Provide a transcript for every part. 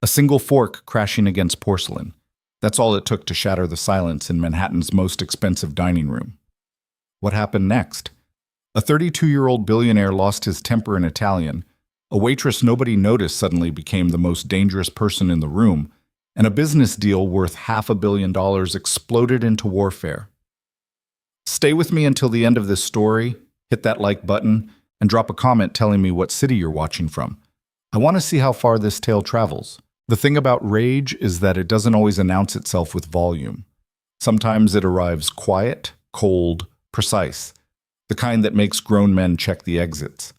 A single fork crashing against porcelain. That's all it took to shatter the silence in Manhattan's most expensive dining room. What happened next? A 32-year-old billionaire lost his temper in Italian. A waitress nobody noticed suddenly became the most dangerous person in the room, and a business deal worth $500 million exploded into warfare. Stay with me until the end of this story, hit that like button, and drop a comment telling me what city you're watching from. I want to see how far this tale travels. The thing about rage is that it doesn't always announce itself with volume. Sometimes it arrives quiet, cold, precise, the kind that makes grown men check the exits.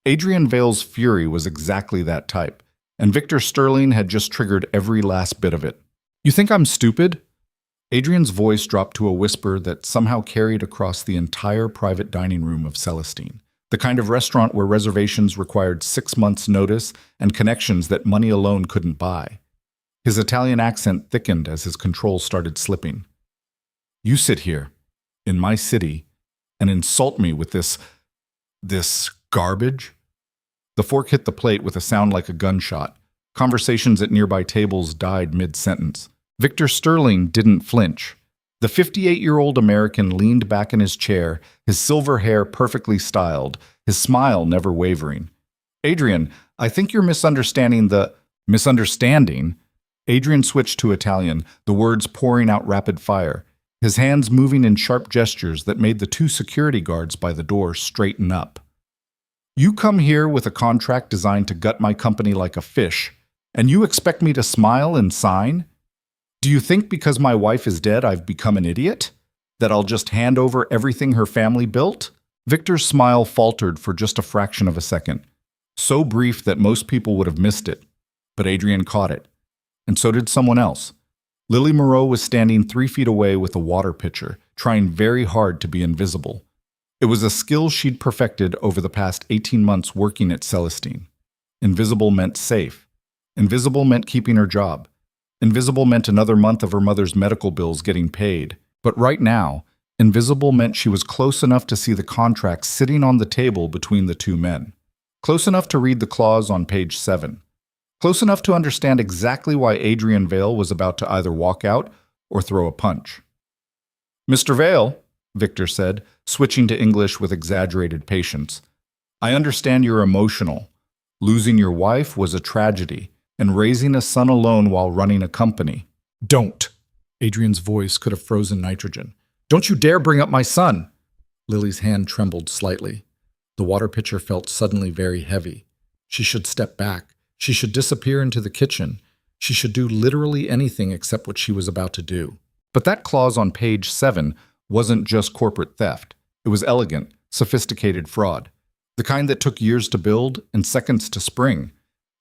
Adrian Vale's fury was exactly that type, and Victor Sterling had just triggered every last bit of it. You think I'm stupid? Adrian's voice dropped to a whisper that somehow carried across the entire private dining room of Celestine, the kind of restaurant where reservations required 6 months' notice and connections that money alone couldn't buy. His Italian accent thickened as his control started slipping. You sit here, in my city, and insult me with this garbage? The fork hit the plate with a sound like a gunshot. Conversations at nearby tables died mid-sentence. Victor Sterling didn't flinch. The 58-year-old American leaned back in his chair, his silver hair perfectly styled, his smile never wavering. Adrian, I think you're misunderstanding the... Misunderstanding? Adrian switched to Italian, the words pouring out rapid fire, his hands moving in sharp gestures that made the 2 security guards by the door straighten up. You come here with a contract designed to gut my company like a fish, and you expect me to smile and sign? Do you think because my wife is dead I've become an idiot? That I'll just hand over everything her family built? Victor's smile faltered for just a fraction of a second, so brief that most people would have missed it. But Adrian caught it. And so did someone else. Lily Moreau was standing 3 feet away with a water pitcher, trying very hard to be invisible. It was a skill she'd perfected over the past 18 months working at Celestine. Invisible meant safe. Invisible meant keeping her job. Invisible meant another month of her mother's medical bills getting paid. But right now, invisible meant she was close enough to see the contract sitting on the table between the 2 men. Close enough to read the clause on page 7. Close enough to understand exactly why Adrian Vale was about to either walk out or throw a punch. Mr. Vale, Victor said, switching to English with exaggerated patience, I understand you're emotional. Losing your wife was a tragedy, and raising a son alone while running a company. Don't! Adrian's voice could have frozen nitrogen. Don't you dare bring up my son! Lily's hand trembled slightly. The water pitcher felt suddenly very heavy. She should step back. She should disappear into the kitchen. She should do literally anything except what she was about to do. But that clause on page 7 wasn't just corporate theft. It was elegant, sophisticated fraud. The kind that took years to build and seconds to spring.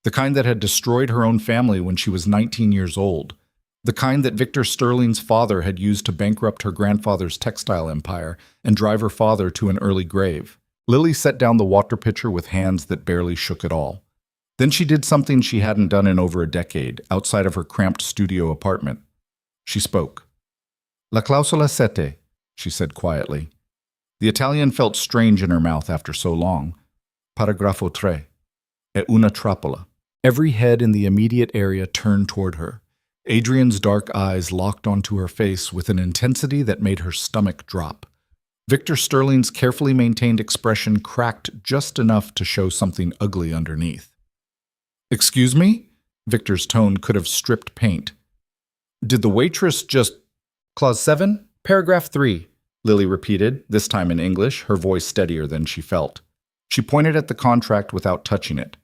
The kind that had destroyed her own family when she was 19 years old. The kind that Victor Sterling's father had used to bankrupt her grandfather's textile empire and drive her father to an early grave. Lily set down the water pitcher with hands that barely shook at all. Then she did something she hadn't done in over a decade, outside of her cramped studio apartment. She spoke. La clausola sette, she said quietly. The Italian felt strange in her mouth after so long. Paragrafo 3. È una trappola. Every head in the immediate area turned toward her. Adrian's dark eyes locked onto her face with an intensity that made her stomach drop. Victor Sterling's carefully maintained expression cracked just enough to show something ugly underneath. Excuse me? Victor's tone could have stripped paint. Did the waitress just... Clause 7, paragraph 3, Lily repeated, this time in English, her voice steadier than she felt. She pointed at the contract without touching it.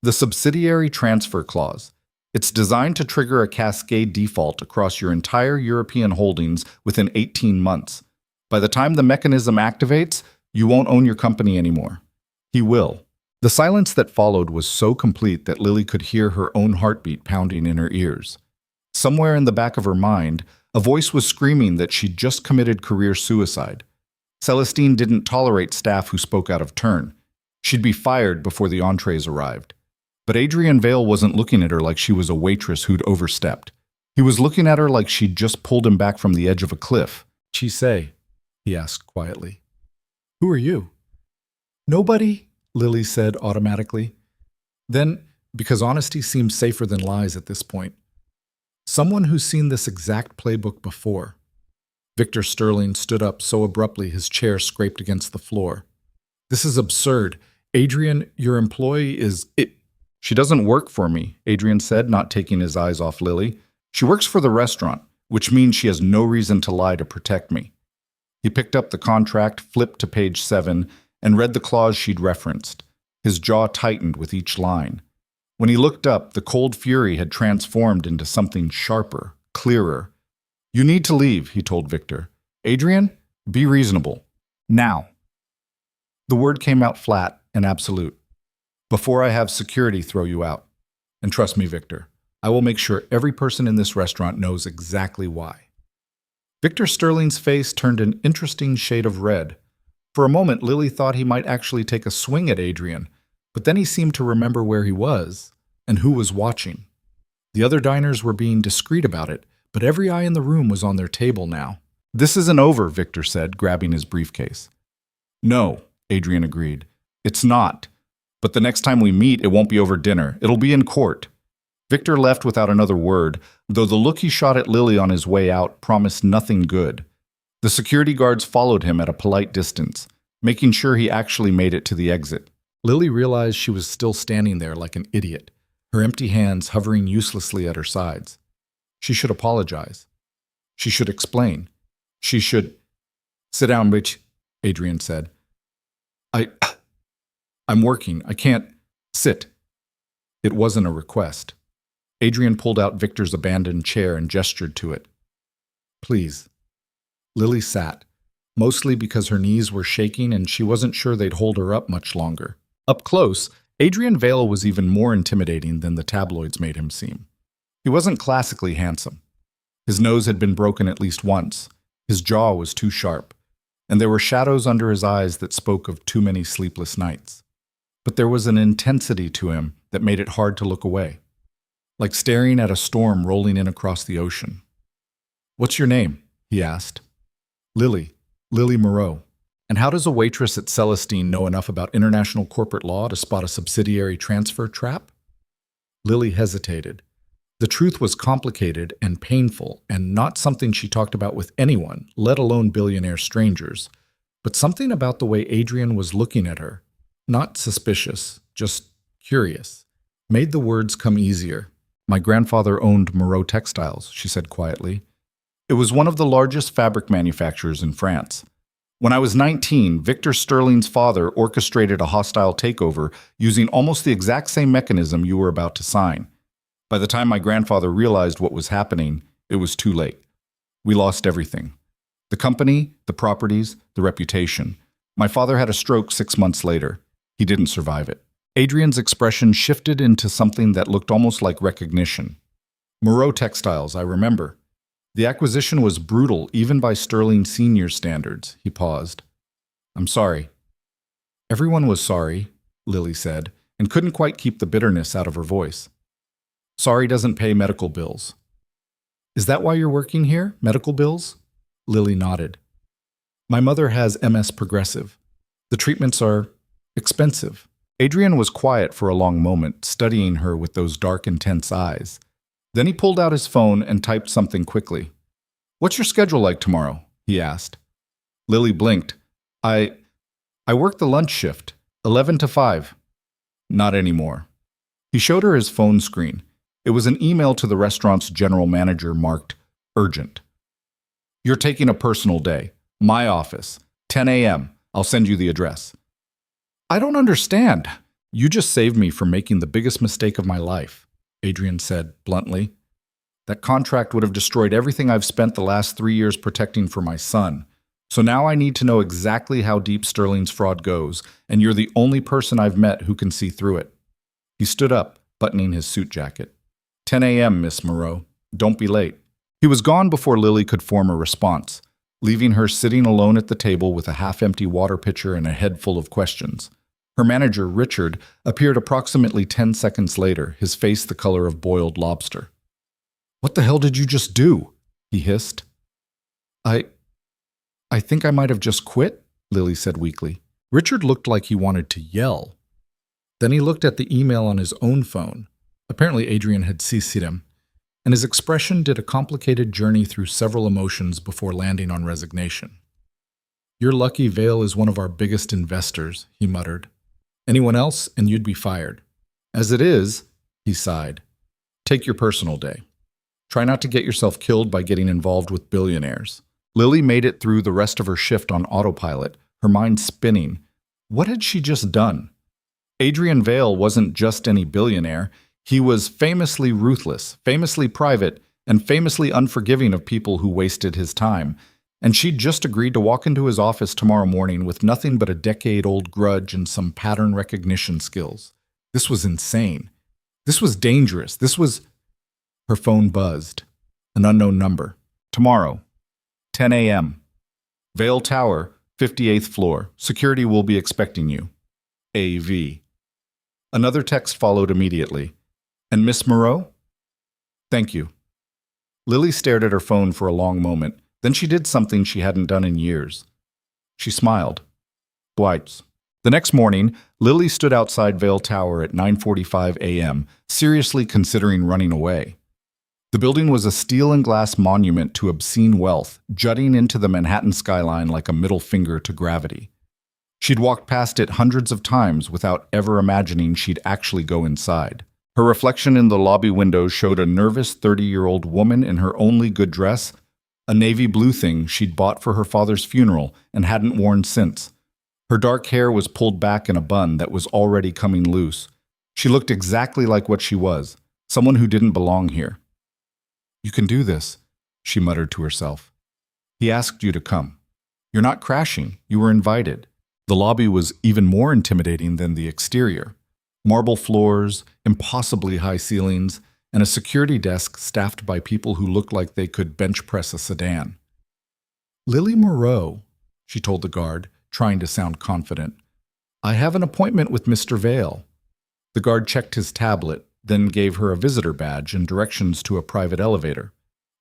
The subsidiary transfer clause. It's designed to trigger a cascade default across your entire European holdings within 18 months. By the time the mechanism activates, you won't own your company anymore. He will. The silence that followed was so complete that Lily could hear her own heartbeat pounding in her ears. Somewhere in the back of her mind, a voice was screaming that she'd just committed career suicide. Celestine didn't tolerate staff who spoke out of turn. She'd be fired before the entrees arrived. But Adrian Vale wasn't looking at her like she was a waitress who'd overstepped. He was looking at her like she'd just pulled him back from the edge of a cliff. Chi say? He asked quietly. Who are you? Nobody, Lily said automatically. Then because honesty seems safer than lies at this point. Someone who's seen this exact playbook before. Victor Sterling stood up so abruptly his chair scraped against the floor. This is absurd. Adrian, your employee is... She doesn't work for me, Adrian said, not taking his eyes off Lily. She works for the restaurant, which means she has no reason to lie to protect me. He picked up the contract, flipped to page 7, and read the clause she'd referenced. His jaw tightened with each line. When he looked up, the cold fury had transformed into something sharper, clearer. You need to leave, he told Victor. Adrian, be reasonable. Now. The word came out flat and absolute. Before I have security throw you out. And trust me, Victor, I will make sure every person in this restaurant knows exactly why. Victor Sterling's face turned an interesting shade of red. For a moment, Lily thought he might actually take a swing at Adrian, but then he seemed to remember where he was and who was watching. The other diners were being discreet about it, but every eye in the room was on their table now. This isn't over, Victor said, grabbing his briefcase. No, Adrian agreed. It's not. But the next time we meet, it won't be over dinner. It'll be in court. Victor left without another word, though the look he shot at Lily on his way out promised nothing good. The security guards followed him at a polite distance, making sure he actually made it to the exit. Lily realized she was still standing there like an idiot, her empty hands hovering uselessly at her sides. She should apologize. She should explain. She should... Sit down, bitch, Adrian said. I'm working. I can't... Sit. It wasn't a request. Adrian pulled out Victor's abandoned chair and gestured to it. Please. Lily sat, mostly because her knees were shaking and she wasn't sure they'd hold her up much longer. Up close, Adrian Vale was even more intimidating than the tabloids made him seem. He wasn't classically handsome. His nose had been broken at least once. His jaw was too sharp, and there were shadows under his eyes that spoke of too many sleepless nights. But there was an intensity to him that made it hard to look away, like staring at a storm rolling in across the ocean. What's your name? He asked. Lily Moreau. And how does a waitress at Celestine know enough about international corporate law to spot a subsidiary transfer trap? Lily hesitated. The truth was complicated and painful, and not something she talked about with anyone, let alone billionaire strangers, but something about the way Adrian was looking at her, not suspicious, just curious, made the words come easier. My grandfather owned Moreau Textiles, she said quietly. It was one of the largest fabric manufacturers in France. When I was 19, Victor Sterling's father orchestrated a hostile takeover using almost the exact same mechanism you were about to sign. By the time my grandfather realized what was happening, it was too late. We lost everything. The company, the properties, the reputation. My father had a stroke 6 months later. He didn't survive it. Adrian's expression shifted into something that looked almost like recognition. Moreau Textiles, I remember. The acquisition was brutal, even by Sterling Sr. standards. He paused. I'm sorry. Everyone was sorry, Lily said, and couldn't quite keep the bitterness out of her voice. Sorry doesn't pay medical bills. Is that why you're working here? Medical bills? Lily nodded. My mother has MS progressive. The treatments are expensive. Adrian was quiet for a long moment, studying her with those dark, intense eyes. Then he pulled out his phone and typed something quickly. What's your schedule like tomorrow? He asked. Lily blinked. I work the lunch shift, 11 to 5. Not anymore. He showed her his phone screen. It was an email to the restaurant's general manager marked urgent. You're taking a personal day. My office. 10 a.m. I'll send you the address. I don't understand. You just saved me from making the biggest mistake of my life, Adrian said bluntly. That contract would have destroyed everything I've spent the last 3 years protecting for my son. So now I need to know exactly how deep Sterling's fraud goes, and you're the only person I've met who can see through it. He stood up, buttoning his suit jacket. 10 a.m., Miss Moreau. Don't be late. He was gone before Lily could form a response, leaving her sitting alone at the table with a half-empty water pitcher and a head full of questions. Her manager, Richard, appeared approximately 10 seconds later, his face the color of boiled lobster. What the hell did you just do? He hissed. I think I might have just quit, Lily said weakly. Richard looked like he wanted to yell. Then he looked at the email on his own phone. Apparently Adrian had CC'd him, and his expression did a complicated journey through several emotions before landing on resignation. "You're lucky Vale is one of our biggest investors," he muttered. "Anyone else and you'd be fired. As it is," he sighed, "take your personal day. Try not to get yourself killed by getting involved with billionaires." Lily made it through the rest of her shift on autopilot, her mind spinning. What had she just done? Adrian Vale wasn't just any billionaire. He was famously ruthless, famously private, and famously unforgiving of people who wasted his time. And she'd just agreed to walk into his office tomorrow morning with nothing but a decade-old grudge and some pattern recognition skills. This was insane. This was dangerous. Her phone buzzed. An unknown number. "Tomorrow, 10 a.m. Vale Tower, 58th floor. Security will be expecting you. A.V." Another text followed immediately. "And Miss Moreau?" "Thank you." Lily stared at her phone for a long moment. Then she did something she hadn't done in years. She smiled. "Waitress." The next morning, Lily stood outside Vale Tower at 9:45 a.m., seriously considering running away. The building was a steel and glass monument to obscene wealth, jutting into the Manhattan skyline like a middle finger to gravity. She'd walked past it hundreds of times without ever imagining she'd actually go inside. Her reflection in the lobby window showed a nervous 30-year-old woman in her only good dress, a navy blue thing she'd bought for her father's funeral and hadn't worn since. Her dark hair was pulled back in a bun that was already coming loose. She looked exactly like what she was, someone who didn't belong here. "You can do this," she muttered to herself. "He asked you to come. You're not crashing. You were invited." The lobby was even more intimidating than the exterior. Marble floors, impossibly high ceilings, and a security desk staffed by people who looked like they could bench press a sedan. "Lily Moreau," she told the guard, trying to sound confident. "I have an appointment with Mr. Vale." The guard checked his tablet, then gave her a visitor badge and directions to a private elevator.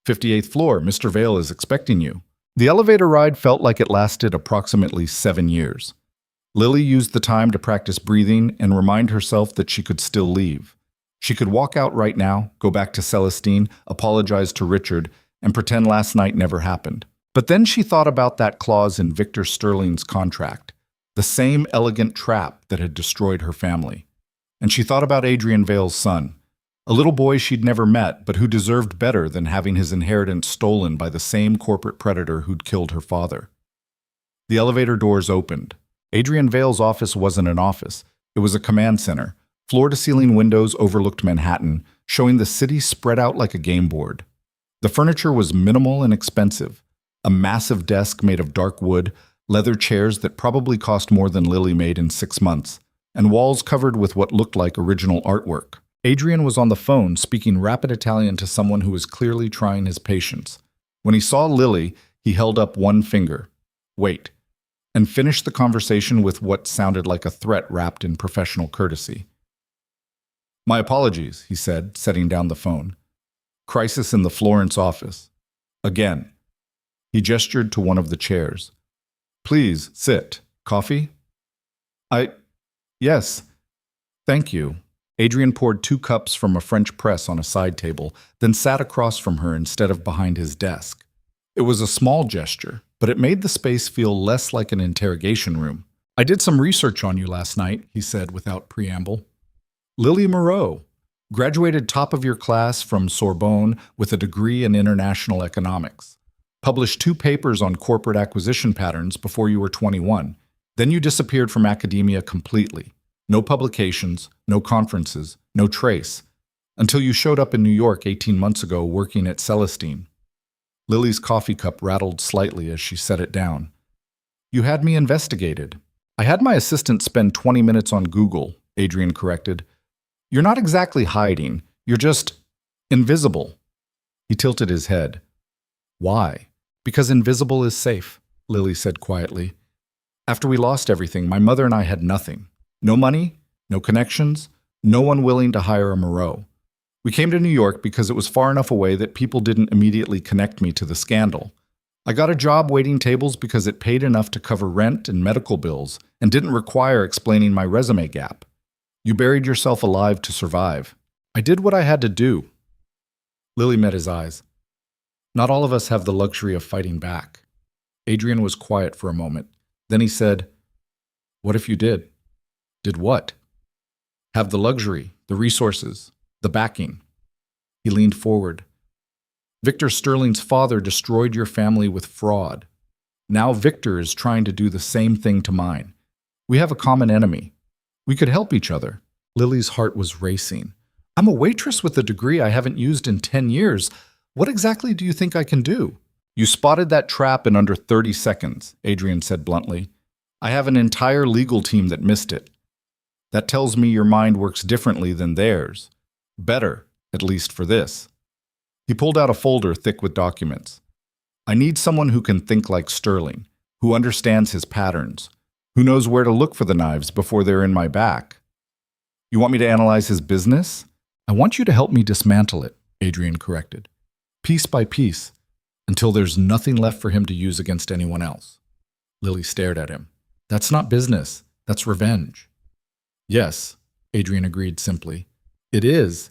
58th floor, Mr. Vale is expecting you." The elevator ride felt like it lasted approximately 7 years. Lily used the time to practice breathing and remind herself that she could still leave. She could walk out right now, go back to Celestine, apologize to Richard, and pretend last night never happened. But then she thought about that clause in Victor Sterling's contract, the same elegant trap that had destroyed her family. And she thought about Adrian Vale's son, a little boy she'd never met, but who deserved better than having his inheritance stolen by the same corporate predator who'd killed her father. The elevator doors opened. Adrian Vale's office wasn't an office. It was a command center. Floor-to-ceiling windows overlooked Manhattan, showing the city spread out like a game board. The furniture was minimal and expensive. A massive desk made of dark wood, leather chairs that probably cost more than Lily made in 6 months, and walls covered with what looked like original artwork. Adrian was on the phone speaking rapid Italian to someone who was clearly trying his patience. When he saw Lily, he held up one finger. "Wait," and finished the conversation with what sounded like a threat wrapped in professional courtesy. "My apologies," he said, setting down the phone. "Crisis in the Florence office. Again." He gestured to one of the chairs. "Please, sit. Coffee?" Yes. Thank you." Adrian poured 2 cups from a French press on a side table, then sat across from her instead of behind his desk. It was a small gesture, but it made the space feel less like an interrogation room. "I did some research on you last night," he said without preamble. "Lily Moreau, graduated top of your class from Sorbonne with a degree in international economics. Published 2 papers on corporate acquisition patterns before you were 21. Then you disappeared from academia completely. No publications, no conferences, no trace, until you showed up in New York 18 months ago working at Celestine." Lily's coffee cup rattled slightly as she set it down. "You had me investigated." "I had my assistant spend 20 minutes on Google," Adrian corrected. "You're not exactly hiding. You're just invisible." He tilted his head. "Why?" "Because invisible is safe," Lily said quietly. "After we lost everything, my mother and I had nothing. No money, no connections, no one willing to hire a Moreau. We came to New York because it was far enough away that people didn't immediately connect me to the scandal. I got a job waiting tables because it paid enough to cover rent and medical bills and didn't require explaining my resume gap. You buried yourself alive to survive. I did what I had to do. Lily met his eyes. Not all of us have the luxury of fighting back. Adrian was quiet for a moment. Then he said, "What if you did?" "Did what?" "Have the luxury, the resources, the backing." He leaned forward. "Victor Sterling's father destroyed your family with fraud. Now Victor is trying to do the same thing to mine. We have a common enemy. We could help each other." Lily's heart was racing. "I'm a waitress with a degree I haven't used in 10 years. What exactly do you think I can do?" "You spotted that trap in under 30 seconds, Adrian said bluntly. "I have an entire legal team that missed it. That tells me your mind works differently than theirs. Better, at least for this." He pulled out a folder thick with documents. "I need someone who can think like Sterling, who understands his patterns, who knows where to look for the knives before they're in my back." "You want me to analyze his business?" "I want you to help me dismantle it," Adrian corrected. "Piece by piece, until there's nothing left for him to use against anyone else." Lily stared at him. "That's not business. That's revenge." "Yes," Adrian agreed simply. "It is,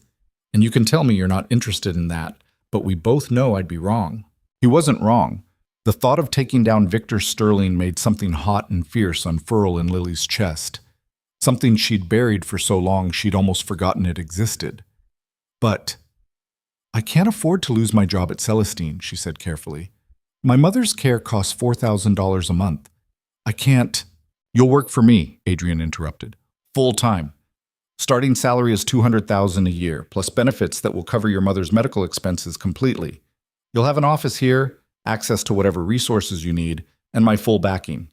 and you can tell me you're not interested in that, but we both know I'd be wrong." He wasn't wrong. The thought of taking down Victor Sterling made something hot and fierce unfurl in Lily's chest, something she'd buried for so long she'd almost forgotten it existed. "But I can't afford to lose my job at Celestine," she said carefully. "My mother's care costs $4,000 a month. I can't—" "You'll work for me," Adrian interrupted. "Full time. Starting salary is $200,000 a year, plus benefits that will cover your mother's medical expenses completely. You'll have an office here, access to whatever resources you need, and my full backing."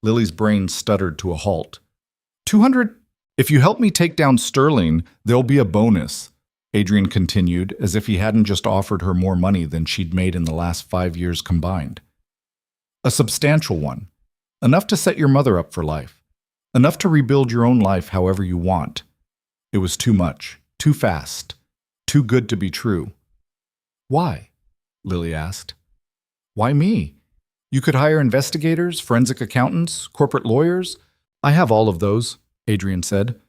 Lily's brain stuttered to a halt. 200? "If you help me take down Sterling, there'll be a bonus," Adrian continued, as if he hadn't just offered her more money than she'd made in the last 5 years combined. "A substantial one. Enough to set your mother up for life. Enough to rebuild your own life however you want." It was too much, too fast, too good to be true. "Why?" Lily asked. "Why me? You could hire investigators, forensic accountants, corporate lawyers. I have all of those," Adrian said.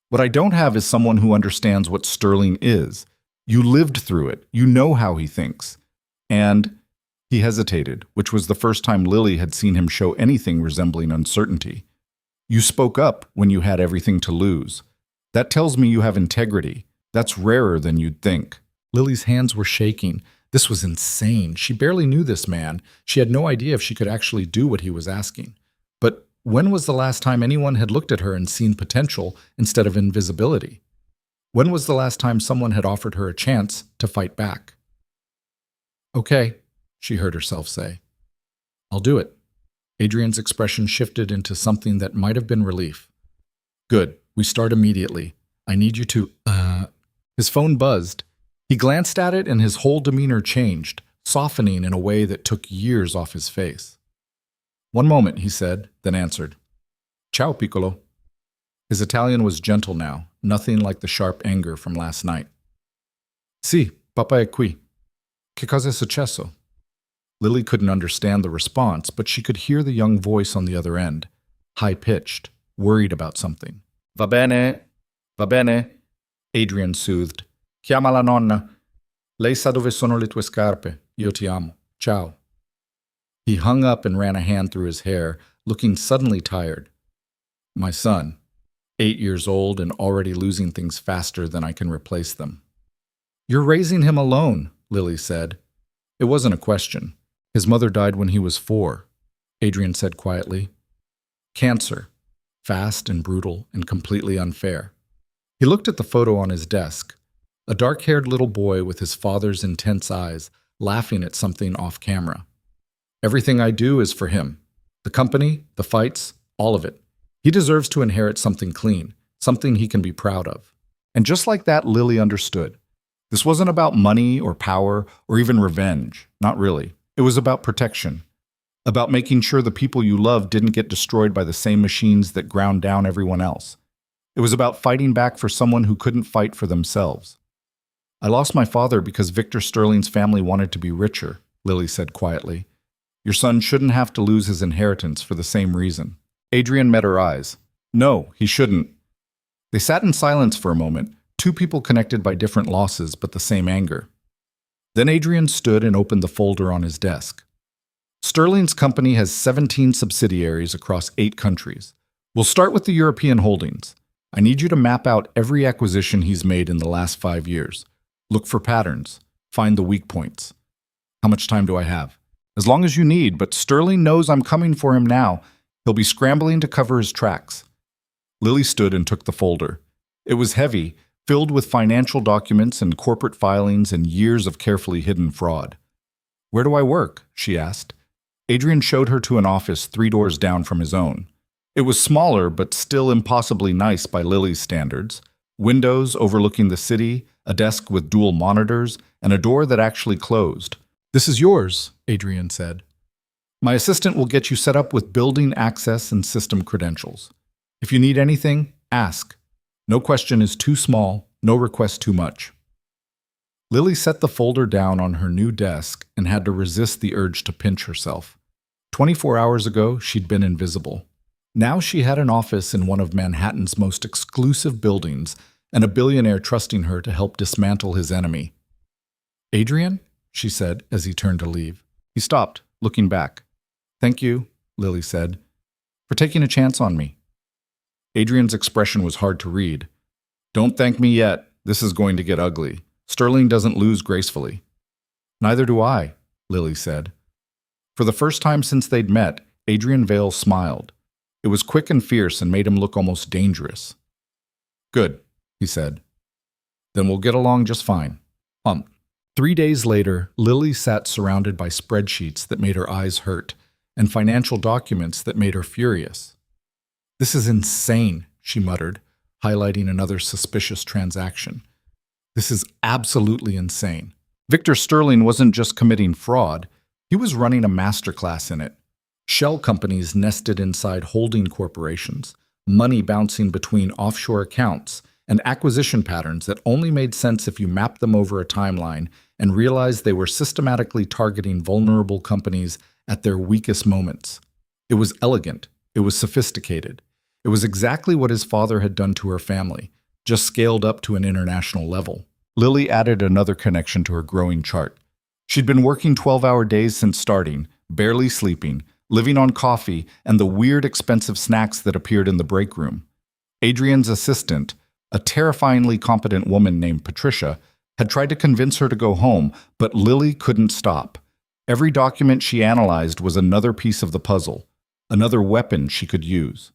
"What I don't have is someone who understands what Sterling is. You lived through it. You know how he thinks." And he hesitated, which was the first time Lily had seen him show anything resembling uncertainty. "You spoke up when you had everything to lose. That tells me you have integrity. That's rarer than you'd think." Lily's hands were shaking. This was insane. She barely knew this man. She had no idea if she could actually do what he was asking. But when was the last time anyone had looked at her and seen potential instead of invisibility? When was the last time someone had offered her a chance to fight back? "Okay," she heard herself say. "I'll do it." Adrian's expression shifted into something that might have been relief. "Good. We start immediately. I need you to—" His phone buzzed. He glanced at it and his whole demeanor changed, softening in a way that took years off his face. "One moment," he said, then answered. "Ciao, piccolo." His Italian was gentle now, nothing like the sharp anger from last night. "Sì, papa è qui. Che cosa è successo?" Lily couldn't understand the response, but she could hear the young voice on the other end, high-pitched, worried about something. Va bene, Adrian soothed. "Chiama la nonna. Lei sa dove sono le tue scarpe. Io ti amo. Ciao." He hung up and ran a hand through his hair, looking suddenly tired. "My son, 8 years old and already losing things faster than I can replace them." "You're raising him alone," Lily said. It wasn't a question. His mother died when he was 4, Adrian said quietly. "Cancer. Fast and brutal and completely unfair." He looked at the photo on his desk. A dark-haired little boy with his father's intense eyes, laughing at something off camera. "Everything I do is for him. The company, the fights, all of it. He deserves to inherit something clean, something he can be proud of." And just like that, Lily understood. This wasn't about money or power or even revenge. Not really. It was about protection. About making sure the people you love didn't get destroyed by the same machines that ground down everyone else. It was about fighting back for someone who couldn't fight for themselves. "I lost my father because Victor Sterling's family wanted to be richer," Lily said quietly. "Your son shouldn't have to lose his inheritance for the same reason." Adrian met her eyes. "No, he shouldn't." They sat in silence for a moment, two people connected by different losses but the same anger. Then Adrian stood and opened the folder on his desk. Sterling's company has 17 subsidiaries across 8 countries. We'll start with the European holdings. I need you to map out every acquisition he's made in the last 5 years. Look for patterns. Find the weak points. How much time do I have? As long as you need, but Sterling knows I'm coming for him now. He'll be scrambling to cover his tracks. Lily stood and took the folder. It was heavy, filled with financial documents and corporate filings and years of carefully hidden fraud. "Where do I work?" she asked. Adrian showed her to an office 3 doors down from his own. It was smaller, but still impossibly nice by Lily's standards. Windows overlooking the city, a desk with dual monitors, and a door that actually closed. "This is yours," Adrian said. "My assistant will get you set up with building access and system credentials. If you need anything, ask. No question is too small, no request too much." Lily set the folder down on her new desk and had to resist the urge to pinch herself. 24 hours ago, she'd been invisible. Now she had an office in one of Manhattan's most exclusive buildings and a billionaire trusting her to help dismantle his enemy. "Adrian?" she said as he turned to leave. He stopped, looking back. "Thank you," Lily said, "for taking a chance on me." Adrian's expression was hard to read. "Don't thank me yet. This is going to get ugly. Sterling doesn't lose gracefully." "Neither do I," Lily said. For the first time since they'd met, Adrian Vale smiled. It was quick and fierce and made him look almost dangerous. "Good," he said. "Then we'll get along just fine." 3 days later, Lily sat surrounded by spreadsheets that made her eyes hurt and financial documents that made her furious. "This is insane," she muttered, highlighting another suspicious transaction. "This is absolutely insane." Victor Sterling wasn't just committing fraud, he was running a masterclass in it. Shell companies nested inside holding corporations, money bouncing between offshore accounts, and acquisition patterns that only made sense if you mapped them over a timeline and realized they were systematically targeting vulnerable companies at their weakest moments. It was elegant. It was sophisticated. It was exactly what his father had done to her family, just scaled up to an international level. Lily added another connection to her growing chart. She'd been working 12-hour days since starting, barely sleeping, living on coffee and the weird expensive snacks that appeared in the break room. Adrian's assistant, a terrifyingly competent woman named Patricia, had tried to convince her to go home, but Lily couldn't stop. Every document she analyzed was another piece of the puzzle, another weapon she could use.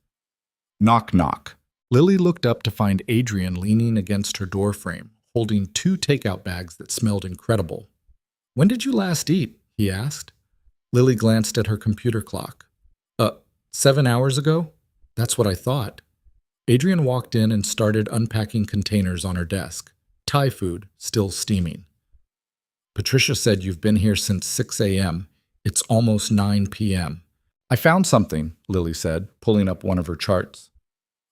Knock, knock. Lily looked up to find Adrian leaning against her doorframe, holding 2 takeout bags that smelled incredible. "When did you last eat?" he asked. Lily glanced at her computer clock. 7 hours ago? That's what I thought." Adrian walked in and started unpacking containers on her desk. Thai food, still steaming. "Patricia said you've been here since 6 a.m. It's almost 9 p.m. "I found something," Lily said, pulling up one of her charts.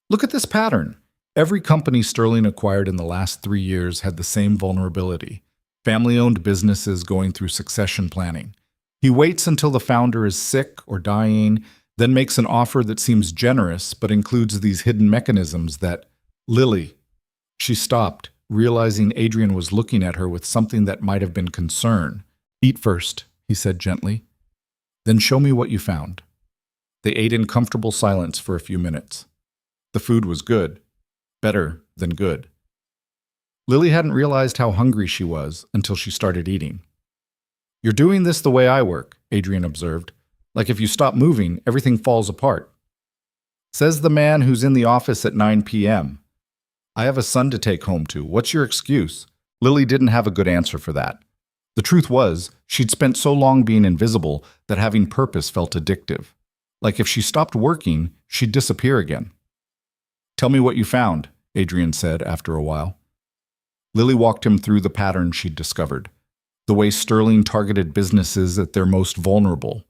"Look at this pattern. Every company Sterling acquired in the last 3 years had the same vulnerability. Family-owned businesses going through succession planning. He waits until the founder is sick or dying, then makes an offer that seems generous but includes these hidden mechanisms that—" "Lily." She stopped, realizing Adrian was looking at her with something that might have been concern. "Eat first," he said gently. "Then show me what you found." They ate in comfortable silence for a few minutes. The food was good. Better than good. Lily hadn't realized how hungry she was until she started eating. "You're doing this the way I work," Adrian observed. "Like if you stop moving, everything falls apart." "Says the man who's in the office at 9 p.m. I have a son to take home to. What's your excuse?" Lily didn't have a good answer for that. The truth was, she'd spent so long being invisible that having purpose felt addictive. Like if she stopped working, she'd disappear again. "Tell me what you found," Adrian said after a while. Lily walked him through the pattern she'd discovered. The way Sterling targeted businesses at their most vulnerable.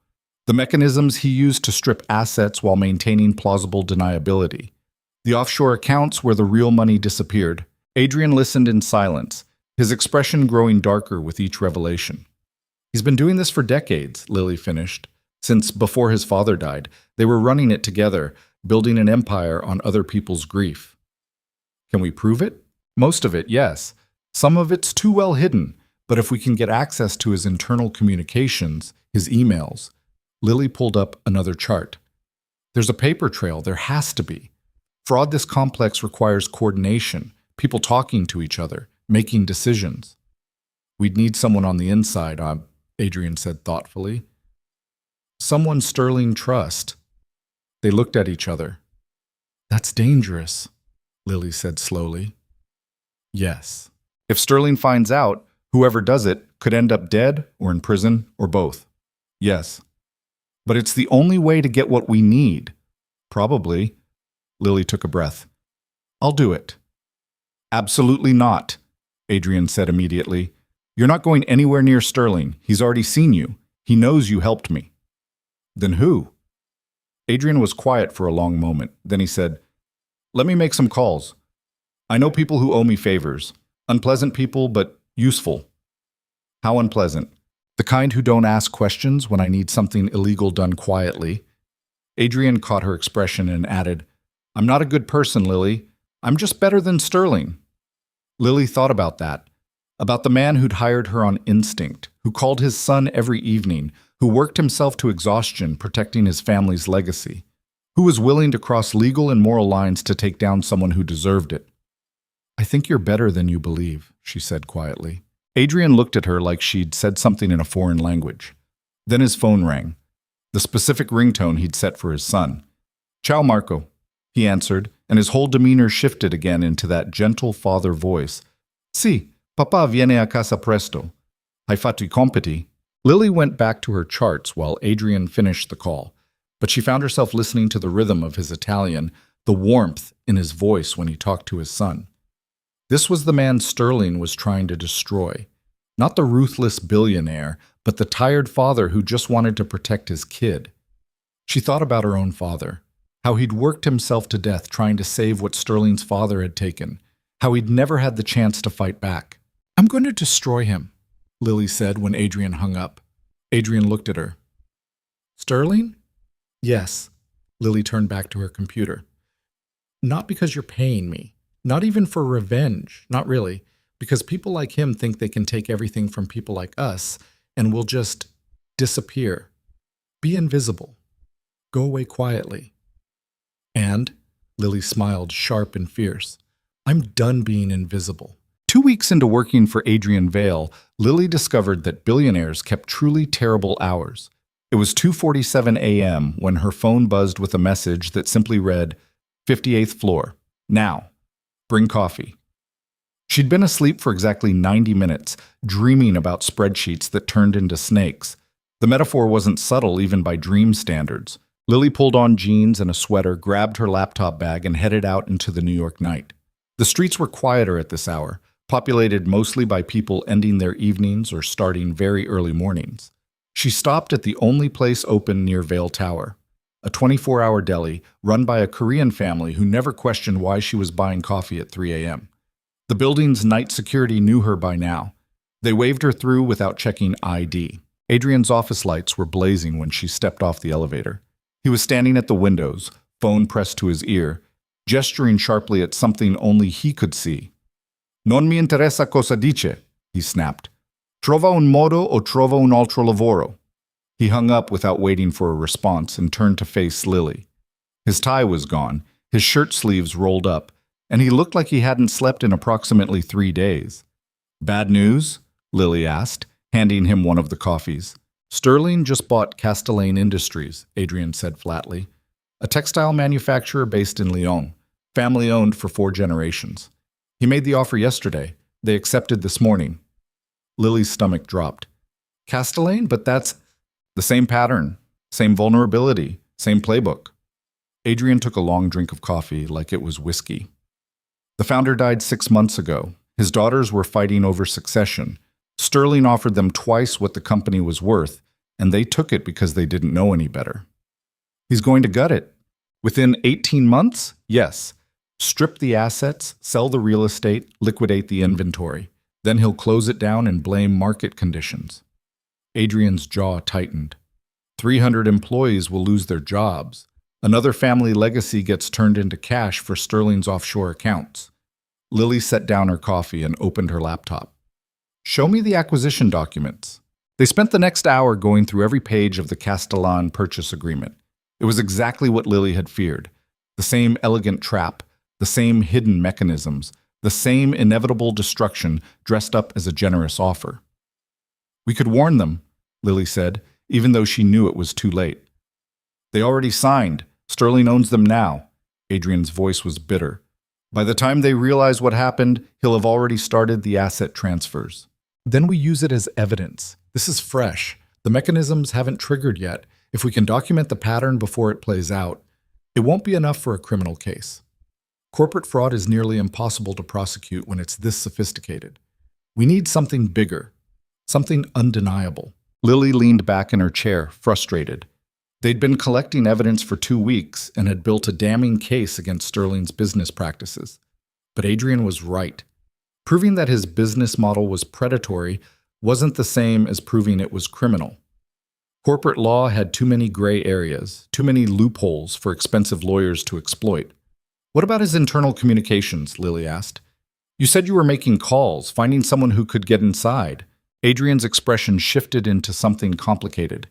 The mechanisms he used to strip assets while maintaining plausible deniability. The offshore accounts where the real money disappeared. Adrian listened in silence, his expression growing darker with each revelation. "He's been doing this for decades," Lily finished. "Since before his father died, they were running it together, building an empire on other people's grief." Can we prove it? Most of it, yes. Some of it's too well hidden, but if we can get access to his internal communications, his emails. Lily pulled up another chart. There's a paper trail, there has to be. Fraud this complex requires coordination, people talking to each other, making decisions. We'd need someone on the inside, Adrian said thoughtfully. Someone Sterling trust. They looked at each other. That's dangerous, Lily said slowly. Yes. If Sterling finds out, whoever does it could end up dead or in prison or both. Yes. But it's the only way to get what we need. Probably. Lily took a breath. I'll do it. Absolutely not, Adrian said immediately. You're not going anywhere near Sterling. He's already seen you. He knows you helped me. Then who? Adrian was quiet for a long moment. Then he said, Let me make some calls. I know people who owe me favors. Unpleasant people, but useful. How unpleasant? The kind who don't ask questions when I need something illegal done quietly. Adrian caught her expression and added, I'm not a good person, Lily. I'm just better than Sterling. Lily thought about that. About the man who'd hired her on instinct, who called his son every evening, who worked himself to exhaustion protecting his family's legacy, who was willing to cross legal and moral lines to take down someone who deserved it. I think you're better than you believe, she said quietly. Adrian looked at her like she'd said something in a foreign language. Then his phone rang, the specific ringtone he'd set for his son. Ciao, Marco, he answered, and his whole demeanor shifted again into that gentle father voice. Si, papà viene a casa presto. Hai fatto I compiti. Lily went back to her charts while Adrian finished the call, but she found herself listening to the rhythm of his Italian, the warmth in his voice when he talked to his son. This was the man Sterling was trying to destroy. Not the ruthless billionaire, but the tired father who just wanted to protect his kid. She thought about her own father, how he'd worked himself to death trying to save what Sterling's father had taken, how he'd never had the chance to fight back. I'm going to destroy him, Lily said when Adrian hung up. Adrian looked at her. Sterling? Yes. Lily turned back to her computer. Not because you're paying me. Not even for revenge. Not really. Because people like him think they can take everything from people like us and will just disappear. Be invisible. Go away quietly. And, Lily smiled sharp and fierce, I'm done being invisible. 2 weeks into working for Adrian Vale, Lily discovered that billionaires kept truly terrible hours. It was 2:47 a.m. when her phone buzzed with a message that simply read, 58th floor. Now. Bring coffee. She'd been asleep for exactly 90 minutes, dreaming about spreadsheets that turned into snakes. The metaphor wasn't subtle even by dream standards. Lily pulled on jeans and a sweater, grabbed her laptop bag, and headed out into the New York night. The streets were quieter at this hour, populated mostly by people ending their evenings or starting very early mornings. She stopped at the only place open near Vale Tower, a 24-hour deli run by a Korean family who never questioned why she was buying coffee at 3 a.m. The building's night security knew her by now. They waved her through without checking ID. Adrian's office lights were blazing when she stepped off the elevator. He was standing at the windows, phone pressed to his ear, gesturing sharply at something only he could see. Non mi interessa cosa dice, he snapped. Trova un modo o trova un altro lavoro. He hung up without waiting for a response and turned to face Lily. His tie was gone, his shirt sleeves rolled up, and he looked like he hadn't slept in approximately 3 days. Bad news? Lily asked, handing him one of the coffees. Sterling just bought Castellane Industries, Adrian said flatly. A textile manufacturer based in Lyon, family-owned for 4 generations. He made the offer yesterday. They accepted this morning. Lily's stomach dropped. Castellane? But that's the same pattern, same vulnerability, same playbook. Adrian took a long drink of coffee like it was whiskey. The founder died 6 months ago. His daughters were fighting over succession. Sterling offered them twice what the company was worth, and they took it because they didn't know any better. He's going to gut it. Within 18 months? Yes. Strip the assets, sell the real estate, liquidate the inventory. Then he'll close it down and blame market conditions. Adrian's jaw tightened. 300 employees will lose their jobs. Another family legacy gets turned into cash for Sterling's offshore accounts. Lily set down her coffee and opened her laptop. Show me the acquisition documents. They spent the next hour going through every page of the Castellan purchase agreement. It was exactly what Lily had feared. The same elegant trap, the same hidden mechanisms, the same inevitable destruction dressed up as a generous offer. We could warn them, Lily said, even though she knew it was too late. They already signed. Sterling owns them now. Adrian's voice was bitter. By the time they realize what happened, he'll have already started the asset transfers. Then we use it as evidence. This is fresh. The mechanisms haven't triggered yet. If we can document the pattern before it plays out, it won't be enough for a criminal case. Corporate fraud is nearly impossible to prosecute when it's this sophisticated. We need something bigger, something undeniable. Lily leaned back in her chair, frustrated. They'd been collecting evidence for 2 weeks and had built a damning case against Sterling's business practices. But Adrian was right. Proving that his business model was predatory wasn't the same as proving it was criminal. Corporate law had too many gray areas, too many loopholes for expensive lawyers to exploit. What about his internal communications? Lily asked. You said you were making calls, finding someone who could get inside. Adrian's expression shifted into something complicated.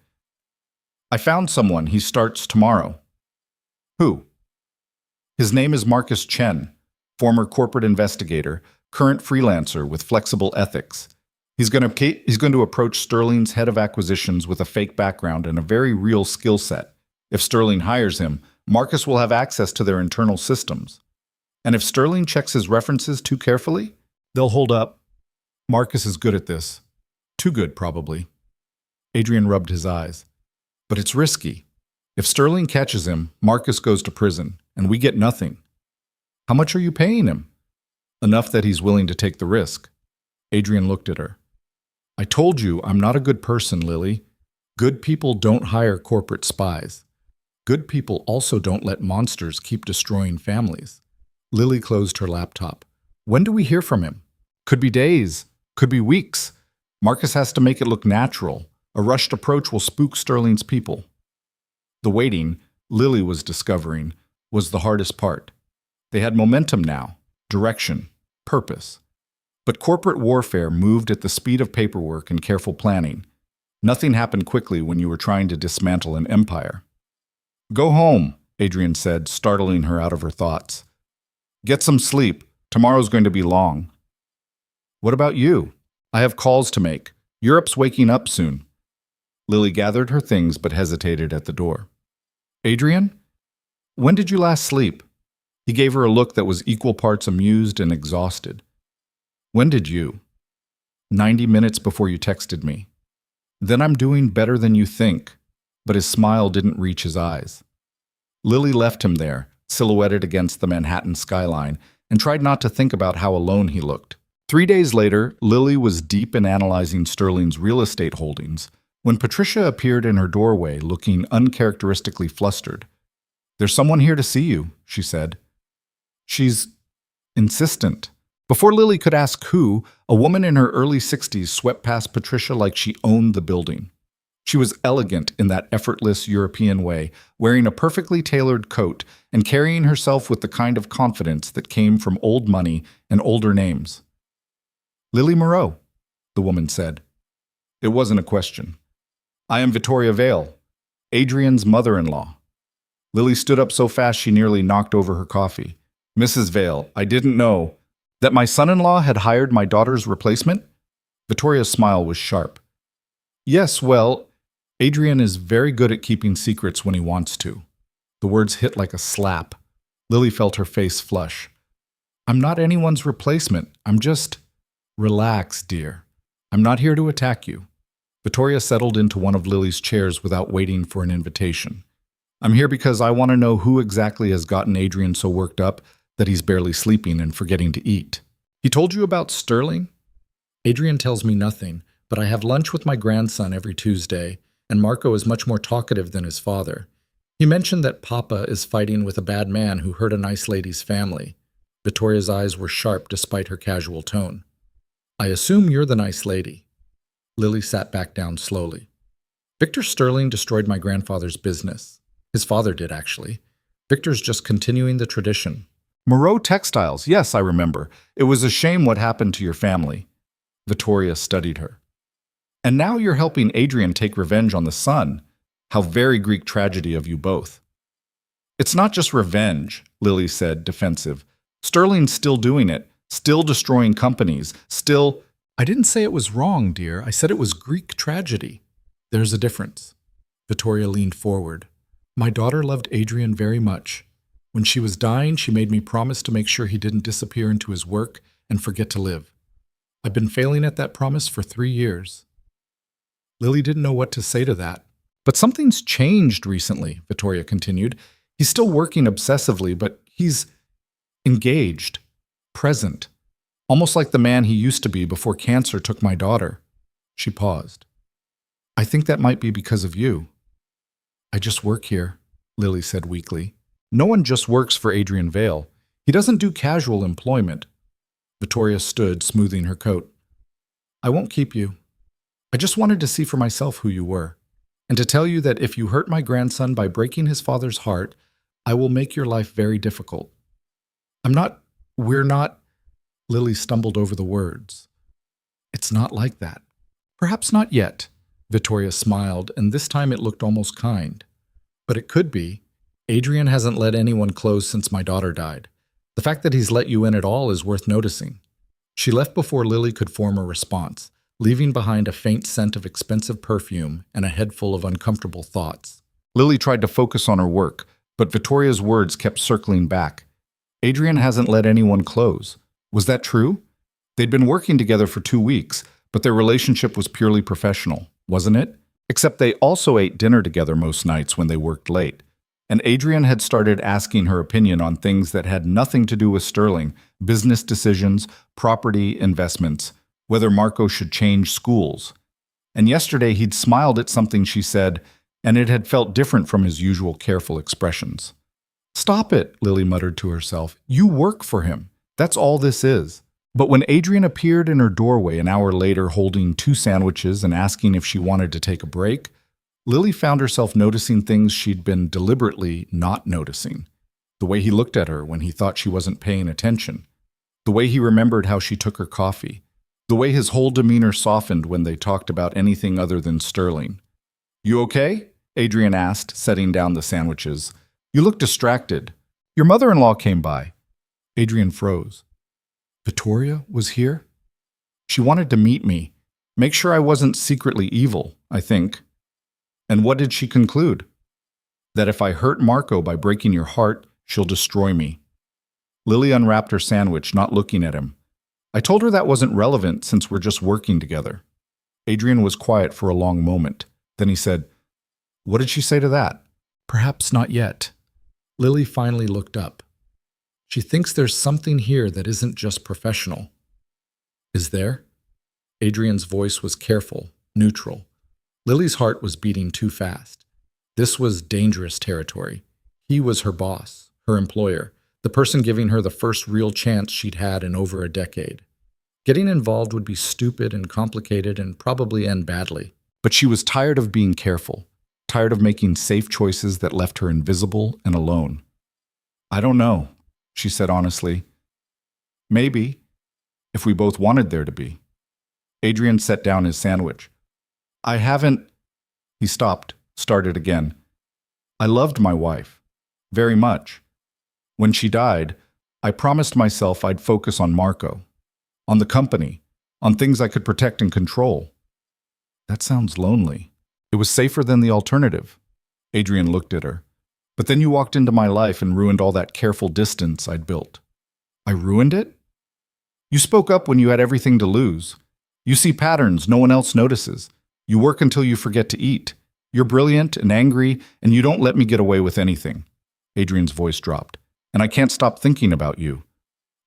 I found someone. He starts tomorrow. Who? His name is Marcus Chen, former corporate investigator, current freelancer with flexible ethics. He's going to approach Sterling's head of acquisitions with a fake background and a very real skill set. If Sterling hires him, Marcus will have access to their internal systems. And if Sterling checks his references too carefully, they'll hold up. Marcus is good at this. Too good, probably. Adrian rubbed his eyes. But it's risky. If Sterling catches him, Marcus goes to prison, and we get nothing. How much are you paying him? Enough that he's willing to take the risk. Adrian looked at her. I told you I'm not a good person, Lily. Good people don't hire corporate spies. Good people also don't let monsters keep destroying families. Lily closed her laptop. When do we hear from him? Could be days. Could be weeks. Marcus has to make it look natural. A rushed approach will spook Sterling's people. The waiting, Lily was discovering, was the hardest part. They had momentum now, direction, purpose. But corporate warfare moved at the speed of paperwork and careful planning. Nothing happened quickly when you were trying to dismantle an empire. Go home, Adrian said, startling her out of her thoughts. Get some sleep. Tomorrow's going to be long. What about you? I have calls to make. Europe's waking up soon. Lily gathered her things but hesitated at the door. Adrian? When did you last sleep? He gave her a look that was equal parts amused and exhausted. When did you? 90 minutes before you texted me. Then I'm doing better than you think. But his smile didn't reach his eyes. Lily left him there, silhouetted against the Manhattan skyline, and tried not to think about how alone he looked. 3 days later, Lily was deep in analyzing Sterling's real estate holdings when Patricia appeared in her doorway looking uncharacteristically flustered. There's someone here to see you, she said. She's insistent. Before Lily could ask who, a woman in her early 60s swept past Patricia like she owned the building. She was elegant in that effortless European way, wearing a perfectly tailored coat and carrying herself with the kind of confidence that came from old money and older names. Lily Moreau, the woman said. It wasn't a question. I am Victoria Vale, Adrian's mother-in-law. Lily stood up so fast she nearly knocked over her coffee. Mrs. Vale, I didn't know that my son-in-law had hired my daughter's replacement? Victoria's smile was sharp. Yes, well, Adrian is very good at keeping secrets when he wants to. The words hit like a slap. Lily felt her face flush. I'm not anyone's replacement. I'm just... Relax, dear. I'm not here to attack you. Victoria settled into one of Lily's chairs without waiting for an invitation. I'm here because I want to know who exactly has gotten Adrian so worked up that he's barely sleeping and forgetting to eat. He told you about Sterling? Adrian tells me nothing, but I have lunch with my grandson every Tuesday, and Marco is much more talkative than his father. He mentioned that Papa is fighting with a bad man who hurt a nice lady's family. Victoria's eyes were sharp despite her casual tone. I assume you're the nice lady. Lily sat back down slowly. Victor Sterling destroyed my grandfather's business. His father did, actually. Victor's just continuing the tradition. Moreau Textiles, yes, I remember. It was a shame what happened to your family. Vittoria studied her. And now you're helping Adrian take revenge on the son. How very Greek tragedy of you both. It's not just revenge, Lily said, defensive. Sterling's still doing it, still destroying companies, still— I didn't say it was wrong, dear. I said it was Greek tragedy. There's a difference. Vittoria leaned forward. My daughter loved Adrian very much. When she was dying, she made me promise to make sure he didn't disappear into his work and forget to live. I've been failing at that promise for 3 years. Lily didn't know what to say to that. But something's changed recently, Vittoria continued. He's still working obsessively, but he's engaged, present, almost like the man he used to be before cancer took my daughter. She paused. I think that might be because of you. I just work here, Lily said weakly. No one just works for Adrian Vale. He doesn't do casual employment. Vittoria stood, smoothing her coat. I won't keep you. I just wanted to see for myself who you were, and to tell you that if you hurt my grandson by breaking his father's heart, I will make your life very difficult. We're not, Lily stumbled over the words. It's not like that. Perhaps not yet, Vittoria smiled, and this time it looked almost kind. But it could be. Adrian hasn't let anyone close since my daughter died. The fact that he's let you in at all is worth noticing. She left before Lily could form a response, leaving behind a faint scent of expensive perfume and a head full of uncomfortable thoughts. Lily tried to focus on her work, but Vittoria's words kept circling back. Adrian hasn't let anyone close. Was that true? They'd been working together for 2 weeks, but their relationship was purely professional, wasn't it? Except they also ate dinner together most nights when they worked late. And Adrian had started asking her opinion on things that had nothing to do with Sterling, business decisions, property, investments, whether Marco should change schools. And yesterday he'd smiled at something she said, and it had felt different from his usual careful expressions. Stop it, Lily muttered to herself. You work for him. That's all this is. But when Adrian appeared in her doorway an hour later holding 2 sandwiches and asking if she wanted to take a break, Lily found herself noticing things she'd been deliberately not noticing. The way he looked at her when he thought she wasn't paying attention. The way he remembered how she took her coffee. The way his whole demeanor softened when they talked about anything other than Sterling. You okay? Adrian asked, setting down the sandwiches. You look distracted. Your mother-in-law came by. Adrian froze. Vittoria was here? She wanted to meet me. Make sure I wasn't secretly evil, I think. And what did she conclude? That if I hurt Marco by breaking your heart, she'll destroy me. Lily unwrapped her sandwich, not looking at him. I told her that wasn't relevant since we're just working together. Adrian was quiet for a long moment. Then he said, What did she say to that? Perhaps not yet. Lily finally looked up. She thinks there's something here that isn't just professional. Is there? Adrian's voice was careful, neutral. Lily's heart was beating too fast. This was dangerous territory. He was her boss, her employer, the person giving her the first real chance she'd had in over a decade. Getting involved would be stupid and complicated and probably end badly. But she was tired of being careful, tired of making safe choices that left her invisible and alone. I don't know, she said honestly. Maybe, if we both wanted there to be. Adrian set down his sandwich. I haven't— He stopped, started again. I loved my wife. Very much. When she died, I promised myself I'd focus on Marco, on the company, on things I could protect and control. That sounds lonely. It was safer than the alternative. Adrian looked at her. But then you walked into my life and ruined all that careful distance I'd built. I ruined it? You spoke up when you had everything to lose. You see patterns no one else notices. You work until you forget to eat. You're brilliant and angry, and you don't let me get away with anything. Adrian's voice dropped. And I can't stop thinking about you.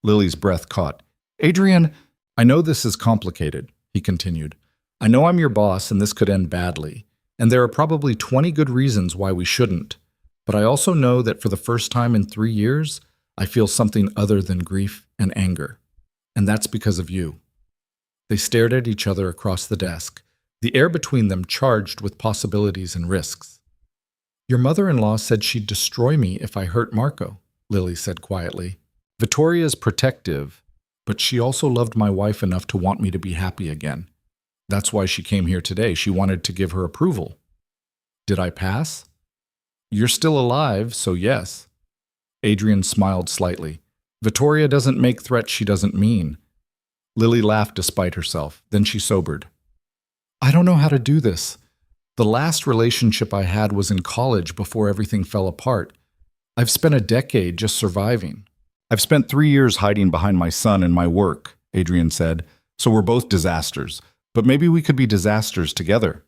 Lily's breath caught. Adrian, I know this is complicated, he continued. I know I'm your boss and this could end badly. And there are probably 20 good reasons why we shouldn't. But I also know that for the first time in 3 years, I feel something other than grief and anger. And that's because of you. They stared at each other across the desk, the air between them charged with possibilities and risks. Your mother-in-law said she'd destroy me if I hurt Marco, Lily said quietly. Vittoria's protective, but she also loved my wife enough to want me to be happy again. That's why she came here today. She wanted to give her approval. Did I pass? You're still alive, so yes. Adrian smiled slightly. Vittoria doesn't make threats she doesn't mean. Lily laughed despite herself. Then she sobered. I don't know how to do this. The last relationship I had was in college before everything fell apart. I've spent a decade just surviving. I've spent 3 years hiding behind my son and my work, Adrian said, so we're both disasters. But maybe we could be disasters together.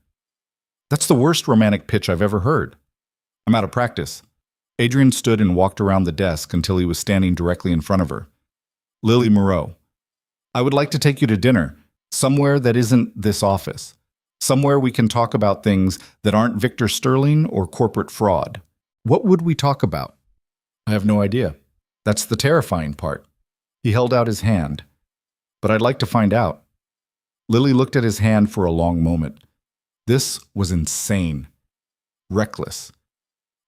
That's the worst romantic pitch I've ever heard. I'm out of practice. Adrian stood and walked around the desk until he was standing directly in front of her. Lily Moreau, I would like to take you to dinner, somewhere that isn't this office. Somewhere we can talk about things that aren't Victor Sterling or corporate fraud. What would we talk about? I have no idea. That's the terrifying part. He held out his hand. But I'd like to find out. Lily looked at his hand for a long moment. This was insane. Reckless.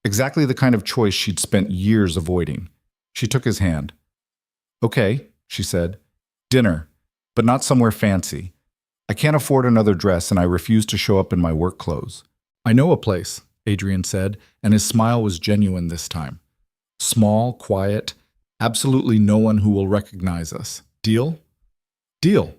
Exactly the kind of choice she'd spent years avoiding. She took his hand. Okay, she said. Dinner, but not somewhere fancy. I can't afford another dress and I refuse to show up in my work clothes. I know a place, Adrian said, and his smile was genuine this time. Small, quiet, absolutely no one who will recognize us. Deal? Deal.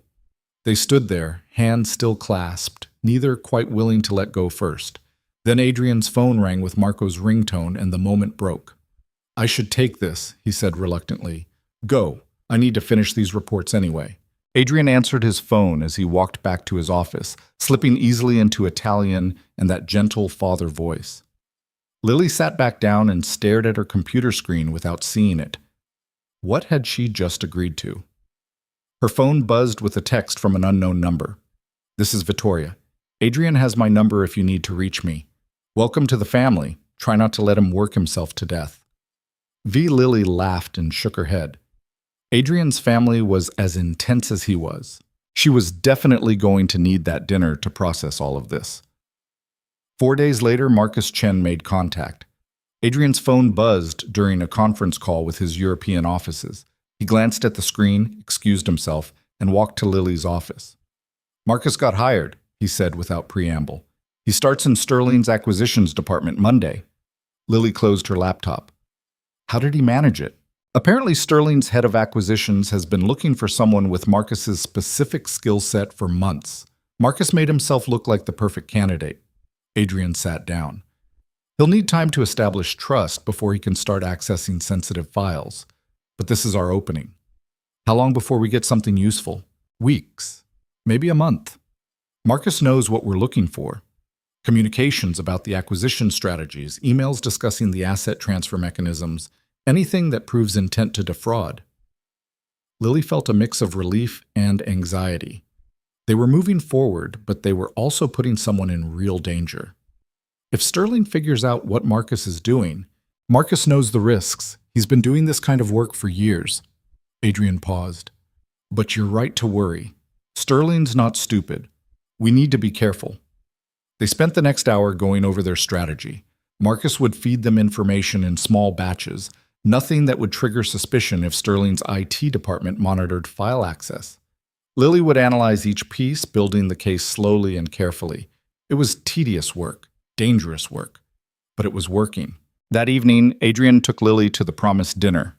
They stood there, hands still clasped, neither quite willing to let go first. Then Adrian's phone rang with Marco's ringtone and the moment broke. I should take this, he said reluctantly. Go. I need to finish these reports anyway. Adrian answered his phone as he walked back to his office, slipping easily into Italian and that gentle father voice. Lily sat back down and stared at her computer screen without seeing it. What had she just agreed to? Her phone buzzed with a text from an unknown number. This is Vittoria. Adrian has my number if you need to reach me. Welcome to the family. Try not to let him work himself to death. Lily laughed and shook her head. Adrian's family was as intense as he was. She was definitely going to need that dinner to process all of this. 4 days later, Marcus Chen made contact. Adrian's phone buzzed during a conference call with his European offices. He glanced at the screen, excused himself, and walked to Lily's office. Marcus got hired, he said without preamble. He starts in Sterling's acquisitions department Monday. Lily closed her laptop. How did he manage it? Apparently, Sterling's head of acquisitions has been looking for someone with Marcus's specific skill set for months. Marcus made himself look like the perfect candidate. Adrian sat down. He'll need time to establish trust before he can start accessing sensitive files. But this is our opening. How long before we get something useful? Weeks. Maybe a month. Marcus knows what we're looking for. Communications about the acquisition strategies, emails discussing the asset transfer mechanisms, anything that proves intent to defraud. Lily felt a mix of relief and anxiety. They were moving forward, but they were also putting someone in real danger. If Sterling figures out what Marcus is doing, Marcus knows the risks. He's been doing this kind of work for years. Adrian paused. But you're right to worry. Sterling's not stupid. We need to be careful. They spent the next hour going over their strategy. Marcus would feed them information in small batches, nothing that would trigger suspicion if Sterling's IT department monitored file access. Lily would analyze each piece, building the case slowly and carefully. It was tedious work, dangerous work, but it was working. That evening, Adrian took Lily to the promised dinner.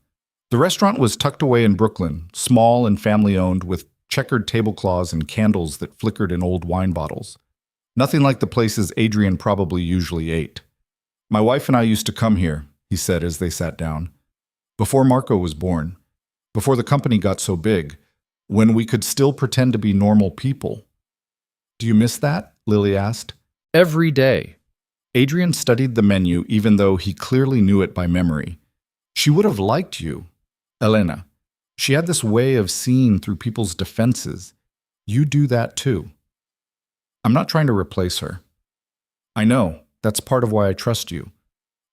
The restaurant was tucked away in Brooklyn, small and family-owned, with checkered tablecloths and candles that flickered in old wine bottles. Nothing like the places Adrian probably usually ate. My wife and I used to come here, he said as they sat down. Before Marco was born, before the company got so big, when we could still pretend to be normal people. Do you miss that? Lily asked. Every day. Adrian studied the menu even though he clearly knew it by memory. She would have liked you, Elena. She had this way of seeing through people's defenses. You do that too. I'm not trying to replace her. I know. That's part of why I trust you.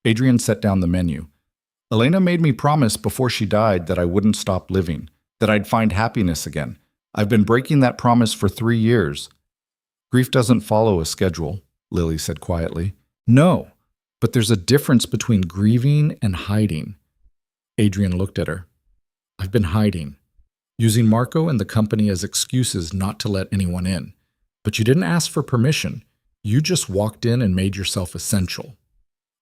Adrian set down the menu. Elena made me promise before she died that I wouldn't stop living, that I'd find happiness again. I've been breaking that promise for 3 years. Grief doesn't follow a schedule, Lily said quietly. No, but there's a difference between grieving and hiding. Adrian looked at her. I've been hiding, using Marco and the company as excuses not to let anyone in. But you didn't ask for permission. You just walked in and made yourself essential.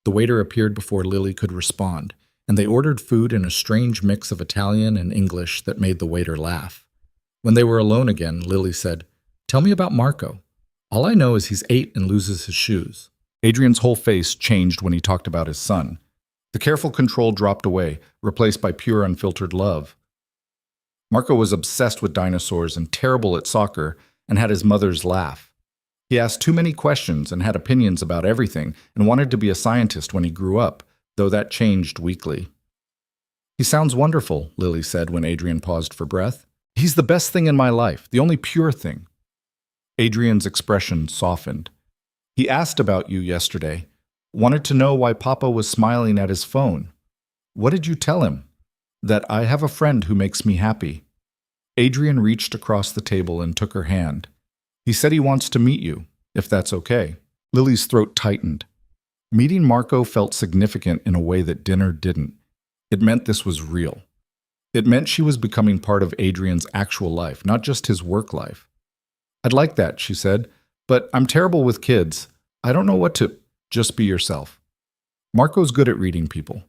The waiter appeared before Lily could respond, and they ordered food in a strange mix of Italian and English that made the waiter laugh. When they were alone again, Lily said, "Tell me about Marco. All I know is he's 8 and loses his shoes." Adrian's whole face changed when he talked about his son. The careful control dropped away, replaced by pure, unfiltered love. Marco was obsessed with dinosaurs and terrible at soccer and had his mother's laugh. He asked too many questions and had opinions about everything and wanted to be a scientist when he grew up, though that changed weekly. "He sounds wonderful," Lily said when Adrian paused for breath. "He's the best thing in my life, the only pure thing." Adrian's expression softened. "He asked about you yesterday, wanted to know why Papa was smiling at his phone. What did you tell him?" "That I have a friend who makes me happy." Adrian reached across the table and took her hand. "He said he wants to meet you, if that's okay." Lily's throat tightened. Meeting Marco felt significant in a way that dinner didn't. It meant this was real. It meant she was becoming part of Adrian's actual life, not just his work life. "I'd like that," she said, "but I'm terrible with kids. I don't know what to—" "Just be yourself. Marco's good at reading people.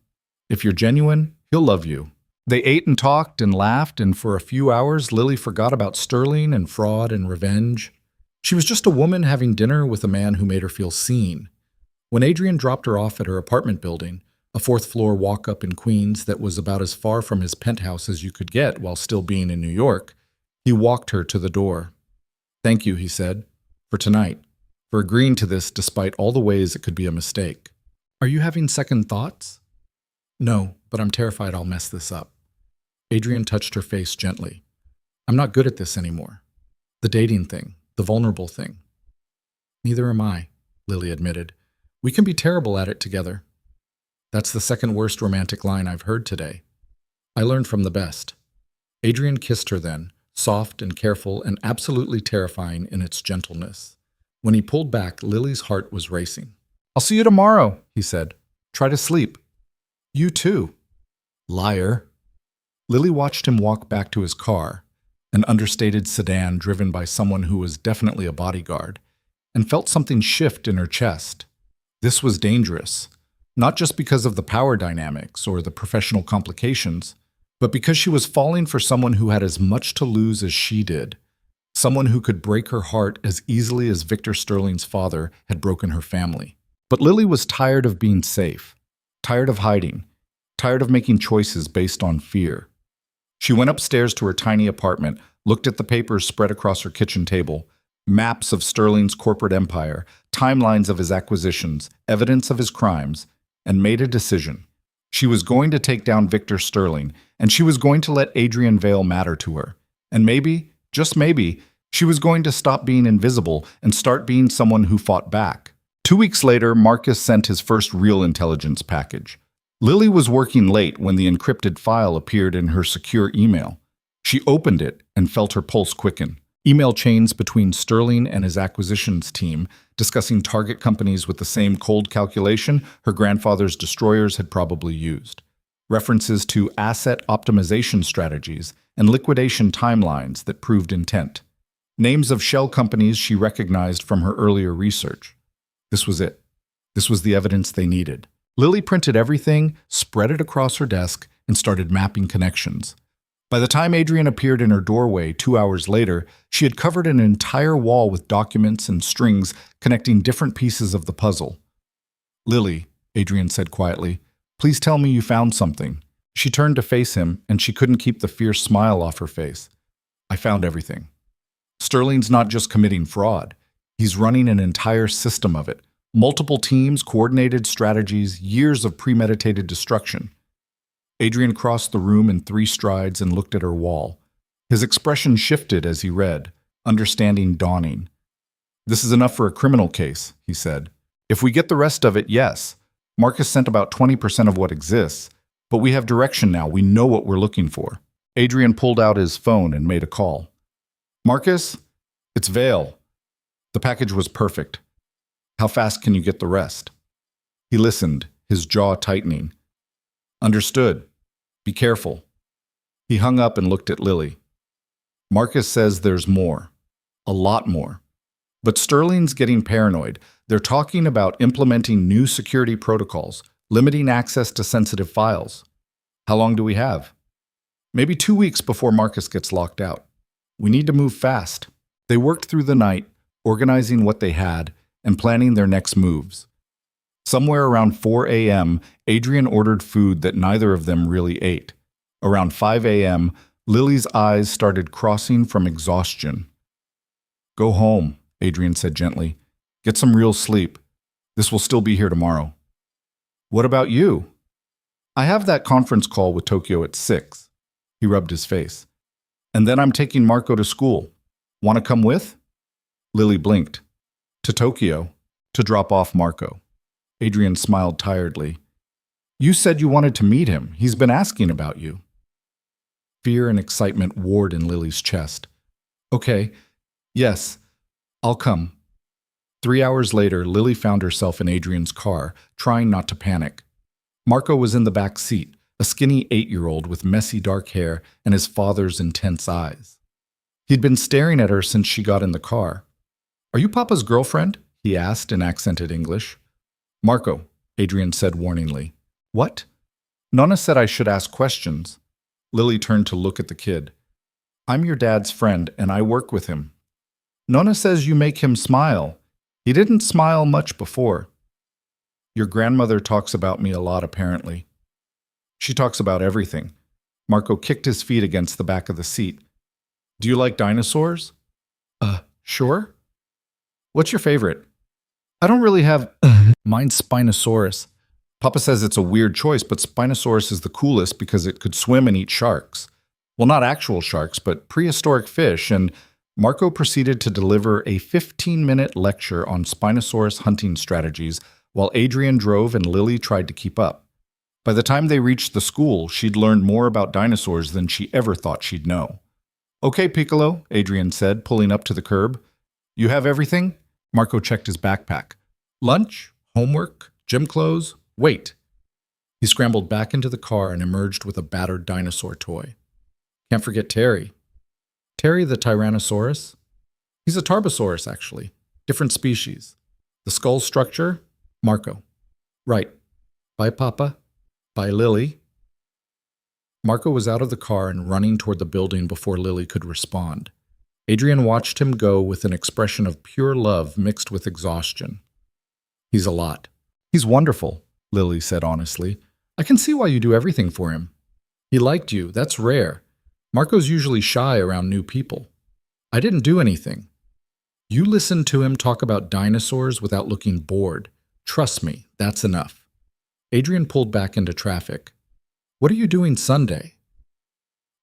If you're genuine, he'll love you." They ate and talked and laughed, and for a few hours, Lily forgot about Sterling and fraud and revenge. She was just a woman having dinner with a man who made her feel seen. When Adrian dropped her off at her apartment building, a fourth-floor walk-up in Queens that was about as far from his penthouse as you could get while still being in New York, he walked her to the door. "Thank you," he said, "for tonight, for agreeing to this despite all the ways it could be a mistake. Are you having second thoughts?" "No, but I'm terrified I'll mess this up." Adrian touched her face gently. "I'm not good at this anymore. The dating thing, the vulnerable thing." "Neither am I," Lily admitted. "We can be terrible at it together." "That's the second worst romantic line I've heard today." "I learned from the best." Adrian kissed her then, soft and careful and absolutely terrifying in its gentleness. When he pulled back, Lily's heart was racing. "I'll see you tomorrow," he said. "Try to sleep." "You too." "Liar." Lily watched him walk back to his car, an understated sedan driven by someone who was definitely a bodyguard, and felt something shift in her chest. This was dangerous, not just because of the power dynamics or the professional complications, but because she was falling for someone who had as much to lose as she did, someone who could break her heart as easily as Victor Sterling's father had broken her family. But Lily was tired of being safe, tired of hiding, tired of making choices based on fear. She went upstairs to her tiny apartment, looked at the papers spread across her kitchen table, maps of Sterling's corporate empire, timelines of his acquisitions, evidence of his crimes, and made a decision. She was going to take down Victor Sterling, and she was going to let Adrian Vale matter to her. And maybe, just maybe, she was going to stop being invisible and start being someone who fought back. 2 weeks later, Marcus sent his first real intelligence package. Lily was working late when the encrypted file appeared in her secure email. She opened it and felt her pulse quicken. Email chains between Sterling and his acquisitions team discussing target companies with the same cold calculation her grandfather's destroyers had probably used. References to asset optimization strategies and liquidation timelines that proved intent. Names of shell companies she recognized from her earlier research. This was it. This was the evidence they needed. Lily printed everything, spread it across her desk, and started mapping connections. By the time Adrian appeared in her doorway 2 hours later, she had covered an entire wall with documents and strings connecting different pieces of the puzzle. "Lily," Adrian said quietly, "please tell me you found something." She turned to face him, and she couldn't keep the fierce smile off her face. "I found everything. Sterling's not just committing fraud. He's running an entire system of it. Multiple teams, coordinated strategies, years of premeditated destruction." Adrian crossed the room in 3 strides and looked at her wall. His expression shifted as he read, understanding dawning. "This is enough for a criminal case," he said. "If we get the rest of it, yes. Marcus sent about 20% of what exists, but we have direction now. We know what we're looking for." Adrian pulled out his phone and made a call. "Marcus, it's Vale. The package was perfect. How fast can you get the rest?" He listened, his jaw tightening. "Understood. Be careful." He hung up and looked at Lily. Marcus says there's more. A lot more. But Sterling's getting paranoid. They're talking about implementing new security protocols, limiting access to sensitive files. How long do we have? Maybe 2 weeks before Marcus gets locked out. We need to move fast. They worked through the night, organizing what they had and planning their next moves. Somewhere around 4 a.m., Adrian ordered food that neither of them really ate. Around 5 a.m., Lily's eyes started crossing from exhaustion. Go home, Adrian said gently. Get some real sleep. This will still be here tomorrow. What about you? I have that conference call with Tokyo at 6. He rubbed his face. And then I'm taking Marco to school. Want to come with? Lily blinked. To Tokyo, to drop off Marco. Adrian smiled tiredly. You said you wanted to meet him. He's been asking about you. Fear and excitement warred in Lily's chest. Okay, yes, I'll come. 3 hours later, Lily found herself in Adrian's car, trying not to panic. Marco was in the back seat, a skinny 8-year-old with messy dark hair and his father's intense eyes. He'd been staring at her since she got in the car. Are you Papa's girlfriend? He asked in accented English. Marco, Adrian said warningly. What? Nonna said I should ask questions. Lily turned to look at the kid. I'm your dad's friend, and I work with him. Nonna says you make him smile. He didn't smile much before. Your grandmother talks about me a lot, apparently. She talks about everything. Marco kicked his feet against the back of the seat. Do you like dinosaurs? Sure. What's your favorite? I don't really have... Mine's Spinosaurus. Papa says it's a weird choice, but Spinosaurus is the coolest because it could swim and eat sharks. Well, not actual sharks, but prehistoric fish, and Marco proceeded to deliver a 15-minute lecture on Spinosaurus hunting strategies while Adrian drove and Lily tried to keep up. By the time they reached the school, she'd learned more about dinosaurs than she ever thought she'd know. Okay, Piccolo, Adrian said, pulling up to the curb. You have everything? Marco checked his backpack. Lunch? Homework? Gym clothes? Wait. He scrambled back into the car and emerged with a battered dinosaur toy. Can't forget Terry. Terry the Tyrannosaurus? He's a Tarbosaurus, actually. Different species. The skull structure? Marco. Right. Bye, Papa. Bye, Lily. Marco was out of the car and running toward the building before Lily could respond. Adrian watched him go with an expression of pure love mixed with exhaustion. He's a lot. He's wonderful, Lily said honestly. I can see why you do everything for him. He liked you. That's rare. Marco's usually shy around new people. I didn't do anything. You listened to him talk about dinosaurs without looking bored. Trust me, that's enough. Adrian pulled back into traffic. What are you doing Sunday?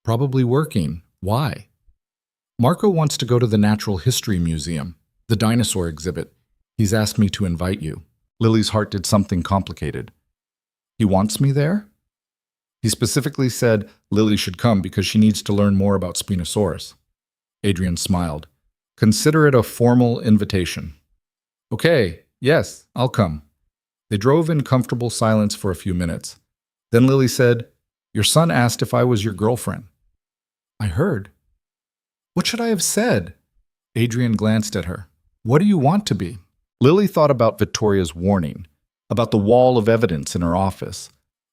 Probably working. Why? Marco wants to go to the Natural History Museum, the dinosaur exhibit. He's asked me to invite you. Lily's heart did something complicated. He wants me there? He specifically said Lily should come because she needs to learn more about Spinosaurus. Adrian smiled. Consider it a formal invitation. Okay, yes, I'll come. They drove in comfortable silence for a few minutes. Then Lily said, Your son asked if I was your girlfriend. I heard. What should I have said? Adrian glanced at her. What do you want to be? Lily thought about Victoria's warning, about the wall of evidence in her office,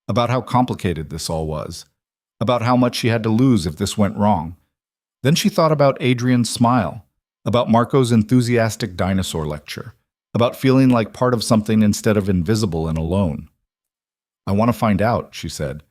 about how complicated this all was, about how much she had to lose if this went wrong. Then she thought about Adrian's smile, about Marco's enthusiastic dinosaur lecture, about feeling like part of something instead of invisible and alone. I want to find out, she said.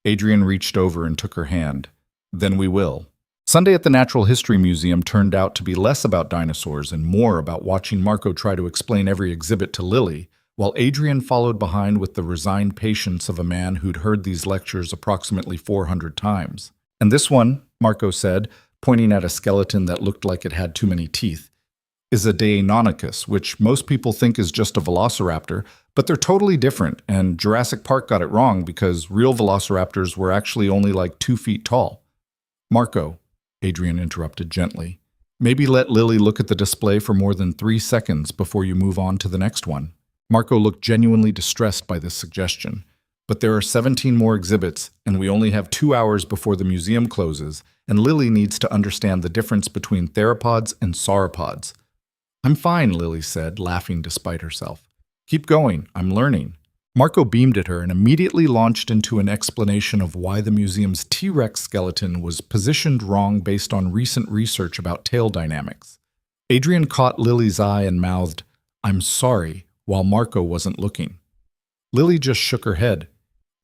Adrian reached over and took her hand. Then we will. Sunday at the Natural History Museum turned out to be less about dinosaurs and more about watching Marco try to explain every exhibit to Lily, while Adrian followed behind with the resigned patience of a man who'd heard these lectures approximately 400 times. And this one, Marco said, pointing at a skeleton that looked like it had too many teeth, is a Deinonychus, which most people think is just a velociraptor, but they're totally different, and Jurassic Park got it wrong because real velociraptors were actually only like 2 feet tall. Marco, Adrian interrupted gently, maybe let Lily look at the display for more than 3 seconds before you move on to the next one. Marco looked genuinely distressed by this suggestion, But there are 17 more exhibits, and we only have 2 hours before the museum closes, and Lily needs to understand the difference between theropods and sauropods. I'm fine, Lily said, laughing despite herself. Keep going, I'm learning. Marco beamed at her and immediately launched into an explanation of why the museum's T-Rex skeleton was positioned wrong based on recent research about tail dynamics. Adrian caught Lily's eye and mouthed, "I'm sorry," while Marco wasn't looking. Lily just shook her head.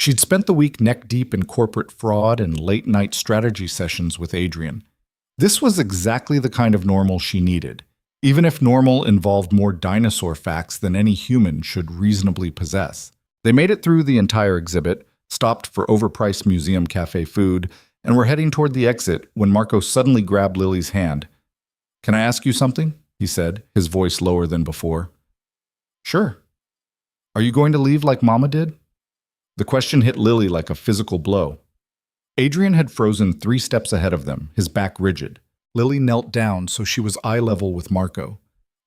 She'd spent the week neck-deep in corporate fraud and late-night strategy sessions with Adrian. This was exactly the kind of normal she needed, even if normal involved more dinosaur facts than any human should reasonably possess. They made it through the entire exhibit, stopped for overpriced museum cafe food, and were heading toward the exit when Marco suddenly grabbed Lily's hand. "Can I ask you something?" he said, his voice lower than before. "Sure." "Are you going to leave like Mama did?" The question hit Lily like a physical blow. Adrian had frozen 3 steps ahead of them, his back rigid. Lily knelt down so she was eye level with Marco.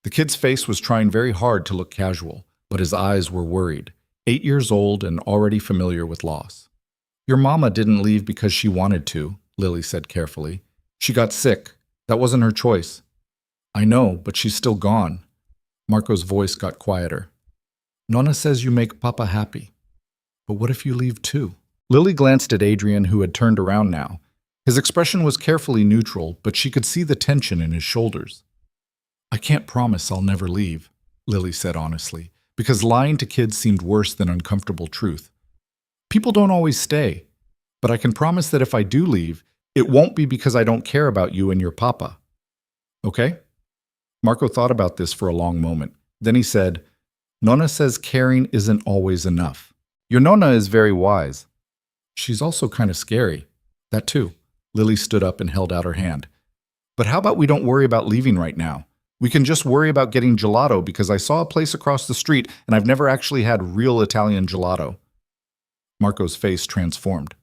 The kid's face was trying very hard to look casual, but his eyes were worried. 8 years old and already familiar with loss. "Your mama didn't leave because she wanted to," Lily said carefully. "She got sick. That wasn't her choice." "I know, but she's still gone." Marco's voice got quieter. "Nonna says you make Papa happy. But what if you leave too?" Lily glanced at Adrian, who had turned around now. His expression was carefully neutral, but she could see the tension in his shoulders. "I can't promise I'll never leave," Lily said honestly, because lying to kids seemed worse than uncomfortable truth. "People don't always stay, but I can promise that if I do leave, it won't be because I don't care about you and your papa. Okay?" Marco thought about this for a long moment. Then he said, "Nonna says caring isn't always enough. Your Nonna is very wise. She's also kind of scary." "That too." Lily stood up and held out her hand. "But how about we don't worry about leaving right now? We can just worry about getting gelato because I saw a place across the street and I've never actually had real Italian gelato." Marco's face transformed.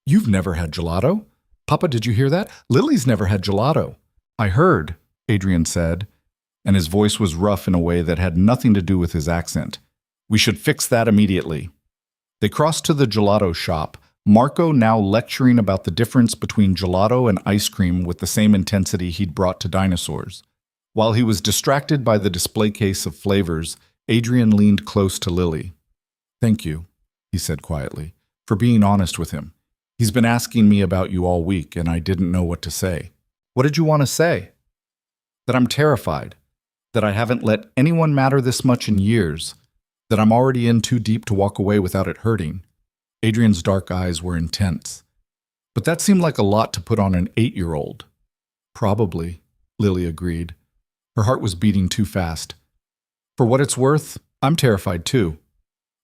"You've never had gelato? Papa, did you hear that? Lily's never had gelato." "I heard," Adrian said, and his voice was rough in a way that had nothing to do with his accent. "We should fix that immediately." They crossed to the gelato shop, Marco now lecturing about the difference between gelato and ice cream with the same intensity he'd brought to dinosaurs. While he was distracted by the display case of flavors, Adrian leaned close to Lily. "Thank you," he said quietly, "for being honest with him. He's been asking me about you all week, and I didn't know what to say." "What did you want to say?" "That I'm terrified, that I haven't let anyone matter this much in years, that I'm already in too deep to walk away without it hurting." Adrian's dark eyes were intense. "But that seemed like a lot to put on an 8-year-old. "Probably," Lily agreed. Her heart was beating too fast. "For what it's worth, I'm terrified too."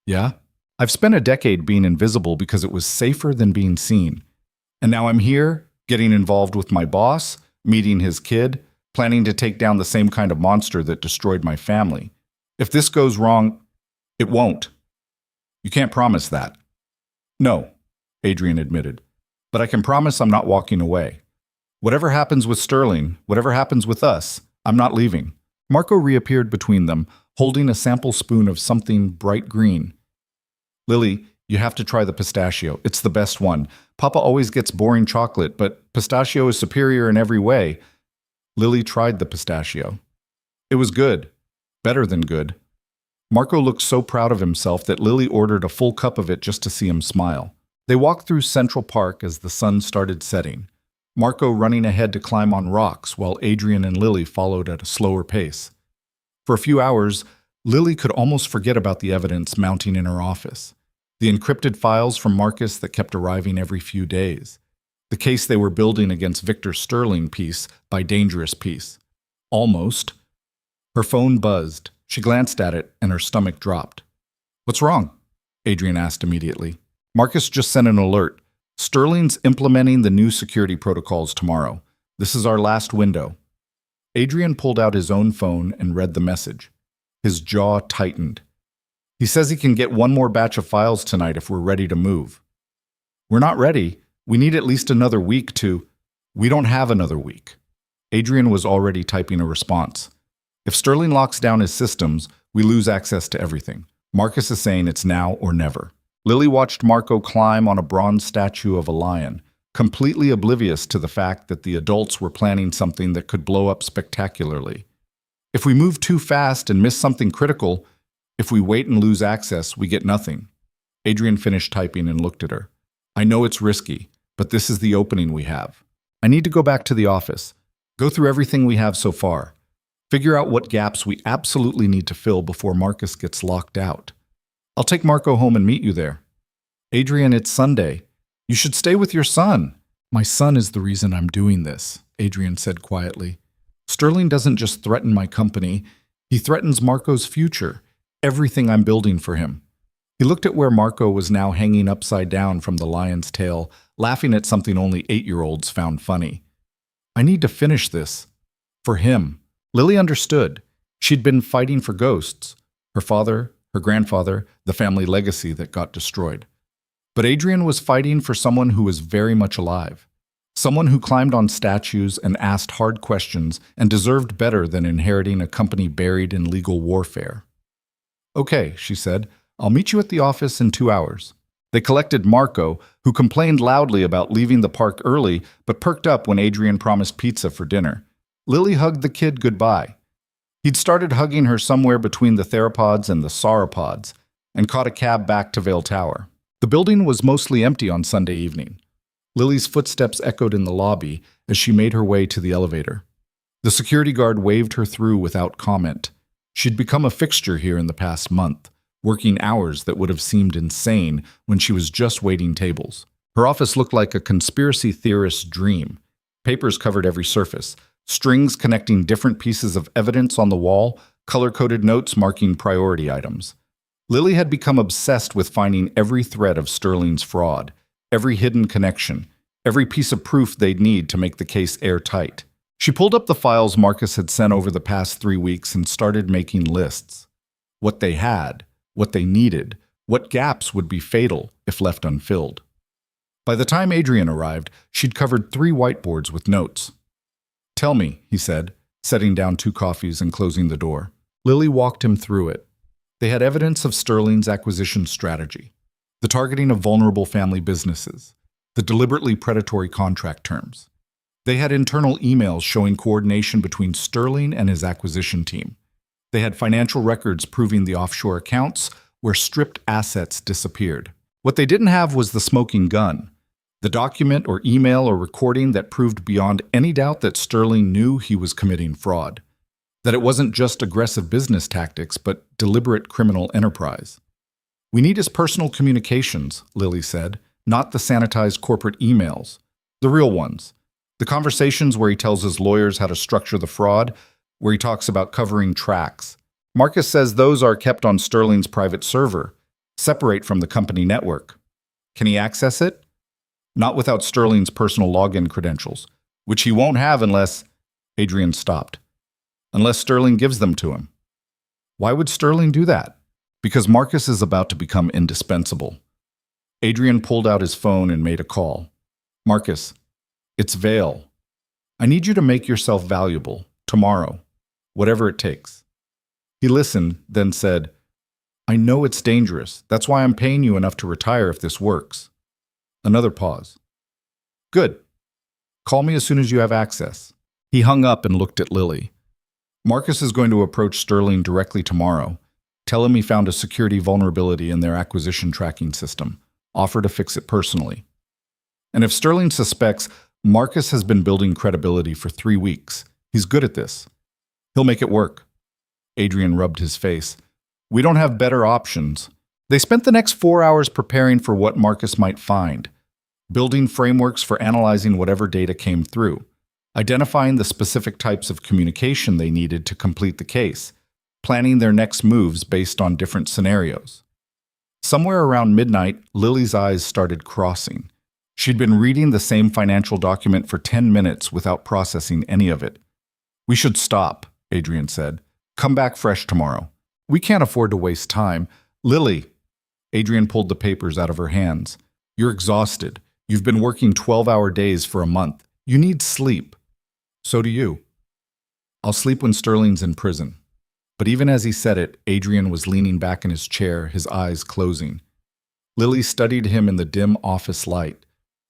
"Yeah? I've spent a decade being invisible because it was safer than being seen. And now I'm here, getting involved with my boss, meeting his kid, planning to take down the same kind of monster that destroyed my family. If this goes wrong, it won't." "You can't promise that." "No," Adrian admitted, "but I can promise I'm not walking away. Whatever happens with Sterling, whatever happens with us, I'm not leaving." Marco reappeared between them, holding a sample spoon of something bright green. "Lily, you have to try the pistachio. It's the best one. Papa always gets boring chocolate, but pistachio is superior in every way." Lily tried the pistachio. It was good. Better than good. Marco looked so proud of himself that Lily ordered a full cup of it just to see him smile. They walked through Central Park as the sun started setting, Marco running ahead to climb on rocks while Adrian and Lily followed at a slower pace. For a few hours, Lily could almost forget about the evidence mounting in her office, the encrypted files from Marcus that kept arriving every few days, the case they were building against Victor Sterling piece by dangerous piece. Almost. Her phone buzzed. She glanced at it, and her stomach dropped. "What's wrong?" Adrian asked immediately. "Marcus just sent an alert. Sterling's implementing the new security protocols tomorrow. This is our last window." Adrian pulled out his own phone and read the message. His jaw tightened. "He says he can get one more batch of files tonight if we're ready to move." "We're not ready. We need at least another week to—" "We don't have another week." Adrian was already typing a response. "If Sterling locks down his systems, we lose access to everything. Marcus is saying it's now or never." Lily watched Marco climb on a bronze statue of a lion, completely oblivious to the fact that the adults were planning something that could blow up spectacularly. If we move too fast and miss something critical, if we wait and lose access, we get nothing. Adrian finished typing and looked at her. I know it's risky, but this is the opening we have. I need to go back to the office, go through everything we have so far, figure out what gaps we absolutely need to fill before Marcus gets locked out. I'll take Marco home and meet you there. Adrian, it's Sunday. You should stay with your son. My son is the reason I'm doing this, Adrian said quietly. Sterling doesn't just threaten my company, he threatens Marco's future, everything I'm building for him. He looked at where Marco was now hanging upside down from the lion's tail, laughing at something only 8-year-olds found funny. I need to finish this. For him. Lily understood. She'd been fighting for ghosts. Her father, her grandfather, the family legacy that got destroyed. But Adrian was fighting for someone who was very much alive. Someone who climbed on statues and asked hard questions and deserved better than inheriting a company buried in legal warfare. Okay, she said, I'll meet you at the office in 2 hours. They collected Marco, who complained loudly about leaving the park early but perked up when Adrian promised pizza for dinner. Lily hugged the kid goodbye. He'd started hugging her somewhere between the theropods and the sauropods and caught a cab back to Vale Tower. The building was mostly empty on Sunday evening. Lily's footsteps echoed in the lobby as she made her way to the elevator. The security guard waved her through without comment. She'd become a fixture here in the past month, working hours that would have seemed insane when she was just waiting tables. Her office looked like a conspiracy theorist's dream. Papers covered every surface, strings connecting different pieces of evidence on the wall, color-coded notes marking priority items. Lily had become obsessed with finding every thread of Sterling's fraud, every hidden connection, every piece of proof they'd need to make the case airtight. She pulled up the files Marcus had sent over the past 3 weeks and started making lists. What they had, what they needed, what gaps would be fatal if left unfilled. By the time Adrian arrived, she'd covered 3 whiteboards with notes. Tell me, he said, setting down 2 coffees and closing the door. Lily walked him through it. They had evidence of Sterling's acquisition strategy, the targeting of vulnerable family businesses, the deliberately predatory contract terms. They had internal emails showing coordination between Sterling and his acquisition team. They had financial records proving the offshore accounts where stripped assets disappeared. What they didn't have was the smoking gun, the document or email or recording that proved beyond any doubt that Sterling knew he was committing fraud, that it wasn't just aggressive business tactics, but deliberate criminal enterprise. We need his personal communications, Lily said, not the sanitized corporate emails, the real ones. The conversations where he tells his lawyers how to structure the fraud, where he talks about covering tracks. Marcus says those are kept on Sterling's private server, separate from the company network. Can he access it? Not without Sterling's personal login credentials, which he won't have unless… Adrian stopped. Unless Sterling gives them to him. Why would Sterling do that? Because Marcus is about to become indispensable. Adrian pulled out his phone and made a call. Marcus, it's Vale. I need you to make yourself valuable, tomorrow, whatever it takes. He listened, then said, I know it's dangerous. That's why I'm paying you enough to retire if this works. Another pause. Good. Call me as soon as you have access. He hung up and looked at Lily. Marcus is going to approach Sterling directly tomorrow. Tell him he found a security vulnerability in their acquisition tracking system. Offer to fix it personally. And if Sterling suspects Marcus has been building credibility for 3 weeks, he's good at this. He'll make it work. Adrian rubbed his face. We don't have better options. They spent the next 4 hours preparing for what Marcus might find, building frameworks for analyzing whatever data came through, identifying the specific types of communication they needed to complete the case, planning their next moves based on different scenarios. Somewhere around midnight, Lily's eyes started crossing. She'd been reading the same financial document for 10 minutes without processing any of it. We should stop, Adrian said. Come back fresh tomorrow. We can't afford to waste time. Lily, Adrian pulled the papers out of her hands. You're exhausted. You've been working 12-hour days for a month. You need sleep. So do you. I'll sleep when Sterling's in prison. But even as he said it, Adrian was leaning back in his chair, his eyes closing. Lily studied him in the dim office light.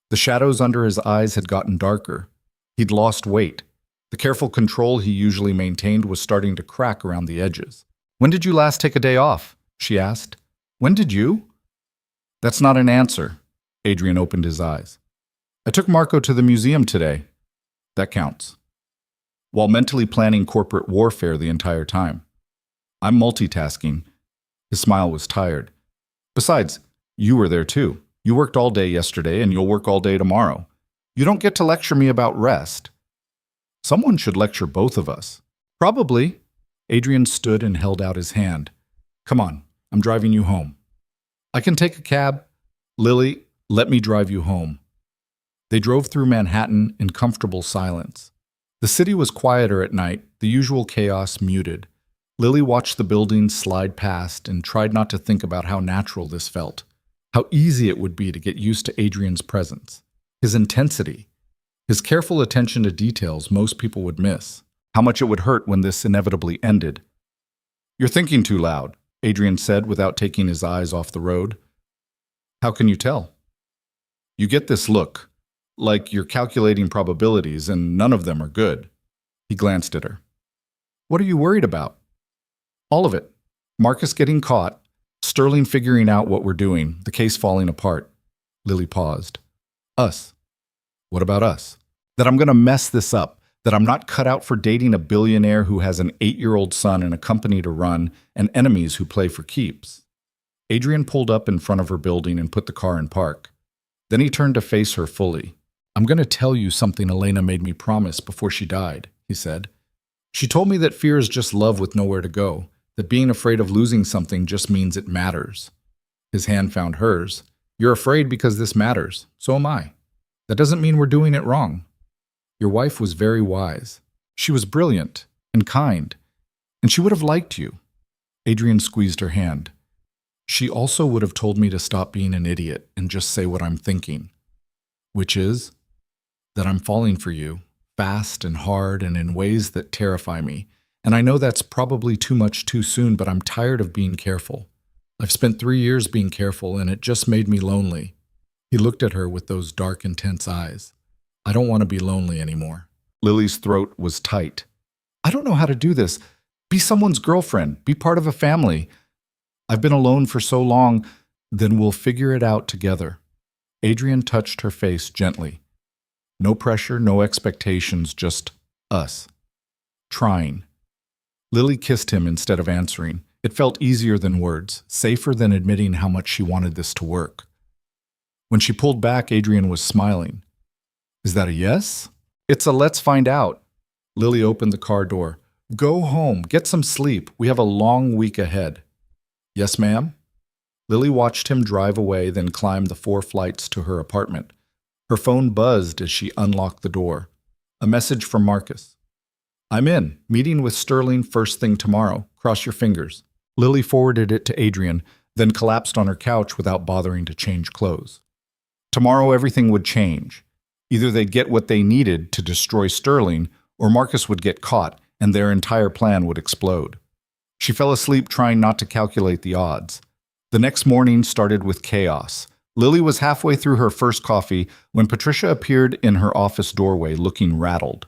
The shadows under his eyes had gotten darker. He'd lost weight. The careful control he usually maintained was starting to crack around the edges. "When did you last take a day off?" she asked. "When did you?" "That's not an answer." Adrian opened his eyes. "I took Marco to the museum today." "That counts." While mentally planning corporate warfare the entire time. "I'm multitasking." His smile was tired. "Besides, you were there too. You worked all day yesterday and you'll work all day tomorrow. You don't get to lecture me about rest." "Someone should lecture both of us." "Probably." Adrian stood and held out his hand. "Come on, I'm driving you home." "I can take a cab." "Lily, let me drive you home." They drove through Manhattan in comfortable silence. The city was quieter at night, the usual chaos muted. Lily watched the buildings slide past and tried not to think about how natural this felt. How easy it would be to get used to Adrian's presence. His intensity. His careful attention to details most people would miss. How much it would hurt when this inevitably ended. "You're thinking too loud," Adrian said without taking his eyes off the road. "How can you tell?" "You get this look, like you're calculating probabilities and none of them are good." He glanced at her. "What are you worried about?" "All of it. Marcus getting caught, Sterling figuring out what we're doing, the case falling apart." Lily paused. "Us." "What about us?" "That I'm going to mess this up. That I'm not cut out for dating a billionaire who has an 8-year-old son and a company to run and enemies who play for keeps." Adrian pulled up in front of her building and put the car in park. Then he turned to face her fully. "I'm going to tell you something Elena made me promise before she died," he said. "She told me that fear is just love with nowhere to go, that being afraid of losing something just means it matters." His hand found hers. "You're afraid because this matters. So am I. That doesn't mean we're doing it wrong. Your wife was very wise. She was brilliant and kind, and she would have liked you." Adrian squeezed her hand. "She also would have told me to stop being an idiot and just say what I'm thinking. Which is that I'm falling for you, fast and hard and in ways that terrify me. And I know that's probably too much too soon, but I'm tired of being careful. I've spent 3 years being careful, and it just made me lonely." He looked at her with those dark, intense eyes. "I don't want to be lonely anymore." Lily's throat was tight. "I don't know how to do this. Be someone's girlfriend. Be part of a family. I've been alone for so long. Then we'll figure it out together." Adrian touched her face gently. No pressure, no expectations, just us. Trying. Lily kissed him instead of answering. It felt easier than words, safer than admitting how much she wanted this to work. When she pulled back, Adrian was smiling. "Is that a yes?" "It's a let's find out." Lily opened the car door. "Go home. Get some sleep. We have a long week ahead." "Yes, ma'am." Lily watched him drive away, then climb the 4 flights to her apartment. Her phone buzzed as she unlocked the door. A message from Marcus. "I'm in. Meeting with Sterling first thing tomorrow. Cross your fingers." Lily forwarded it to Adrian, then collapsed on her couch without bothering to change clothes. Tomorrow everything would change. Either they'd get what they needed to destroy Sterling, or Marcus would get caught and their entire plan would explode. She fell asleep trying not to calculate the odds. The next morning started with chaos. Lily was halfway through her first coffee when Patricia appeared in her office doorway looking rattled.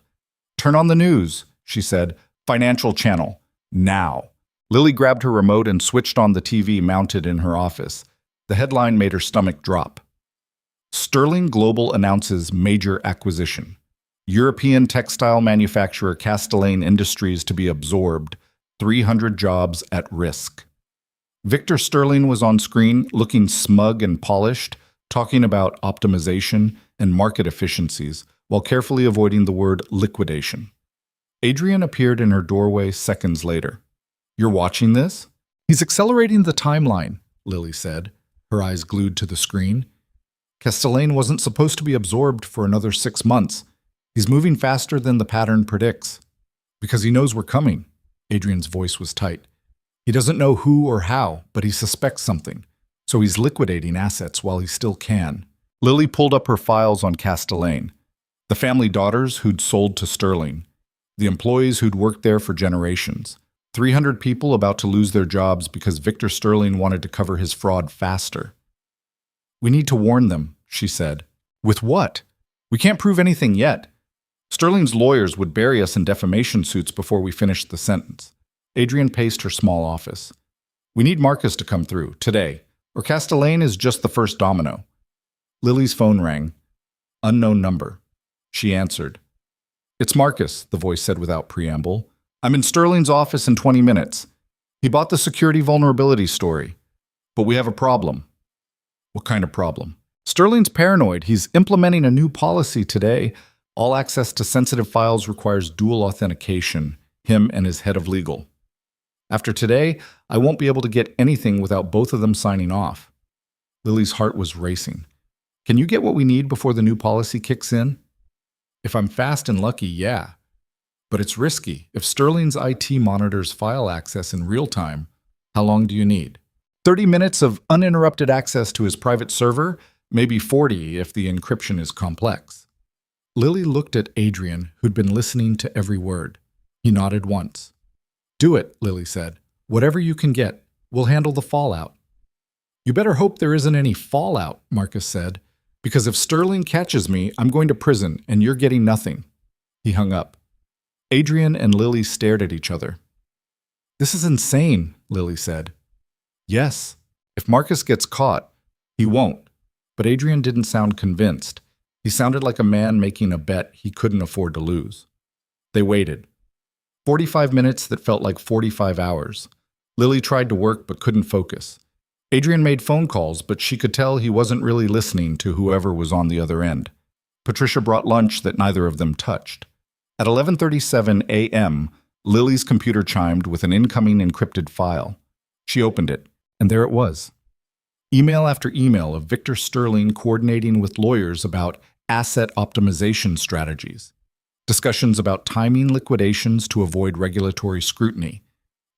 "Turn on the news," she said. "Financial channel. Now." Lily grabbed her remote and switched on the TV mounted in her office. The headline made her stomach drop. Sterling Global announces major acquisition. European textile manufacturer Castellane Industries to be absorbed. 300 jobs at risk. Victor Sterling was on screen, looking smug and polished, talking about optimization and market efficiencies, while carefully avoiding the word liquidation. Adrian appeared in her doorway seconds later. "You're watching this?" "He's accelerating the timeline," Lily said, her eyes glued to the screen. "Castellane wasn't supposed to be absorbed for another 6 months. He's moving faster than the pattern predicts." "Because he knows we're coming." Adrian's voice was tight. "He doesn't know who or how, but he suspects something. So he's liquidating assets while he still can." Lily pulled up her files on Castellane. The family daughters who'd sold to Sterling. The employees who'd worked there for generations. 300 people about to lose their jobs because Victor Sterling wanted to cover his fraud faster. We need to warn them, she said. With what? We can't prove anything yet. Sterling's lawyers would bury us in defamation suits before we finished the sentence. Adrian paced her small office. We need Marcus to come through, today, or Castellane is just the first domino. Lily's phone rang. Unknown number. She answered. It's Marcus, the voice said without preamble. I'm in Sterling's office in 20 minutes. He bought the security vulnerability story. But we have a problem. What kind of problem? Sterling's paranoid. He's implementing a new policy today. All access to sensitive files requires dual authentication, him and his head of legal. After today, I won't be able to get anything without both of them signing off. Lily's heart was racing. Can you get what we need before the new policy kicks in? If I'm fast and lucky, yeah. But it's risky. If Sterling's IT monitors file access in real time, how long do you need? 30 minutes of uninterrupted access to his private server, maybe 40 if the encryption is complex. Lily looked at Adrian, who'd been listening to every word. He nodded once. Do it, Lily said. Whatever you can get, we'll handle the fallout. You better hope there isn't any fallout, Marcus said, because if Sterling catches me, I'm going to prison and you're getting nothing. He hung up. Adrian and Lily stared at each other. This is insane, Lily said. Yes, if Marcus gets caught, he won't. But Adrian didn't sound convinced. He sounded like a man making a bet he couldn't afford to lose. They waited. 45 minutes that felt like 45 hours. Lily tried to work but couldn't focus. Adrian made phone calls, but she could tell he wasn't really listening to whoever was on the other end. Patricia brought lunch that neither of them touched. At 11:37 a.m., Lily's computer chimed with an incoming encrypted file. She opened it, and there it was. Email after email of Victor Sterling coordinating with lawyers about asset optimization strategies. Discussions about timing liquidations to avoid regulatory scrutiny.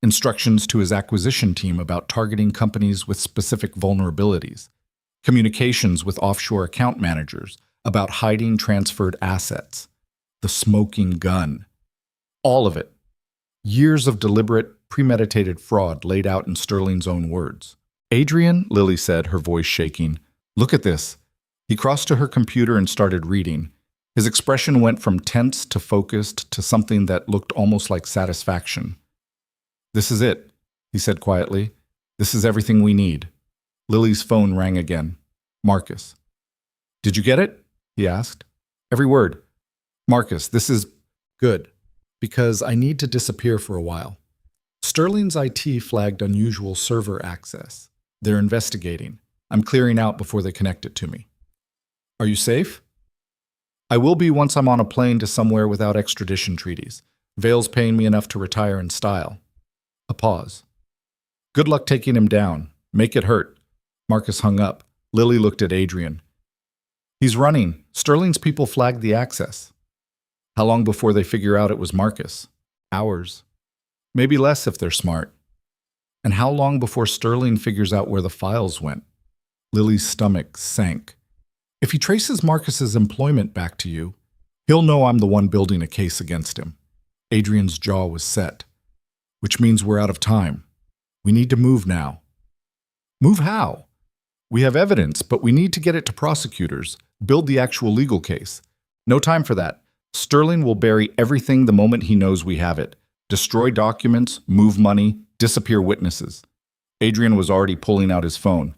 Instructions to his acquisition team about targeting companies with specific vulnerabilities. Communications with offshore account managers about hiding transferred assets. The smoking gun. All of it. Years of deliberate, premeditated fraud laid out in Sterling's own words. Adrian, Lily said, her voice shaking, look at this. He crossed to her computer and started reading. His expression went from tense to focused to something that looked almost like satisfaction. This is it, he said quietly. This is everything we need. Lily's phone rang again. Marcus. Did you get it? He asked. Every word. Marcus, this is good, because I need to disappear for a while. Sterling's IT flagged unusual server access. They're investigating. I'm clearing out before they connect it to me. Are you safe? I will be once I'm on a plane to somewhere without extradition treaties. Vale's paying me enough to retire in style. A pause. Good luck taking him down. Make it hurt. Marcus hung up. Lily looked at Adrian. He's running. Sterling's people flagged the access. How long before they figure out it was Marcus? Hours. Maybe less if they're smart. And how long before Sterling figures out where the files went? Lily's stomach sank. If he traces Marcus's employment back to you, he'll know I'm the one building a case against him. Adrian's jaw was set. Which means we're out of time. We need to move now. Move how? We have evidence, but we need to get it to prosecutors, build the actual legal case. No time for that. Sterling will bury everything the moment he knows we have it. Destroy documents, move money, disappear witnesses. Adrian was already pulling out his phone.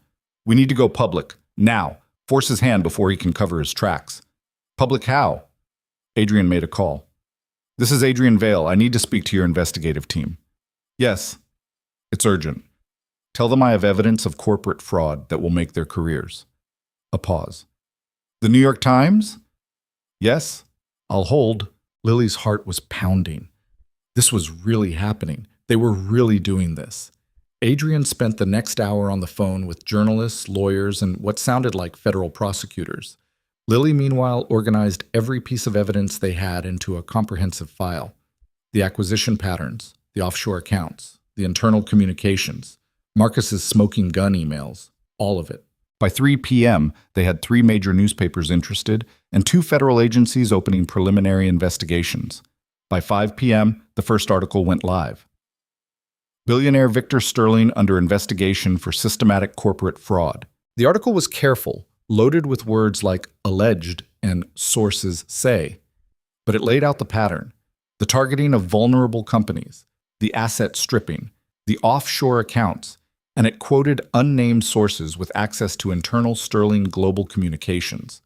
We need to go public, now. Force his hand before he can cover his tracks. Public how? Adrian made a call. This is Adrian Vale. I need to speak to your investigative team. Yes. It's urgent. Tell them I have evidence of corporate fraud that will make their careers. A pause. The New York Times? Yes. I'll hold. Lily's heart was pounding. This was really happening. They were really doing this. Adrian spent the next hour on the phone with journalists, lawyers, and what sounded like federal prosecutors. Lily, meanwhile, organized every piece of evidence they had into a comprehensive file. The acquisition patterns, the offshore accounts, the internal communications, Marcus's smoking gun emails, all of it. By 3 p.m., they had 3 major newspapers interested and 2 federal agencies opening preliminary investigations. By 5 p.m., the first article went live. Billionaire Victor Sterling under investigation for systematic corporate fraud. The article was careful, loaded with words like alleged and sources say, but it laid out the pattern: the targeting of vulnerable companies, the asset stripping, the offshore accounts, and it quoted unnamed sources with access to internal Sterling global communications.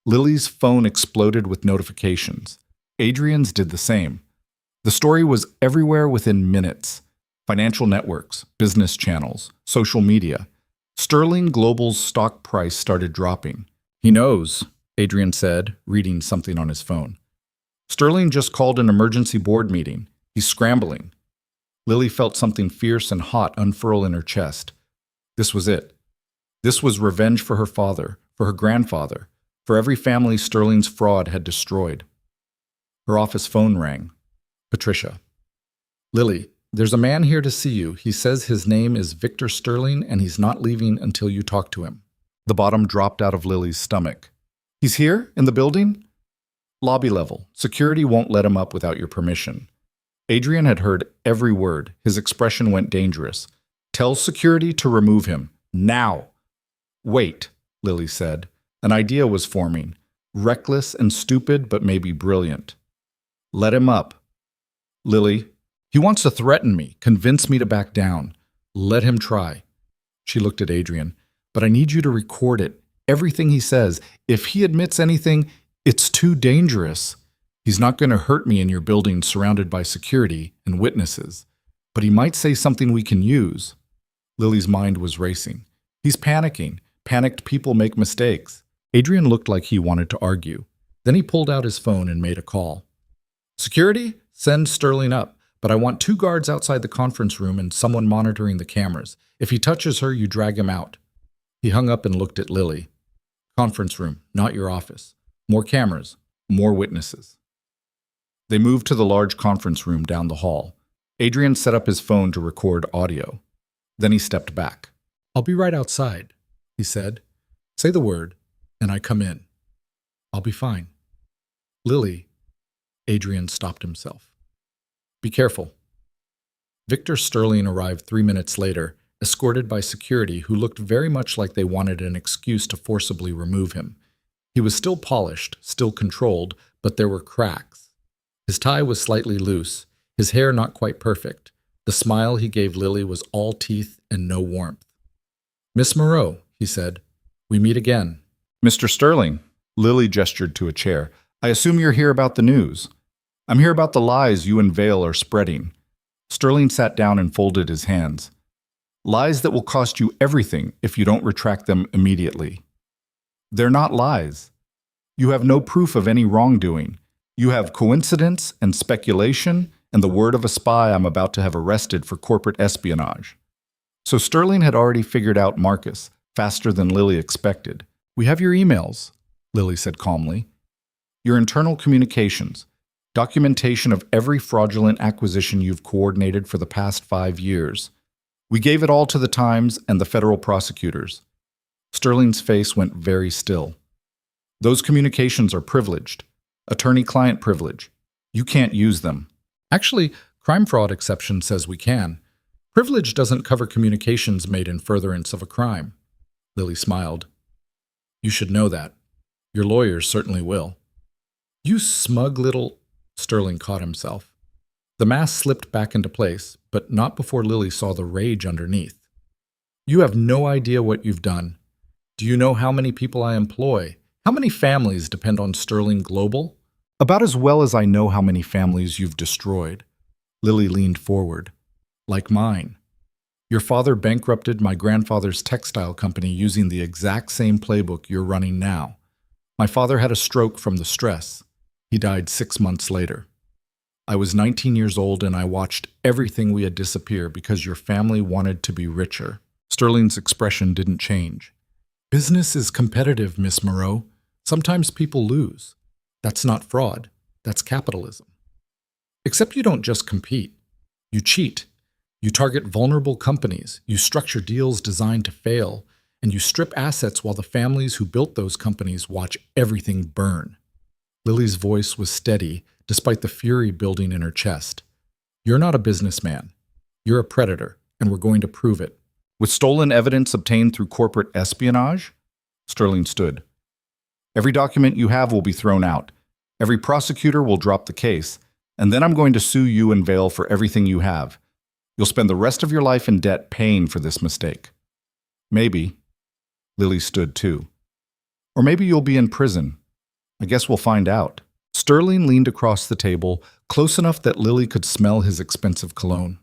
Lily's phone exploded with notifications. Adrian's did the same. The story was everywhere within minutes: financial networks, business channels, social media. Sterling Global's stock price started dropping. "He knows," Adrian said, reading something on his phone. "Sterling just called an emergency board meeting. He's scrambling." Lily felt something fierce and hot unfurl in her chest. This was it. This was revenge for her father, for her grandfather, for every family Sterling's fraud had destroyed. Her office phone rang. Patricia. "Lily, there's a man here to see you. He says his name is Victor Sterling and he's not leaving until you talk to him." The bottom dropped out of Lily's stomach. "He's here? In the building?" "Lobby level. Security won't let him up without your permission." Adrian had heard every word. His expression went dangerous. "Tell security to remove him. Now." "Wait," Lily said. An idea was forming. Reckless and stupid, but maybe brilliant. "Let him up." "Lily, he wants to threaten me, convince me to back down. Let him try." She looked at Adrian. "But I need you to record it. Everything he says. If he admits anything, it's too dangerous. He's not going to hurt me in your building surrounded by security and witnesses. But he might say something we can use." Lily's mind was racing. "He's panicking. Panicked people make mistakes." Adrian looked like he wanted to argue. Then he pulled out his phone and made a call. "Security, send Sterling up, but I want 2 guards outside the conference room and someone monitoring the cameras. If he touches her, you drag him out." He hung up and looked at Lily. "Conference room, not your office. More cameras, more witnesses." They moved to the large conference room down the hall. Adrian set up his phone to record audio. Then he stepped back. "I'll be right outside," he said. "Say the word, and I come in. I'll be fine." "Lily," Adrian stopped himself. "Be careful." Victor Sterling arrived 3 minutes later, escorted by security who looked very much like they wanted an excuse to forcibly remove him. He was still polished, still controlled, but there were cracks. His tie was slightly loose, his hair not quite perfect. The smile he gave Lily was all teeth and no warmth. "Miss Moreau," he said, "we meet again." "Mr. Sterling," Lily gestured to a chair, "I assume you're here about the news." "I'm here about the lies you and Vale are spreading." Sterling sat down and folded his hands. "Lies that will cost you everything if you don't retract them immediately." "They're not lies. You have no proof of any wrongdoing. You have coincidence and speculation and the word of a spy I'm about to have arrested for corporate espionage." So Sterling had already figured out Marcus, faster than Lily expected. "We have your emails," Lily said calmly. "Your internal communications, documentation of every fraudulent acquisition you've coordinated for the past 5 years. We gave it all to the Times and the federal prosecutors." Sterling's face went very still. "Those communications are privileged. Attorney-client privilege. You can't use them." "Actually, crime fraud exception says we can. Privilege doesn't cover communications made in furtherance of a crime." Lily smiled. "You should know that. Your lawyers certainly will." "You smug little—" Sterling caught himself. The mask slipped back into place, but not before Lily saw the rage underneath. "You have no idea what you've done. Do you know how many people I employ? How many families depend on Sterling Global?" "About as well as I know how many families you've destroyed." Lily leaned forward. "Like mine. Your father bankrupted my grandfather's textile company using the exact same playbook you're running now. My father had a stroke from the stress. He died 6 months later. I was 19 years old and I watched everything we had disappear because your family wanted to be richer." Sterling's expression didn't change. "Business is competitive, Miss Moreau. Sometimes people lose. That's not fraud. That's capitalism. Except you don't just compete. You cheat. You target vulnerable companies. You structure deals designed to fail. And you strip assets while the families who built those companies watch everything burn." Lily's voice was steady, despite the fury building in her chest. "You're not a businessman. You're a predator, and we're going to prove it. With stolen evidence obtained through corporate espionage? Sterling stood. Every document you have will be thrown out. Every prosecutor will drop the case. And then I'm going to sue you and Vail for everything you have. You'll spend the rest of your life in debt paying for this mistake. Maybe. Lily stood too. Or maybe you'll be in prison. I guess we'll find out. Sterling leaned across the table, close enough that Lily could smell his expensive cologne.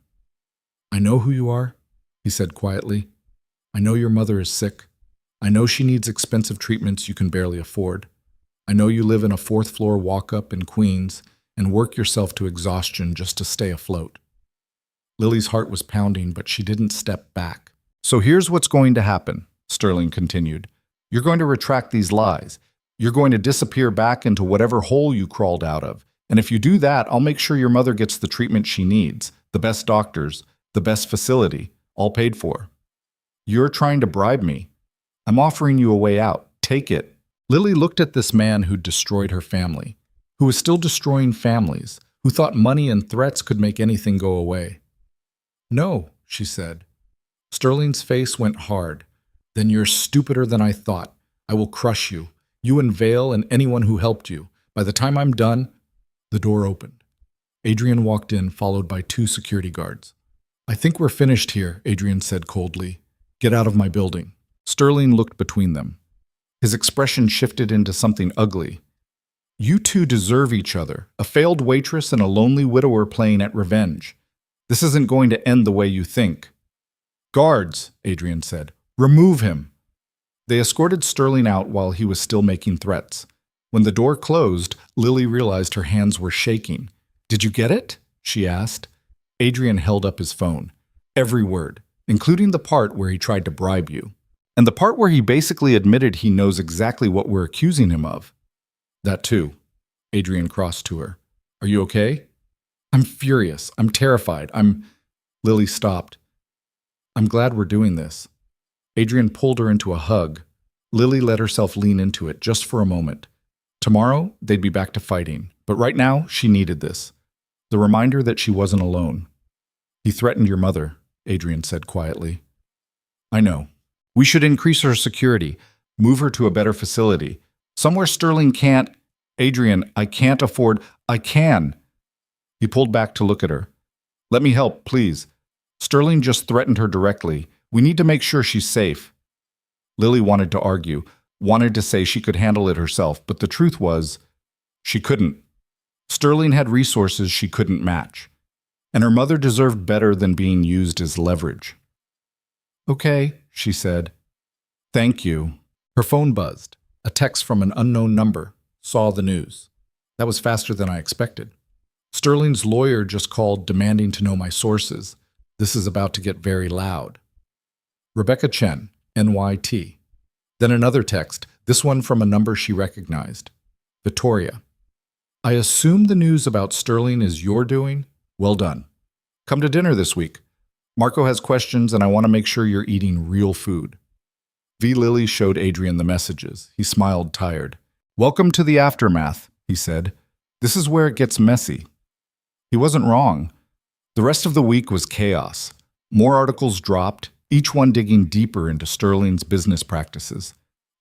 I know who you are, he said quietly. I know your mother is sick. I know she needs expensive treatments you can barely afford. I know you live in a fourth-floor walk-up in Queens and work yourself to exhaustion just to stay afloat. Lily's heart was pounding, but she didn't step back. So here's what's going to happen, Sterling continued. You're going to retract these lies. You're going to disappear back into whatever hole you crawled out of. And if you do that, I'll make sure your mother gets the treatment she needs, the best doctors, the best facility, all paid for. You're trying to bribe me. I'm offering you a way out. Take it. Lily looked at this man who'd destroyed her family, who was still destroying families, who thought money and threats could make anything go away. No, she said. Sterling's face went hard. Then you're stupider than I thought. I will crush you. You and Vail and anyone who helped you. By the time I'm done, the door opened. Adrian walked in, followed by 2 security guards. I think we're finished here, Adrian said coldly. Get out of my building. Sterling looked between them. His expression shifted into something ugly. You two deserve each other, a failed waitress and a lonely widower playing at revenge. This isn't going to end the way you think. Guards, Adrian said. Remove him. They escorted Sterling out while he was still making threats. When the door closed, Lily realized her hands were shaking. Did you get it? She asked. Adrian held up his phone. Every word, including the part where he tried to bribe you. And the part where he basically admitted he knows exactly what we're accusing him of. That too. Adrian crossed to her. Are you okay? I'm furious. I'm terrified. Lily stopped. I'm glad we're doing this. Adrian pulled her into a hug. Lily let herself lean into it just for a moment. Tomorrow, they'd be back to fighting. But right now, she needed this. The reminder that she wasn't alone. He threatened your mother, Adrian said quietly. I know. We should increase her security, move her to a better facility. Somewhere Sterling can't. Adrian, I can't afford. I can. He pulled back to look at her. Let me help, please. Sterling just threatened her directly. We need to make sure she's safe. Lily wanted to argue, wanted to say she could handle it herself, but the truth was, she couldn't. Sterling had resources she couldn't match, and her mother deserved better than being used as leverage. Okay, she said. Thank you. Her phone buzzed. A text from an unknown number. Saw the news. That was faster than I expected. Sterling's lawyer just called demanding to know my sources. This is about to get very loud. Rebecca Chen, NYT. Then another text, this one from a number she recognized. Victoria. I assume the news about Sterling is your doing? Well done. Come to dinner this week. Marco has questions and I want to make sure you're eating real food. V. Lily showed Adrian the messages. He smiled tired. Welcome to the aftermath, he said. This is where it gets messy. He wasn't wrong. The rest of the week was chaos. More articles dropped, each one digging deeper into Sterling's business practices.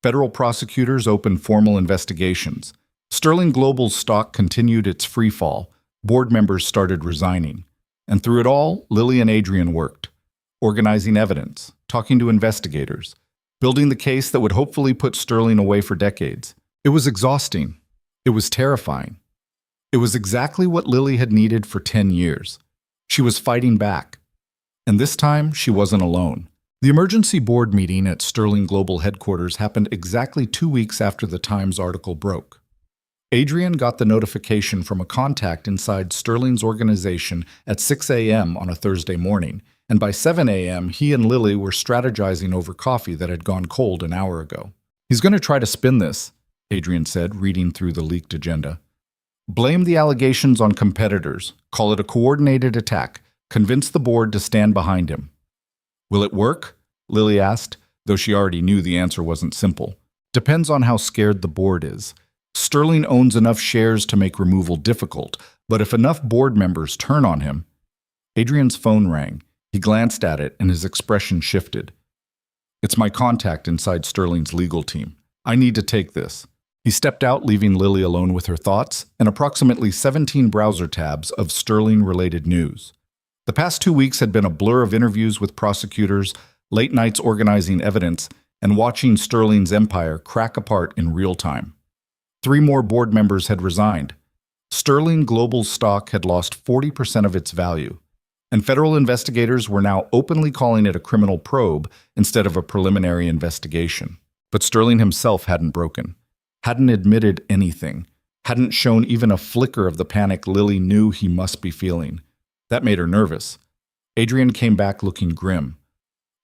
Federal prosecutors opened formal investigations. Sterling Global's stock continued its free fall. Board members started resigning. And through it all, Lily and Adrian worked, organizing evidence, talking to investigators, building the case that would hopefully put Sterling away for decades. It was exhausting. It was terrifying. It was exactly what Lily had needed for 10 years. She was fighting back. And this time, she wasn't alone. The emergency board meeting at Sterling Global headquarters happened exactly 2 weeks after the Times article broke. Adrian got the notification from a contact inside Sterling's organization at 6 a.m. on a Thursday morning, and by 7 a.m. he and Lily were strategizing over coffee that had gone cold an hour ago. He's going to try to spin this, Adrian said, reading through the leaked agenda. Blame the allegations on competitors, call it a coordinated attack, convince the board to stand behind him. Will it work? Lily asked, though she already knew the answer wasn't simple. Depends on how scared the board is. Sterling owns enough shares to make removal difficult, but if enough board members turn on him... Adrian's phone rang. He glanced at it and his expression shifted. It's my contact inside Sterling's legal team. I need to take this. He stepped out, leaving Lily alone with her thoughts and approximately 17 browser tabs of Sterling-related news. The past 2 weeks had been a blur of interviews with prosecutors, late nights organizing evidence, and watching Sterling's empire crack apart in real time. 3 more board members had resigned. Sterling Global's stock had lost 40% of its value, and federal investigators were now openly calling it a criminal probe instead of a preliminary investigation. But Sterling himself hadn't broken, hadn't admitted anything, hadn't shown even a flicker of the panic Lily knew he must be feeling. That made her nervous. Adrian came back looking grim.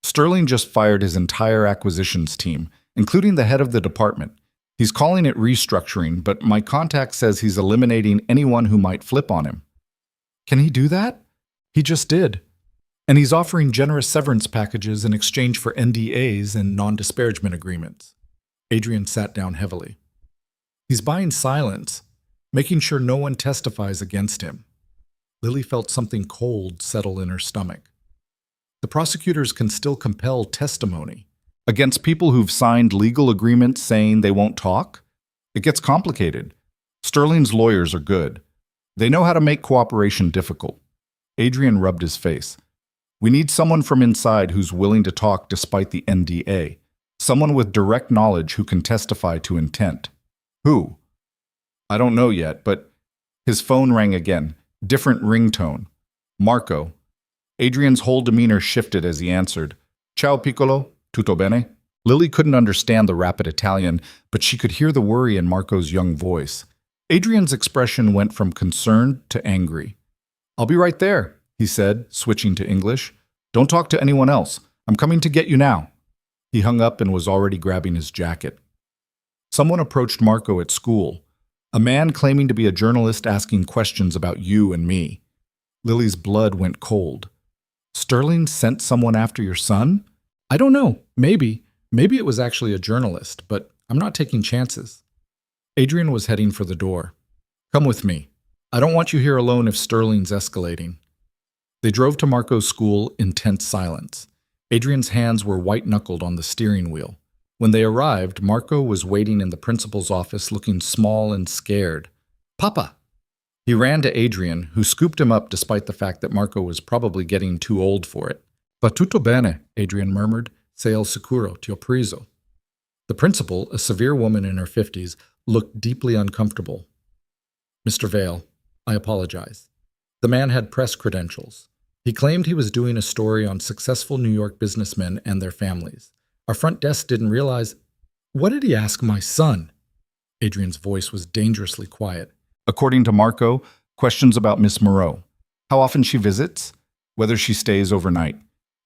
Sterling just fired his entire acquisitions team, including the head of the department. He's calling it restructuring, but my contact says he's eliminating anyone who might flip on him. Can he do that? He just did. And he's offering generous severance packages in exchange for NDAs and non-disparagement agreements. Adrian sat down heavily. He's buying silence, making sure no one testifies against him. Lily felt something cold settle in her stomach. The prosecutors can still compel testimony against people who've signed legal agreements saying they won't talk? It gets complicated. Sterling's lawyers are good. They know how to make cooperation difficult. Adrian rubbed his face. We need someone from inside who's willing to talk despite the NDA. Someone with direct knowledge who can testify to intent. Who? I don't know yet, but his phone rang again. Different ringtone. Marco. Adrian's whole demeanor shifted as he answered. Ciao, piccolo. Tutto bene? Lily couldn't understand the rapid Italian, but she could hear the worry in Marco's young voice. Adrian's expression went from concerned to angry. I'll be right there, he said, switching to English. Don't talk to anyone else. I'm coming to get you now. He hung up and was already grabbing his jacket. Someone approached Marco at school. A man claiming to be a journalist asking questions about you and me. Lily's blood went cold. Sterling sent someone after your son? I don't know. Maybe. Maybe it was actually a journalist, but I'm not taking chances. Adrian was heading for the door. Come with me. I don't want you here alone if Sterling's escalating. They drove to Marco's school in tense silence. Adrian's hands were white-knuckled on the steering wheel. When they arrived, Marco was waiting in the principal's office looking small and scared. Papa! He ran to Adrian, who scooped him up despite the fact that Marco was probably getting too old for it. Va tutto bene, Adrian murmured. Sei al sicuro, ti ho preso. The principal, a severe woman in her 50s, looked deeply uncomfortable. Mr. Vale, I apologize. The man had press credentials. He claimed he was doing a story on successful New York businessmen and their families. Our front desk didn't realize. What did he ask my son? Adrian's voice was dangerously quiet. According to Marco, questions about Miss Moreau. How often she visits? Whether she stays overnight.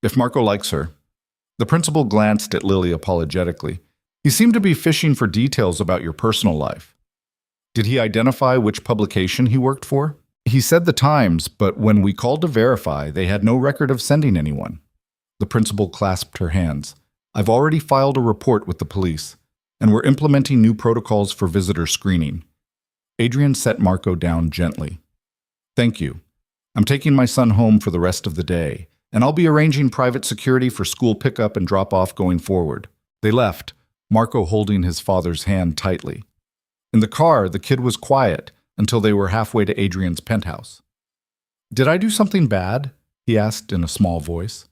If Marco likes her. The principal glanced at Lily apologetically. He seemed to be fishing for details about your personal life. Did he identify which publication he worked for? He said the Times, but when we called to verify, they had no record of sending anyone. The principal clasped her hands. I've already filed a report with the police, and we're implementing new protocols for visitor screening. Adrian set Marco down gently. Thank you. I'm taking my son home for the rest of the day, and I'll be arranging private security for school pickup and drop-off going forward. They left, Marco holding his father's hand tightly. In the car, the kid was quiet until they were halfway to Adrian's penthouse. Did I do something bad? He asked in a small voice.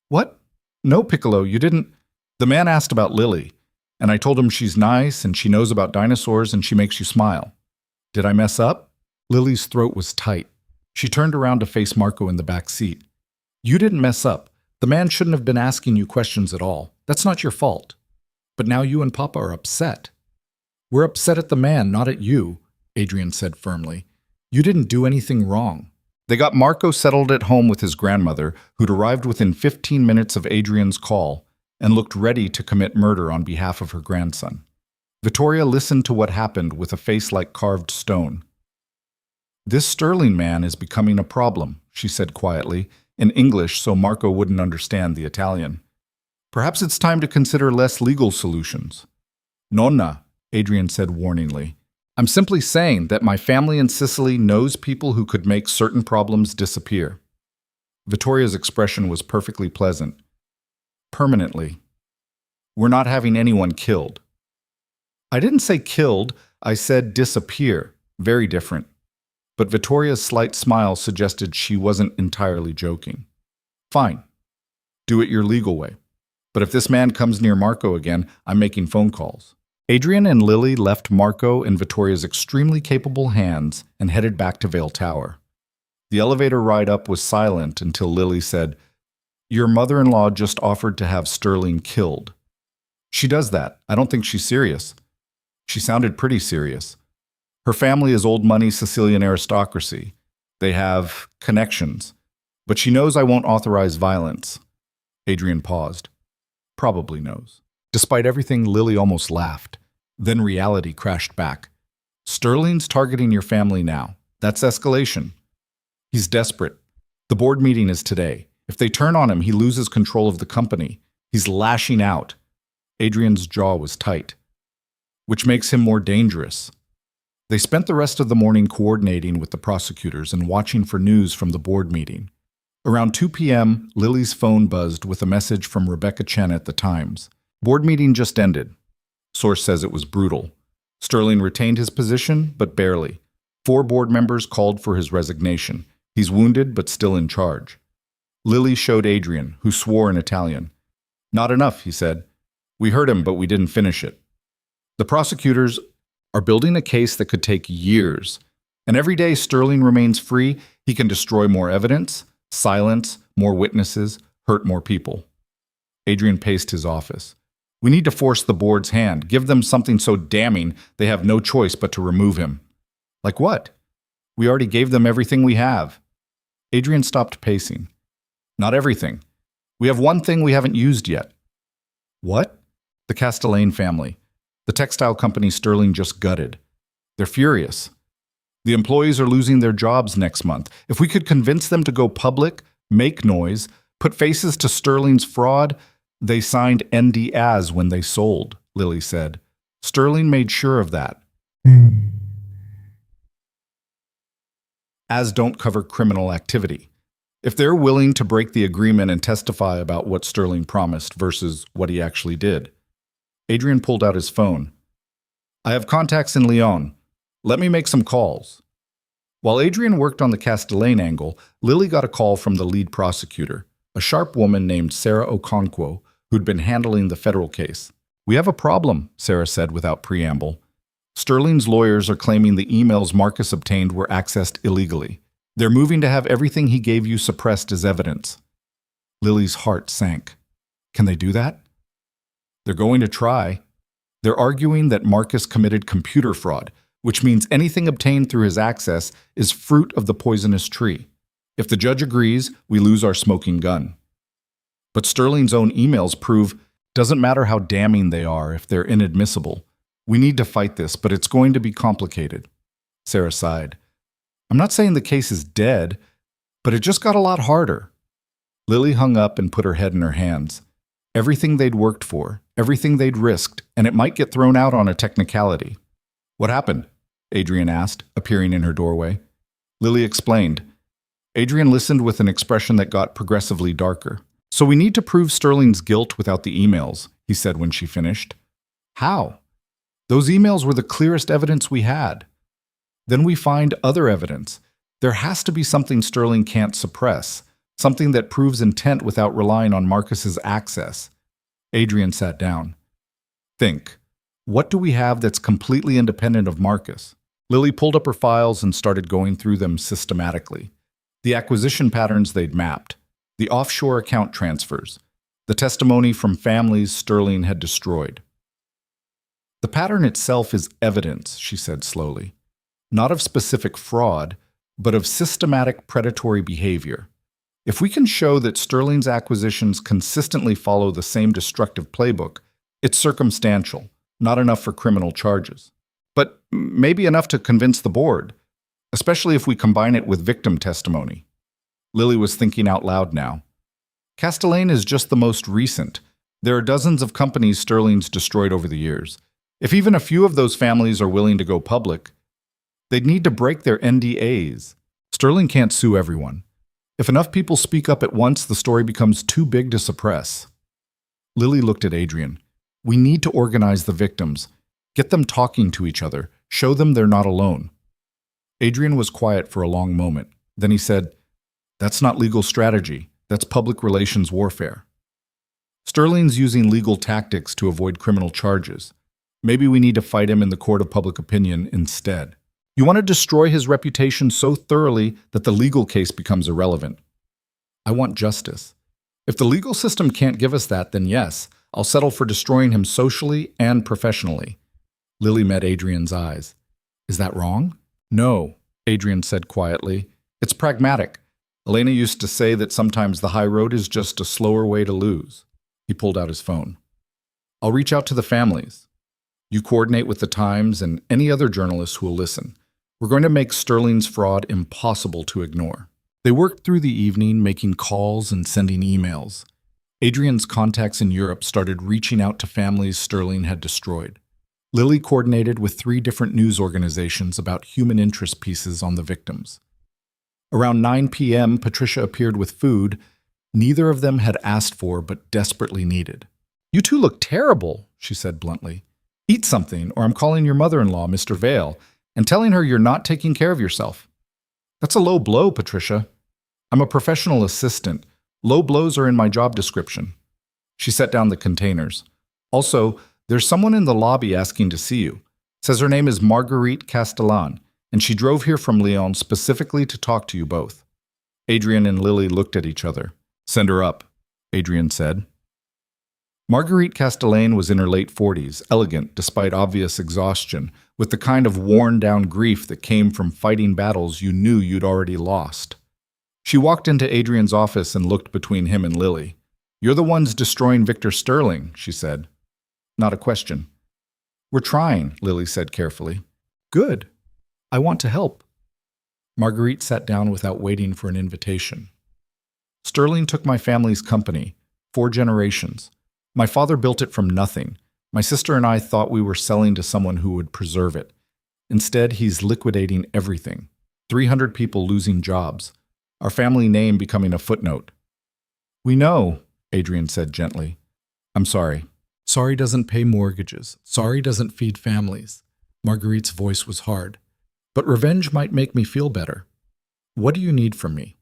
What? No, Piccolo, you didn't. The man asked about Lily, and I told him she's nice and she knows about dinosaurs and she makes you smile. Did I mess up? Lily's throat was tight. She turned around to face Marco in the back seat. You didn't mess up. The man shouldn't have been asking you questions at all. That's not your fault. But now you and Papa are upset. We're upset at the man, not at you, Adrian said firmly. You didn't do anything wrong. They got Marco settled at home with his grandmother, who'd arrived within 15 minutes of Adrian's call and looked ready to commit murder on behalf of her grandson. Vittoria listened to what happened with a face like carved stone. This Sterling man is becoming a problem, she said quietly, in English so Marco wouldn't understand the Italian. Perhaps it's time to consider less legal solutions. Nonna, Adrian said warningly. I'm simply saying that my family in Sicily knows people who could make certain problems disappear. Vittoria's expression was perfectly pleasant. Permanently. We're not having anyone killed. I didn't say killed, I said disappear. Very different. But Vittoria's slight smile suggested she wasn't entirely joking. Fine. Do it your legal way. But if this man comes near Marco again, I'm making phone calls. Adrian and Lily left Marco in Vittoria's extremely capable hands and headed back to Vale Tower. The elevator ride up was silent until Lily said, "Your mother-in-law just offered to have Sterling killed." "She does that. I don't think she's serious." She sounded pretty serious. Her family is old money Sicilian aristocracy. They have connections. But she knows I won't authorize violence. Adrian paused. Probably knows. Despite everything, Lily almost laughed. Then reality crashed back. Sterling's targeting your family now. That's escalation. He's desperate. The board meeting is today. If they turn on him, he loses control of the company. He's lashing out. Adrian's jaw was tight. Which makes him more dangerous. They spent the rest of the morning coordinating with the prosecutors and watching for news from the board meeting. Around 2 p.m., Lily's phone buzzed with a message from Rebecca Chen at the Times. Board meeting just ended. Source says it was brutal. Sterling retained his position, but barely. 4 board members called for his resignation. He's wounded, but still in charge. Lily showed Adrian, who swore in Italian. Not enough, he said. We heard him, but we didn't finish it. The prosecutors are building a case that could take years. And every day Sterling remains free, he can destroy more evidence, silence more witnesses, hurt more people. Adrian paced his office. We need to force the board's hand, give them something so damning they have no choice but to remove him. Like what? We already gave them everything we have. Adrian stopped pacing. Not everything. We have one thing we haven't used yet. What? The Castellane family. The textile company Sterling just gutted. They're furious. The employees are losing their jobs next month. If we could convince them to go public, make noise, put faces to Sterling's fraud, they signed NDAs when they sold, Lily said. Sterling made sure of that. As don't cover criminal activity. If they're willing to break the agreement and testify about what Sterling promised versus what he actually did. Adrian pulled out his phone. I have contacts in Lyon. Let me make some calls. While Adrian worked on the Castellane angle, Lily got a call from the lead prosecutor, a sharp woman named Sarah Okonkwo, who'd been handling the federal case. We have a problem, Sarah said without preamble. Sterling's lawyers are claiming the emails Marcus obtained were accessed illegally. They're moving to have everything he gave you suppressed as evidence. Lily's heart sank. Can they do that? They're going to try. They're arguing that Marcus committed computer fraud, which means anything obtained through his access is fruit of the poisonous tree. If the judge agrees, we lose our smoking gun. But Sterling's own emails prove doesn't matter how damning they are if they're inadmissible. We need to fight this, but it's going to be complicated. Sarah sighed. I'm not saying the case is dead, but it just got a lot harder. Lily hung up and put her head in her hands. Everything they'd worked for, everything they'd risked, and it might get thrown out on a technicality. What happened? Adrian asked, appearing in her doorway. Lily explained. Adrian listened with an expression that got progressively darker. So we need to prove Sterling's guilt without the emails, he said when she finished. How? Those emails were the clearest evidence we had. Then we find other evidence. There has to be something Sterling can't suppress, something that proves intent without relying on Marcus's access. Adrian sat down. Think. What do we have that's completely independent of Marcus? Lily pulled up her files and started going through them systematically. The acquisition patterns they'd mapped, the offshore account transfers, the testimony from families Sterling had destroyed. The pattern itself is evidence, she said slowly, not of specific fraud, but of systematic predatory behavior. If we can show that Sterling's acquisitions consistently follow the same destructive playbook, it's circumstantial, not enough for criminal charges. But maybe enough to convince the board, especially if we combine it with victim testimony. Lily was thinking out loud now. Castellane is just the most recent. There are dozens of companies Sterling's destroyed over the years. If even a few of those families are willing to go public, they'd need to break their NDAs. Sterling can't sue everyone. If enough people speak up at once, the story becomes too big to suppress. Lily looked at Adrian. We need to organize the victims. Get them talking to each other. Show them they're not alone. Adrian was quiet for a long moment. Then he said, "That's not legal strategy. That's public relations warfare. Sterling's using legal tactics to avoid criminal charges. Maybe we need to fight him in the court of public opinion instead. You want to destroy his reputation so thoroughly that the legal case becomes irrelevant. I want justice. If the legal system can't give us that, then yes, I'll settle for destroying him socially and professionally." Lily met Adrian's eyes. "Is that wrong?" "No," Adrian said quietly. "It's pragmatic. Elena used to say that sometimes the high road is just a slower way to lose." He pulled out his phone. "I'll reach out to the families. You coordinate with the Times and any other journalists who will listen. We're going to make Sterling's fraud impossible to ignore." They worked through the evening, making calls and sending emails. Adrian's contacts in Europe started reaching out to families Sterling had destroyed. Lily coordinated with 3 different news organizations about human interest pieces on the victims. Around 9 p.m., Patricia appeared with food neither of them had asked for but desperately needed. "You two look terrible," she said bluntly. "Eat something, or I'm calling your mother-in-law, Mr. Vale, and telling her you're not taking care of yourself." "That's a low blow, Patricia. I'm a professional assistant. Low blows are in my job description." She set down the containers. "Also, there's someone in the lobby asking to see you. Says her name is Marguerite Castellan, and she drove here from Lyon specifically to talk to you both." Adrian and Lily looked at each other. "Send her up," Adrian said. Marguerite Castellane was in her late 40s, elegant despite obvious exhaustion, with the kind of worn-down grief that came from fighting battles you knew you'd already lost. She walked into Adrian's office and looked between him and Lily. "You're the ones destroying Victor Sterling," she said. Not a question. "We're trying," Lily said carefully. "Good. I want to help." Marguerite sat down without waiting for an invitation. "Sterling took my family's company, 4 generations. My father built it from nothing. My sister and I thought we were selling to someone who would preserve it. Instead, he's liquidating everything. 300 people losing jobs. Our family name becoming a footnote." "We know," Adrian said gently. "I'm sorry. Sorry doesn't pay mortgages. Sorry doesn't feed families." Marguerite's voice was hard. "But revenge might make me feel better. What do you need from me?"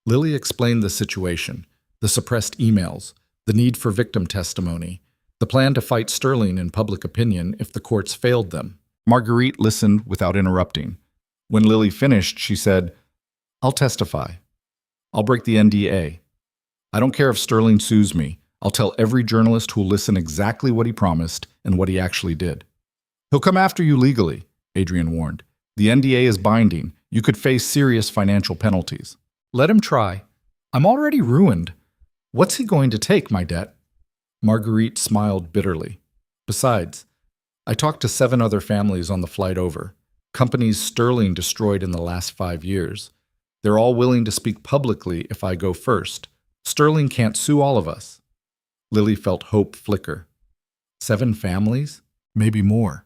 Lily explained the situation, the suppressed emails, the need for victim testimony, the plan to fight Sterling in public opinion if the courts failed them. Marguerite listened without interrupting. When Lily finished, she said, "I'll testify. I'll break the NDA. I don't care if Sterling sues me. I'll tell every journalist who'll listen exactly what he promised and what he actually did." "He'll come after you legally," Adrian warned. "The NDA is binding. You could face serious financial penalties." "Let him try. I'm already ruined. What's he going to take, my debt?" Marguerite smiled bitterly. "Besides, I talked to 7 other families on the flight over, companies Sterling destroyed in the last 5 years. They're all willing to speak publicly if I go first. Sterling can't sue all of us." Lily felt hope flicker. 7 families? Maybe more.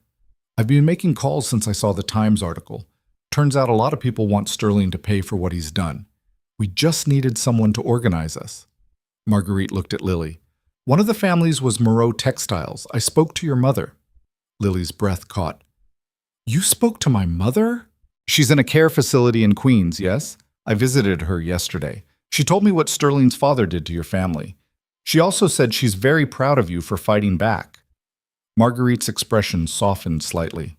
I've been making calls since I saw the Times article. Turns out a lot of people want Sterling to pay for what he's done. We just needed someone to organize us. Marguerite looked at Lily. "One of the families was Moreau Textiles. I spoke to your mother." Lily's breath caught. "You spoke to my mother?" "She's in a care facility in Queens, yes? I visited her yesterday. She told me what Sterling's father did to your family. She also said she's very proud of you for fighting back." Marguerite's expression softened slightly.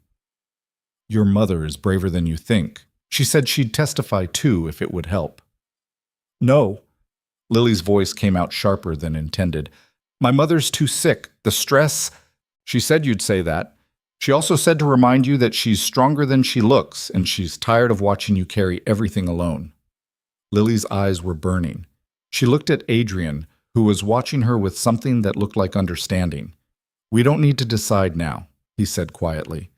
"Your mother is braver than you think. She said she'd testify too if it would help." "No." Lily's voice came out sharper than intended. "My mother's too sick. The stress—" "She said you'd say that. She also said to remind you that she's stronger than she looks, and she's tired of watching you carry everything alone." Lily's eyes were burning. She looked at Adrian, who was watching her with something that looked like understanding. "We don't need to decide now," he said quietly.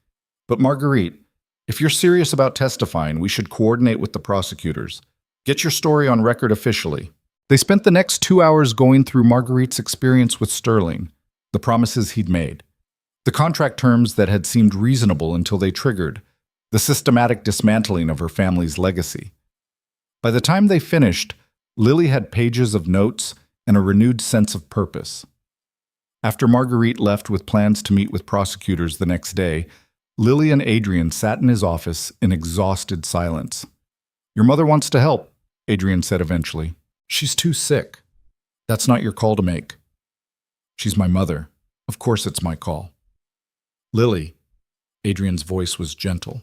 "But Marguerite, if you're serious about testifying, we should coordinate with the prosecutors. Get your story on record officially." They spent the next 2 hours going through Marguerite's experience with Sterling, the promises he'd made, the contract terms that had seemed reasonable until they triggered, the systematic dismantling of her family's legacy. By the time they finished, Lily had pages of notes and a renewed sense of purpose. After Marguerite left with plans to meet with prosecutors the next day, Lily and Adrian sat in his office in exhausted silence. "Your mother wants to help," Adrian said eventually. "She's too sick." "That's not your call to make." "She's my mother. Of course it's my call." "Lily," Adrian's voice was gentle,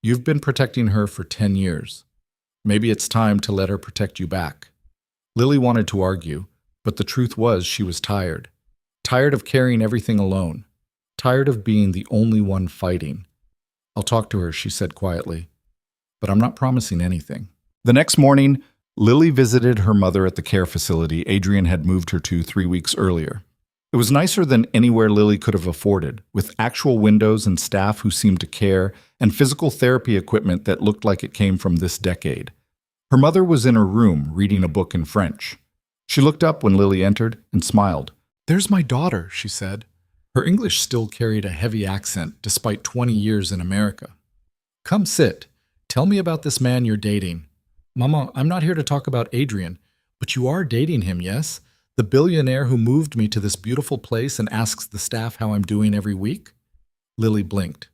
"you've been protecting her for 10 years. Maybe it's time to let her protect you back." Lily wanted to argue, but the truth was she was tired. Tired of carrying everything alone. Tired of being the only one fighting. "I'll talk to her," she said quietly, "but I'm not promising anything." The next morning, Lily visited her mother at the care facility Adrian had moved her to 3 weeks earlier. It was nicer than anywhere Lily could have afforded, with actual windows and staff who seemed to care, and physical therapy equipment that looked like it came from this decade. Her mother was in her room reading a book in French. She looked up when Lily entered and smiled. "There's my daughter," she said. Her English still carried a heavy accent despite 20 years in America. "Come sit. Tell me about this man you're dating." "Mama, I'm not here to talk about Adrian, but you are dating him, yes? The billionaire who moved me to this beautiful place and asks the staff how I'm doing every week?" Lily blinked.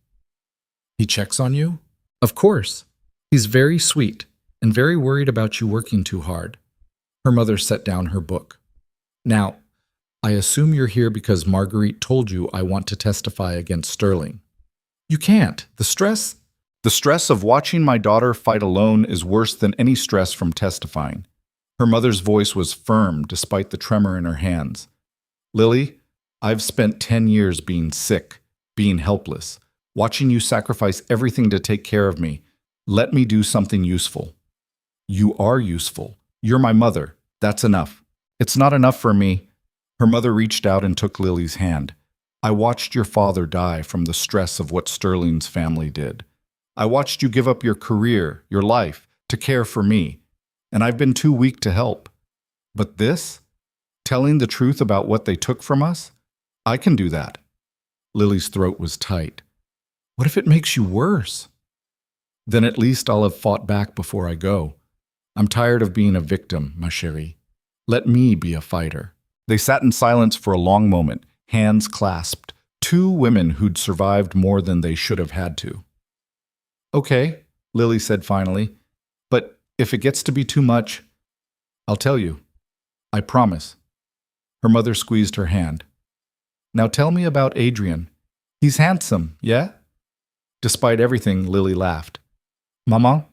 "He checks on you?" "Of course. He's very sweet and very worried about you working too hard." Her mother set down her book. "Now, I assume you're here because Marguerite told you I want to testify against Sterling." "You can't. The stress..." "The stress of watching my daughter fight alone is worse than any stress from testifying." Her mother's voice was firm despite the tremor in her hands. "Lily, I've spent 10 years being sick, being helpless, watching you sacrifice everything to take care of me. Let me do something useful." "You are useful. You're my mother. That's enough." "It's not enough for me." Her mother reached out and took Lily's hand. "I watched your father die from the stress of what Sterling's family did. I watched you give up your career, your life, to care for me, and I've been too weak to help. But this? Telling the truth about what they took from us? I can do that." Lily's throat was tight. "What if it makes you worse?" "Then at least I'll have fought back before I go. I'm tired of being a victim, ma chérie. Let me be a fighter." They sat in silence for a long moment, hands clasped, two women who'd survived more than they should have had to. "Okay," Lily said finally, "but if it gets to be too much, I'll tell you. I promise." Her mother squeezed her hand. "Now tell me about Adrian. He's handsome, yeah?" Despite everything, Lily laughed. "Maman?"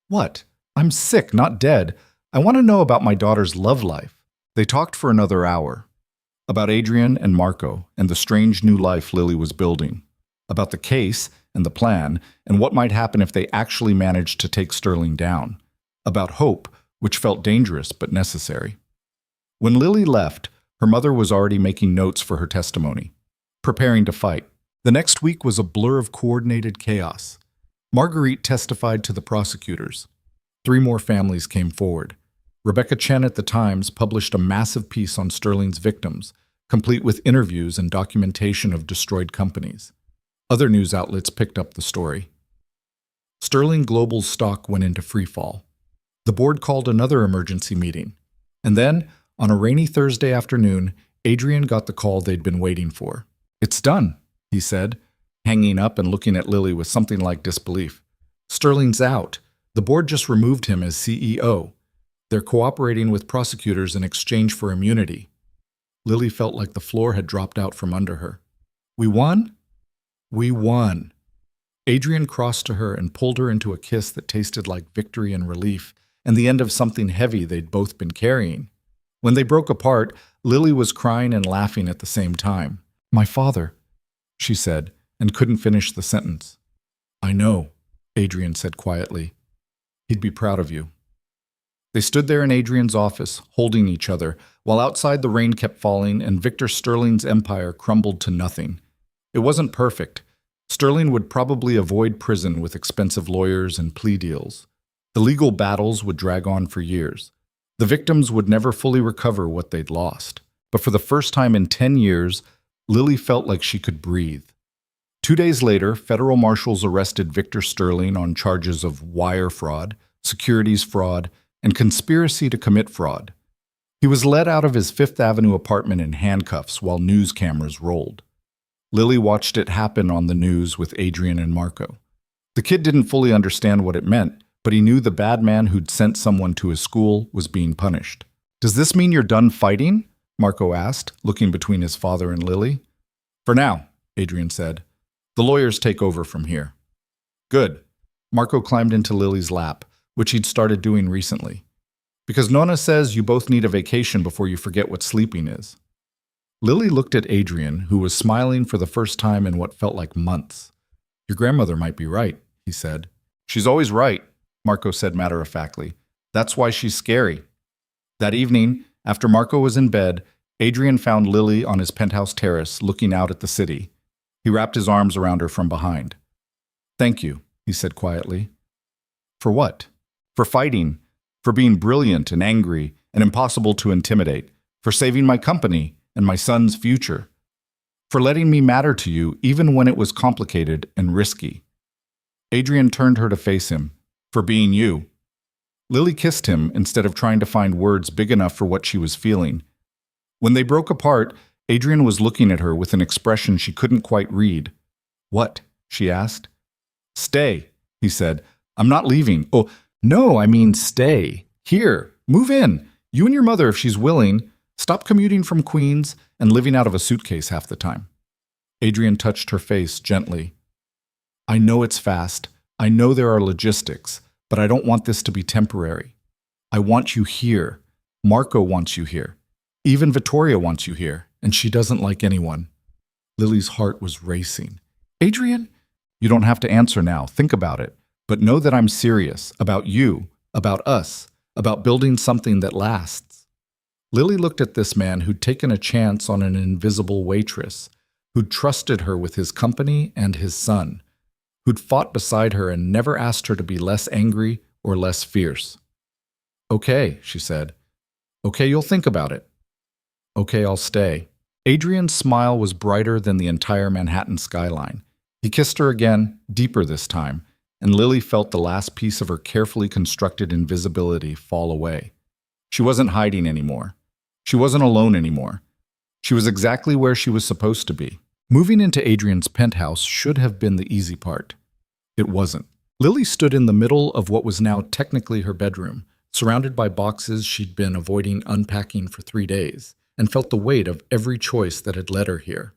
"What? I'm sick, not dead. I want to know about my daughter's love life." They talked for another hour. About Adrian and Marco and the strange new life Lily was building. About the case and the plan and what might happen if they actually managed to take Sterling down. About hope, which felt dangerous but necessary. When Lily left, her mother was already making notes for her testimony, preparing to fight. The next week was a blur of coordinated chaos. Marguerite testified to the prosecutors. 3 more families came forward. Rebecca Chen at the Times published a massive piece on Sterling's victims, complete with interviews and documentation of destroyed companies. Other news outlets picked up the story. Sterling Global's stock went into freefall. The board called another emergency meeting. And then, on a rainy Thursday afternoon, Adrian got the call they'd been waiting for. "It's done," he said, hanging up and looking at Lily with something like disbelief. "Sterling's out. The board just removed him as CEO. They're cooperating with prosecutors in exchange for immunity." Lily felt like the floor had dropped out from under her. "We won?" "We won." Adrian crossed to her and pulled her into a kiss that tasted like victory and relief, and the end of something heavy they'd both been carrying. When they broke apart, Lily was crying and laughing at the same time. "My father," she said, and couldn't finish the sentence. "I know," Adrian said quietly. "He'd be proud of you." They stood there in Adrian's office, holding each other, while outside the rain kept falling and Victor Sterling's empire crumbled to nothing. It wasn't perfect. Sterling would probably avoid prison with expensive lawyers and plea deals. The legal battles would drag on for years. The victims would never fully recover what they'd lost. But for the first time in 10 years, Lily felt like she could breathe. 2 days later, federal marshals arrested Victor Sterling on charges of wire fraud, securities fraud, and conspiracy to commit fraud. He was led out of his Fifth Avenue apartment in handcuffs while news cameras rolled. Lily watched it happen on the news with Adrian and Marco. The kid didn't fully understand what it meant, but he knew the bad man who'd sent someone to his school was being punished. "Does this mean you're done fighting?" Marco asked, looking between his father and Lily. "For now," Adrian said. "The lawyers take over from here." "Good." Marco climbed into Lily's lap, which he'd started doing recently. "Because Nonna says you both need a vacation before you forget what sleeping is." Lily looked at Adrian, who was smiling for the first time in what felt like months. "Your grandmother might be right," he said. "She's always right," Marco said matter-of-factly. "That's why she's scary." That evening, after Marco was in bed, Adrian found Lily on his penthouse terrace looking out at the city. He wrapped his arms around her from behind. "Thank you," he said quietly. "For what?" "For fighting, for being brilliant and angry and impossible to intimidate, for saving my company and my son's future, for letting me matter to you even when it was complicated and risky." Adrian turned her to face him. "For being you." Lily kissed him instead of trying to find words big enough for what she was feeling. When they broke apart, Adrian was looking at her with an expression she couldn't quite read. "What?" she asked. "Stay," he said. "I'm not leaving." "Oh, no, I mean stay. Here, move in. You and your mother if she's willing. Stop commuting from Queens and living out of a suitcase half the time." Adrian touched her face gently. "I know it's fast. I know there are logistics, but I don't want this to be temporary. I want you here. Marco wants you here. Even Vittoria wants you here, and she doesn't like anyone." Lily's heart was racing. "Adrian?" "You don't have to answer now. Think about it. But know that I'm serious about you, about us, about building something that lasts." Lily looked at this man who'd taken a chance on an invisible waitress, who'd trusted her with his company and his son, who'd fought beside her and never asked her to be less angry or less fierce. "Okay," she said. "Okay, you'll think about it." "Okay, I'll stay." Adrian's smile was brighter than the entire Manhattan skyline. He kissed her again, deeper this time, and Lily felt the last piece of her carefully constructed invisibility fall away. She wasn't hiding anymore. She wasn't alone anymore. She was exactly where she was supposed to be. Moving into Adrian's penthouse should have been the easy part. It wasn't. Lily stood in the middle of what was now technically her bedroom, surrounded by boxes she'd been avoiding unpacking for 3 days, and felt the weight of every choice that had led her here.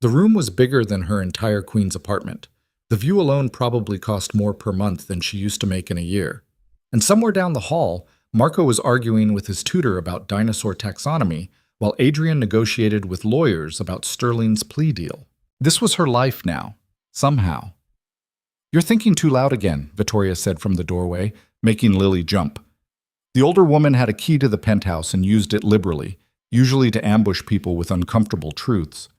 The room was bigger than her entire Queens apartment. The view alone probably cost more per month than she used to make in a year. And somewhere down the hall, Marco was arguing with his tutor about dinosaur taxonomy, while Adrian negotiated with lawyers about Sterling's plea deal. This was her life now, somehow. "You're thinking too loud again," Vittoria said from the doorway, making Lily jump. The older woman had a key to the penthouse and used it liberally, usually to ambush people with uncomfortable truths.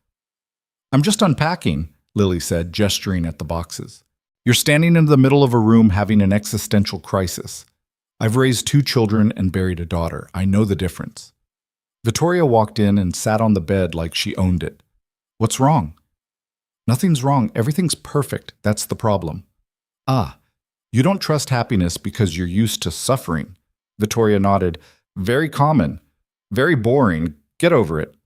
"I'm just unpacking," Lily said, gesturing at the boxes. "You're standing in the middle of a room having an existential crisis. I've raised 2 children and buried a daughter. I know the difference." Vittoria walked in and sat on the bed like she owned it. "What's wrong?" "Nothing's wrong. Everything's perfect. That's the problem." "Ah, you don't trust happiness because you're used to suffering." Vittoria nodded. "Very common. Very boring. Get over it."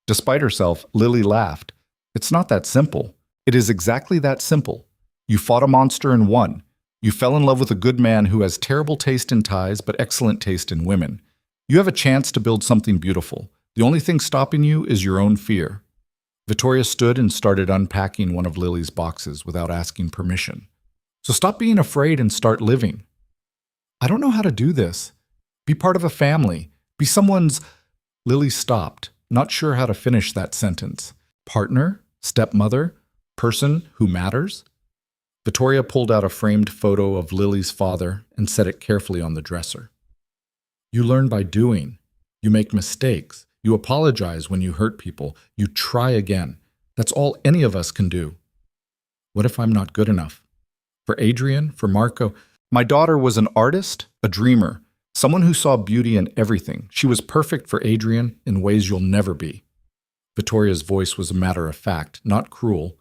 Despite herself, Lily laughed. "It's not that simple." "It is exactly that simple. You fought a monster and won. You fell in love with a good man who has terrible taste in ties but excellent taste in women. You have a chance to build something beautiful. The only thing stopping you is your own fear." Vittoria stood and started unpacking one of Lily's boxes without asking permission. "So stop being afraid and start living." "I don't know how to do this. Be part of a family. Be someone's—" Lily stopped, not sure how to finish that sentence. "Partner? Stepmother? Person who matters?" Vittoria pulled out a framed photo of Lily's father and set it carefully on the dresser. "You learn by doing. You make mistakes. You apologize when you hurt people. You try again. That's all any of us can do." "What if I'm not good enough? For Adrian? For Marco?" "My daughter was an artist, a dreamer, someone who saw beauty in everything. She was perfect for Adrian in ways you'll never be." Vittoria's voice was a matter of fact, not cruel.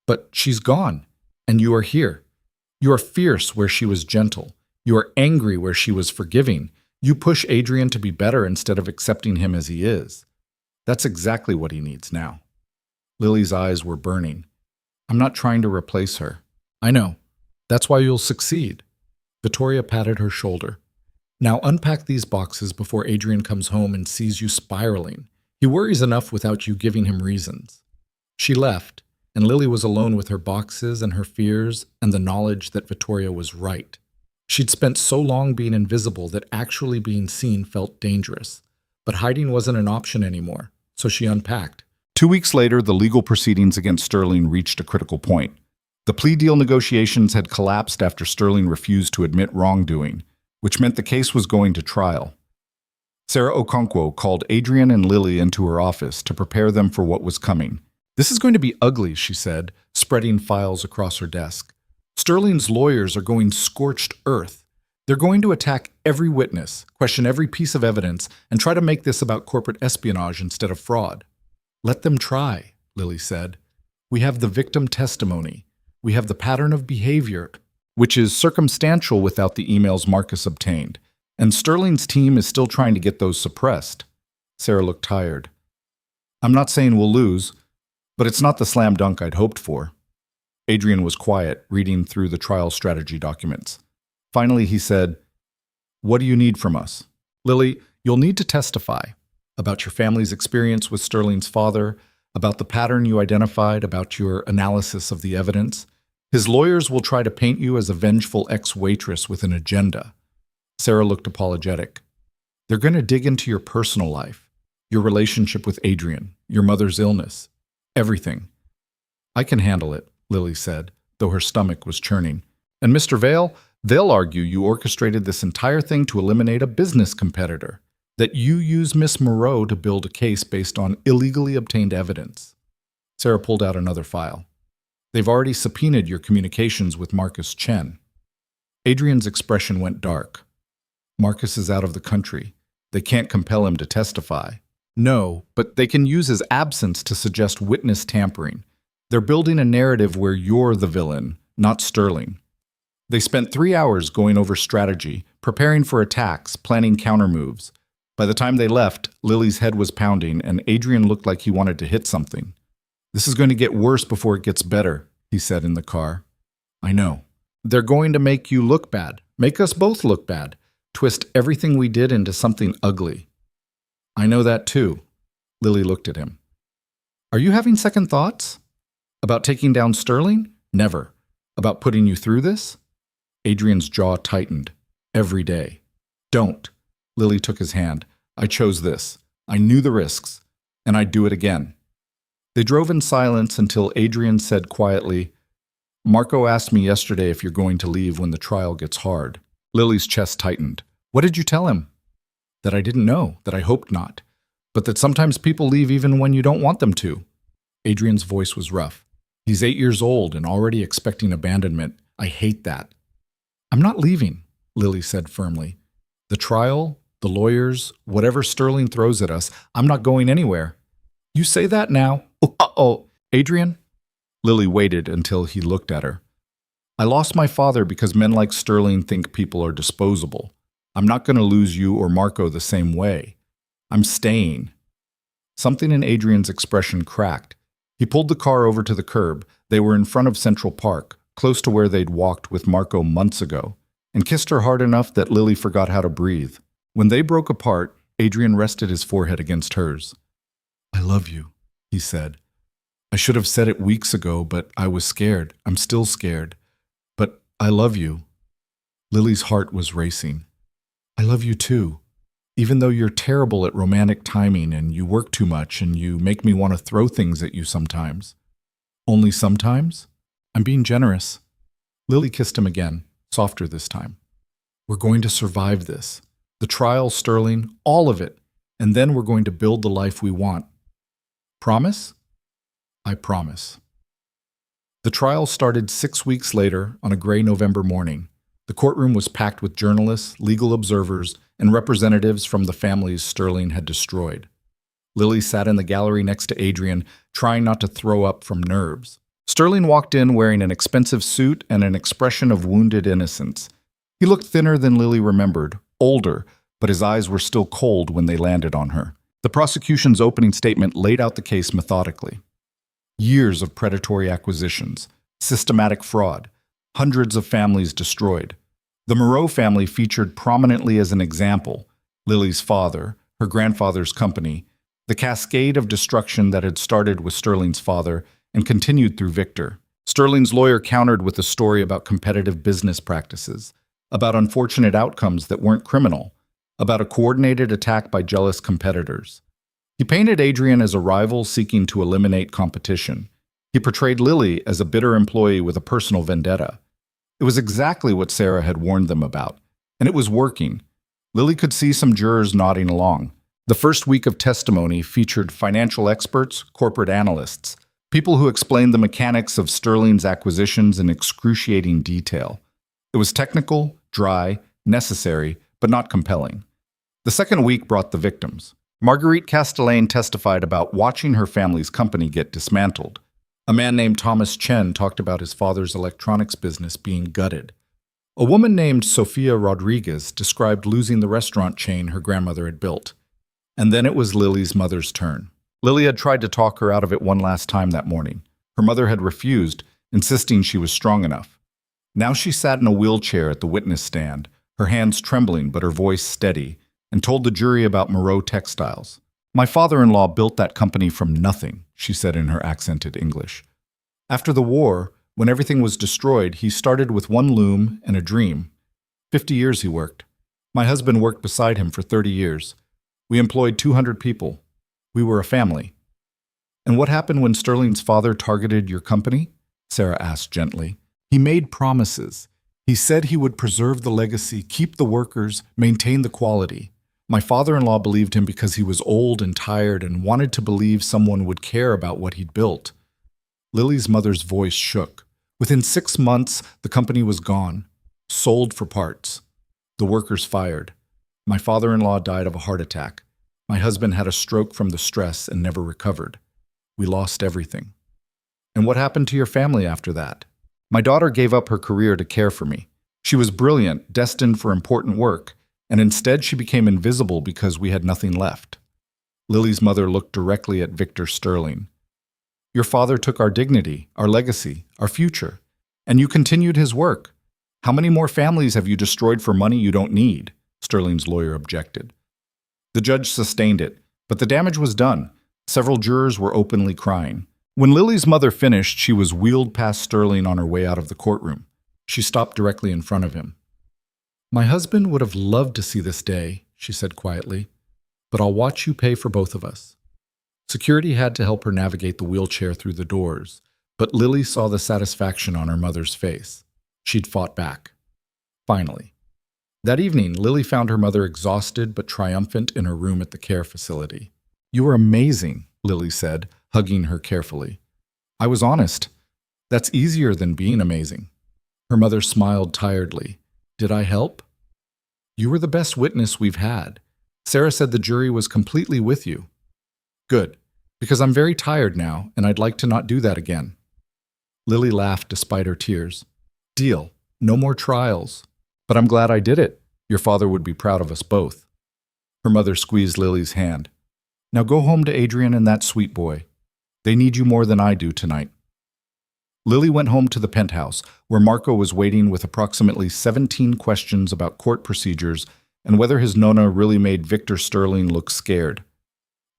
"But she's gone, and you are here. You are fierce where she was gentle. You are angry where she was forgiving. You push Adrian to be better instead of accepting him as he is. That's exactly what he needs now. Lily's eyes were burning. I'm not trying to replace her. I know. That's why you'll succeed. Vittoria patted her shoulder. Now unpack these boxes before Adrian comes home and sees you spiraling. He worries enough without you giving him reasons. She left, and Lily was alone with her boxes and her fears and the knowledge that Vittoria was right. She'd spent so long being invisible that actually being seen felt dangerous. But hiding wasn't an option anymore, so she unpacked. 2 weeks later, the legal proceedings against Sterling reached a critical point. The plea deal negotiations had collapsed after Sterling refused to admit wrongdoing, which meant the case was going to trial. Sarah Okonkwo called Adrian and Lily into her office to prepare them for what was coming. This is going to be ugly, she said, spreading files across her desk. Sterling's lawyers are going scorched earth. They're going to attack every witness, question every piece of evidence, and try to make this about corporate espionage instead of fraud. Let them try, Lily said. We have the victim testimony. We have the pattern of behavior, which is circumstantial without the emails Marcus obtained. And Sterling's team is still trying to get those suppressed. Sarah looked tired. I'm not saying we'll lose, but it's not the slam dunk I'd hoped for. Adrian was quiet, reading through the trial strategy documents. Finally, he said, What do you need from us? Lily, you'll need to testify about your family's experience with Sterling's father, about the pattern you identified, about your analysis of the evidence. His lawyers will try to paint you as a vengeful ex-waitress with an agenda. Sarah looked apologetic. They're going to dig into your personal life, your relationship with Adrian, your mother's illness, everything. I can handle it, Lily said, though her stomach was churning. And Mr. Vale, they'll argue you orchestrated this entire thing to eliminate a business competitor, that you used Miss Moreau to build a case based on illegally obtained evidence. Sarah pulled out another file. They've already subpoenaed your communications with Marcus Chen. Adrian's expression went dark. Marcus is out of the country. They can't compel him to testify. No, but they can use his absence to suggest witness tampering. They're building a narrative where you're the villain, not Sterling. They spent 3 hours going over strategy, preparing for attacks, planning countermoves. By the time they left, Lily's head was pounding, and Adrian looked like he wanted to hit something. This is going to get worse before it gets better, he said in the car. I know. They're going to make you look bad, make us both look bad, twist everything we did into something ugly. I know that too. Lily looked at him. Are you having second thoughts? About taking down Sterling? Never. About putting you through this? Adrian's jaw tightened. Every day. Don't. Lily took his hand. I chose this. I knew the risks, and I'd do it again. They drove in silence until Adrian said quietly, Marco asked me yesterday if you're going to leave when the trial gets hard. Lily's chest tightened. What did you tell him? That I didn't know, that I hoped not, but that sometimes people leave even when you don't want them to. Adrian's voice was rough. He's 8 years old and already expecting abandonment. I hate that. I'm not leaving, Lily said firmly. The trial, the lawyers, whatever Sterling throws at us, I'm not going anywhere. You say that now? Uh-oh, Adrian? Lily waited until he looked at her. I lost my father because men like Sterling think people are disposable. I'm not going to lose you or Marco the same way. I'm staying. Something in Adrian's expression cracked. He pulled the car over to the curb. They were in front of Central Park, close to where they'd walked with Marco months ago, and kissed her hard enough that Lily forgot how to breathe. When they broke apart, Adrian rested his forehead against hers. I love you, he said. I should have said it weeks ago, but I was scared. I'm still scared. But I love you. Lily's heart was racing. I love you too. Even though you're terrible at romantic timing and you work too much and you make me want to throw things at you sometimes. Only sometimes? I'm being generous. Lily kissed him again, softer this time. We're going to survive this. The trial, Sterling, all of it. And then we're going to build the life we want. Promise? I promise. The trial started 6 weeks later on a gray November morning. The courtroom was packed with journalists, legal observers, and representatives from the families Sterling had destroyed. Lily sat in the gallery next to Adrian, trying not to throw up from nerves. Sterling walked in wearing an expensive suit and an expression of wounded innocence. He looked thinner than Lily remembered, older, but his eyes were still cold when they landed on her. The prosecution's opening statement laid out the case methodically. Years of predatory acquisitions, systematic fraud, hundreds of families destroyed. The Moreau family featured prominently as an example: Lily's father, her grandfather's company, the cascade of destruction that had started with Sterling's father and continued through Victor. Sterling's lawyer countered with a story about competitive business practices, about unfortunate outcomes that weren't criminal, about a coordinated attack by jealous competitors. He painted Adrian as a rival seeking to eliminate competition. He portrayed Lily as a bitter employee with a personal vendetta. It was exactly what Sarah had warned them about, and it was working. Lily could see some jurors nodding along. The first week of testimony featured financial experts, corporate analysts, people who explained the mechanics of Sterling's acquisitions in excruciating detail. It was technical, dry, necessary, but not compelling. The second week brought the victims. Marguerite Castellane testified about watching her family's company get dismantled. A man named Thomas Chen talked about his father's electronics business being gutted. A woman named Sofia Rodriguez described losing the restaurant chain her grandmother had built. And then it was Lily's mother's turn. Lily had tried to talk her out of it one last time that morning. Her mother had refused, insisting she was strong enough. Now she sat in a wheelchair at the witness stand, her hands trembling but her voice steady, and told the jury about Moreau Textiles. "My father-in-law built that company from nothing," she said in her accented English. "After the war, when everything was destroyed, he started with one loom and a dream. 50 years he worked. My husband worked beside him for 30 years. We employed 200 people. We were a family." "And what happened when Sterling's father targeted your company?" Sarah asked gently. "He made promises. He said he would preserve the legacy, keep the workers, maintain the quality. My father-in-law believed him because he was old and tired and wanted to believe someone would care about what he'd built." Lily's mother's voice shook. Within 6 months, the company was gone, sold for parts. The workers fired. My father-in-law died of a heart attack. My husband had a stroke from the stress and never recovered. We lost everything. "And what happened to your family after that?" "My daughter gave up her career to care for me. She was brilliant, destined for important work, and instead she became invisible because we had nothing left." Lily's mother looked directly at Victor Sterling. "Your father took our dignity, our legacy, our future, and you continued his work. How many more families have you destroyed for money you don't need?" Sterling's lawyer objected. The judge sustained it, but the damage was done. Several jurors were openly crying. When Lily's mother finished, she was wheeled past Sterling on her way out of the courtroom. She stopped directly in front of him. "My husband would have loved to see this day," she said quietly, "but I'll watch you pay for both of us." Security had to help her navigate the wheelchair through the doors, but Lily saw the satisfaction on her mother's face. She'd fought back. Finally. That evening, Lily found her mother exhausted but triumphant in her room at the care facility. "You were amazing," Lily said, hugging her carefully. "I was honest. That's easier than being amazing." Her mother smiled tiredly. "Did I help?" "You were the best witness we've had. Sarah said the jury was completely with you." "Good, because I'm very tired now, and I'd like to not do that again." Lily laughed despite her tears. "Deal. No more trials. But I'm glad I did it. Your father would be proud of us both." Her mother squeezed Lily's hand. "Now go home to Adrian and that sweet boy. They need you more than I do tonight." Lily went home to the penthouse, where Marco was waiting with approximately 17 questions about court procedures and whether his nonna really made Victor Sterling look scared.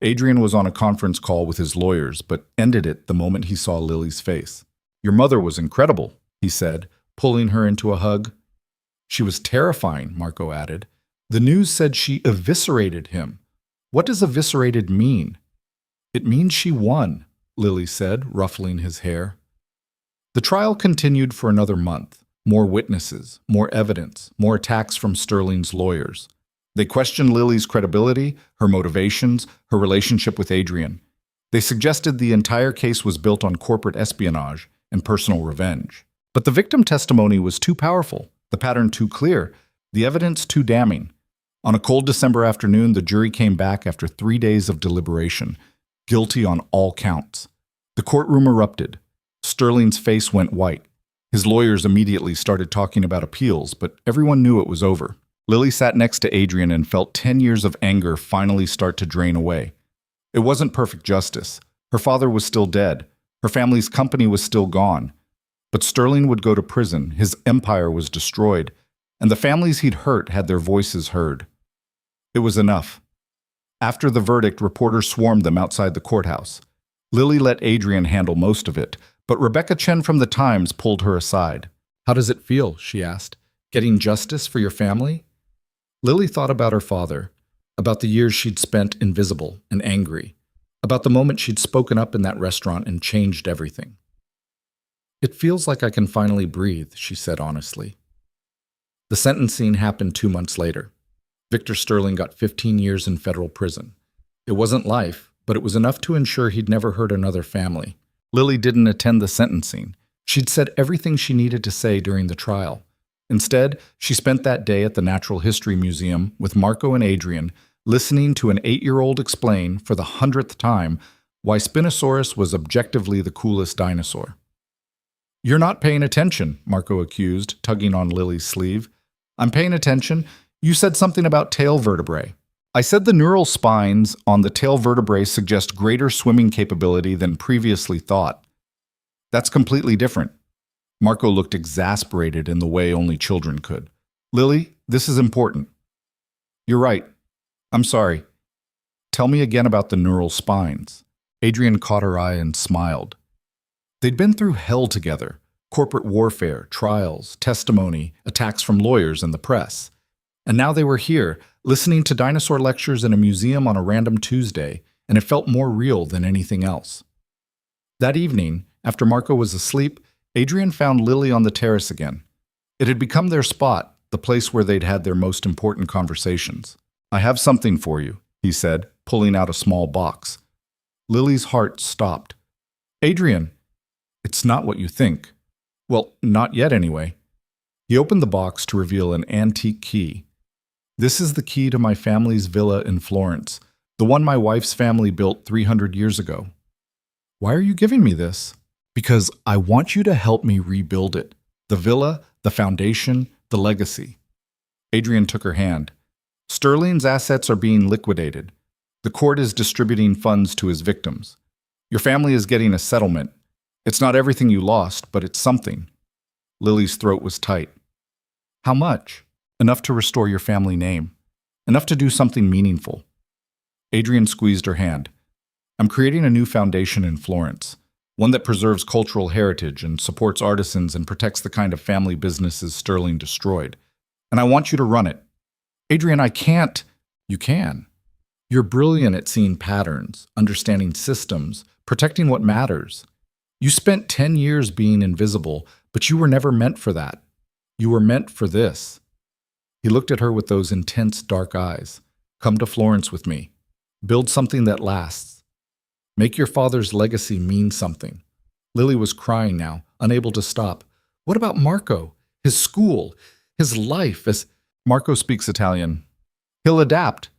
Adrian was on a conference call with his lawyers, but ended it the moment he saw Lily's face. "Your mother was incredible," he said, pulling her into a hug. "She was terrifying," Marco added. "The news said she eviscerated him. What does eviscerated mean?" "It means she won," Lily said, ruffling his hair. The trial continued for another month. More witnesses, more evidence, more attacks from Sterling's lawyers. They questioned Lily's credibility, her motivations, her relationship with Adrian. They suggested the entire case was built on corporate espionage and personal revenge. But the victim testimony was too powerful, the pattern too clear, the evidence too damning. On a cold December afternoon, the jury came back after 3 days of deliberation, guilty on all counts. The courtroom erupted. Sterling's face went white. His lawyers immediately started talking about appeals, but everyone knew it was over. Lily sat next to Adrian and felt 10 years of anger finally start to drain away. It wasn't perfect justice. Her father was still dead. Her family's company was still gone. But Sterling would go to prison, his empire was destroyed, and the families he'd hurt had their voices heard. It was enough. After the verdict, reporters swarmed them outside the courthouse. Lily let Adrian handle most of it, but Rebecca Chen from the Times pulled her aside. "How does it feel?" she asked. "Getting justice for your family?" Lily thought about her father, about the years she'd spent invisible and angry, about the moment she'd spoken up in that restaurant and changed everything. "It feels like I can finally breathe," she said honestly. The sentencing happened 2 months later. Victor Sterling got 15 years in federal prison. It wasn't life, but it was enough to ensure he'd never hurt another family. Lily didn't attend the sentencing. She'd said everything she needed to say during the trial. Instead, she spent that day at the Natural History Museum with Marco and Adrian, listening to an 8-year-old explain, for the 100th time, why Spinosaurus was objectively the coolest dinosaur. "You're not paying attention," Marco accused, tugging on Lily's sleeve. "I'm paying attention. You said something about tail vertebrae." "I said the neural spines on the tail vertebrae suggest greater swimming capability than previously thought." "That's completely different." Marco looked exasperated in the way only children could. "Lily, this is important." "You're right. I'm sorry. Tell me again about the neural spines." Adrian caught her eye and smiled. They'd been through hell together: corporate warfare, trials, testimony, attacks from lawyers and the press. And now they were here, listening to dinosaur lectures in a museum on a random Tuesday, and it felt more real than anything else. That evening, after Marco was asleep, Adrian found Lily on the terrace again. It had become their spot, the place where they'd had their most important conversations. "I have something for you," he said, pulling out a small box. Lily's heart stopped. "Adrian, it's not what you think." "Well, not yet anyway." He opened the box to reveal an antique key. "This is the key to my family's villa in Florence, the one my wife's family built 300 years ago." "Why are you giving me this?" "Because I want you to help me rebuild it. The villa, the foundation, the legacy." Adrian took her hand. "Sterling's assets are being liquidated. The court is distributing funds to his victims. Your family is getting a settlement. It's not everything you lost, but it's something." Lily's throat was tight. "How much?" "Enough to restore your family name. Enough to do something meaningful." Adrian squeezed her hand. "I'm creating a new foundation in Florence, one that preserves cultural heritage and supports artisans and protects the kind of family businesses Sterling destroyed. And I want you to run it." "Adrian, I can't." "You can. You're brilliant at seeing patterns, understanding systems, protecting what matters. You spent 10 years being invisible, but you were never meant for that. You were meant for this." He looked at her with those intense, dark eyes. "Come to Florence with me. Build something that lasts. Make your father's legacy mean something." Lily was crying now, unable to stop. "What about Marco? His school? His life as—" "Marco speaks Italian. He'll adapt.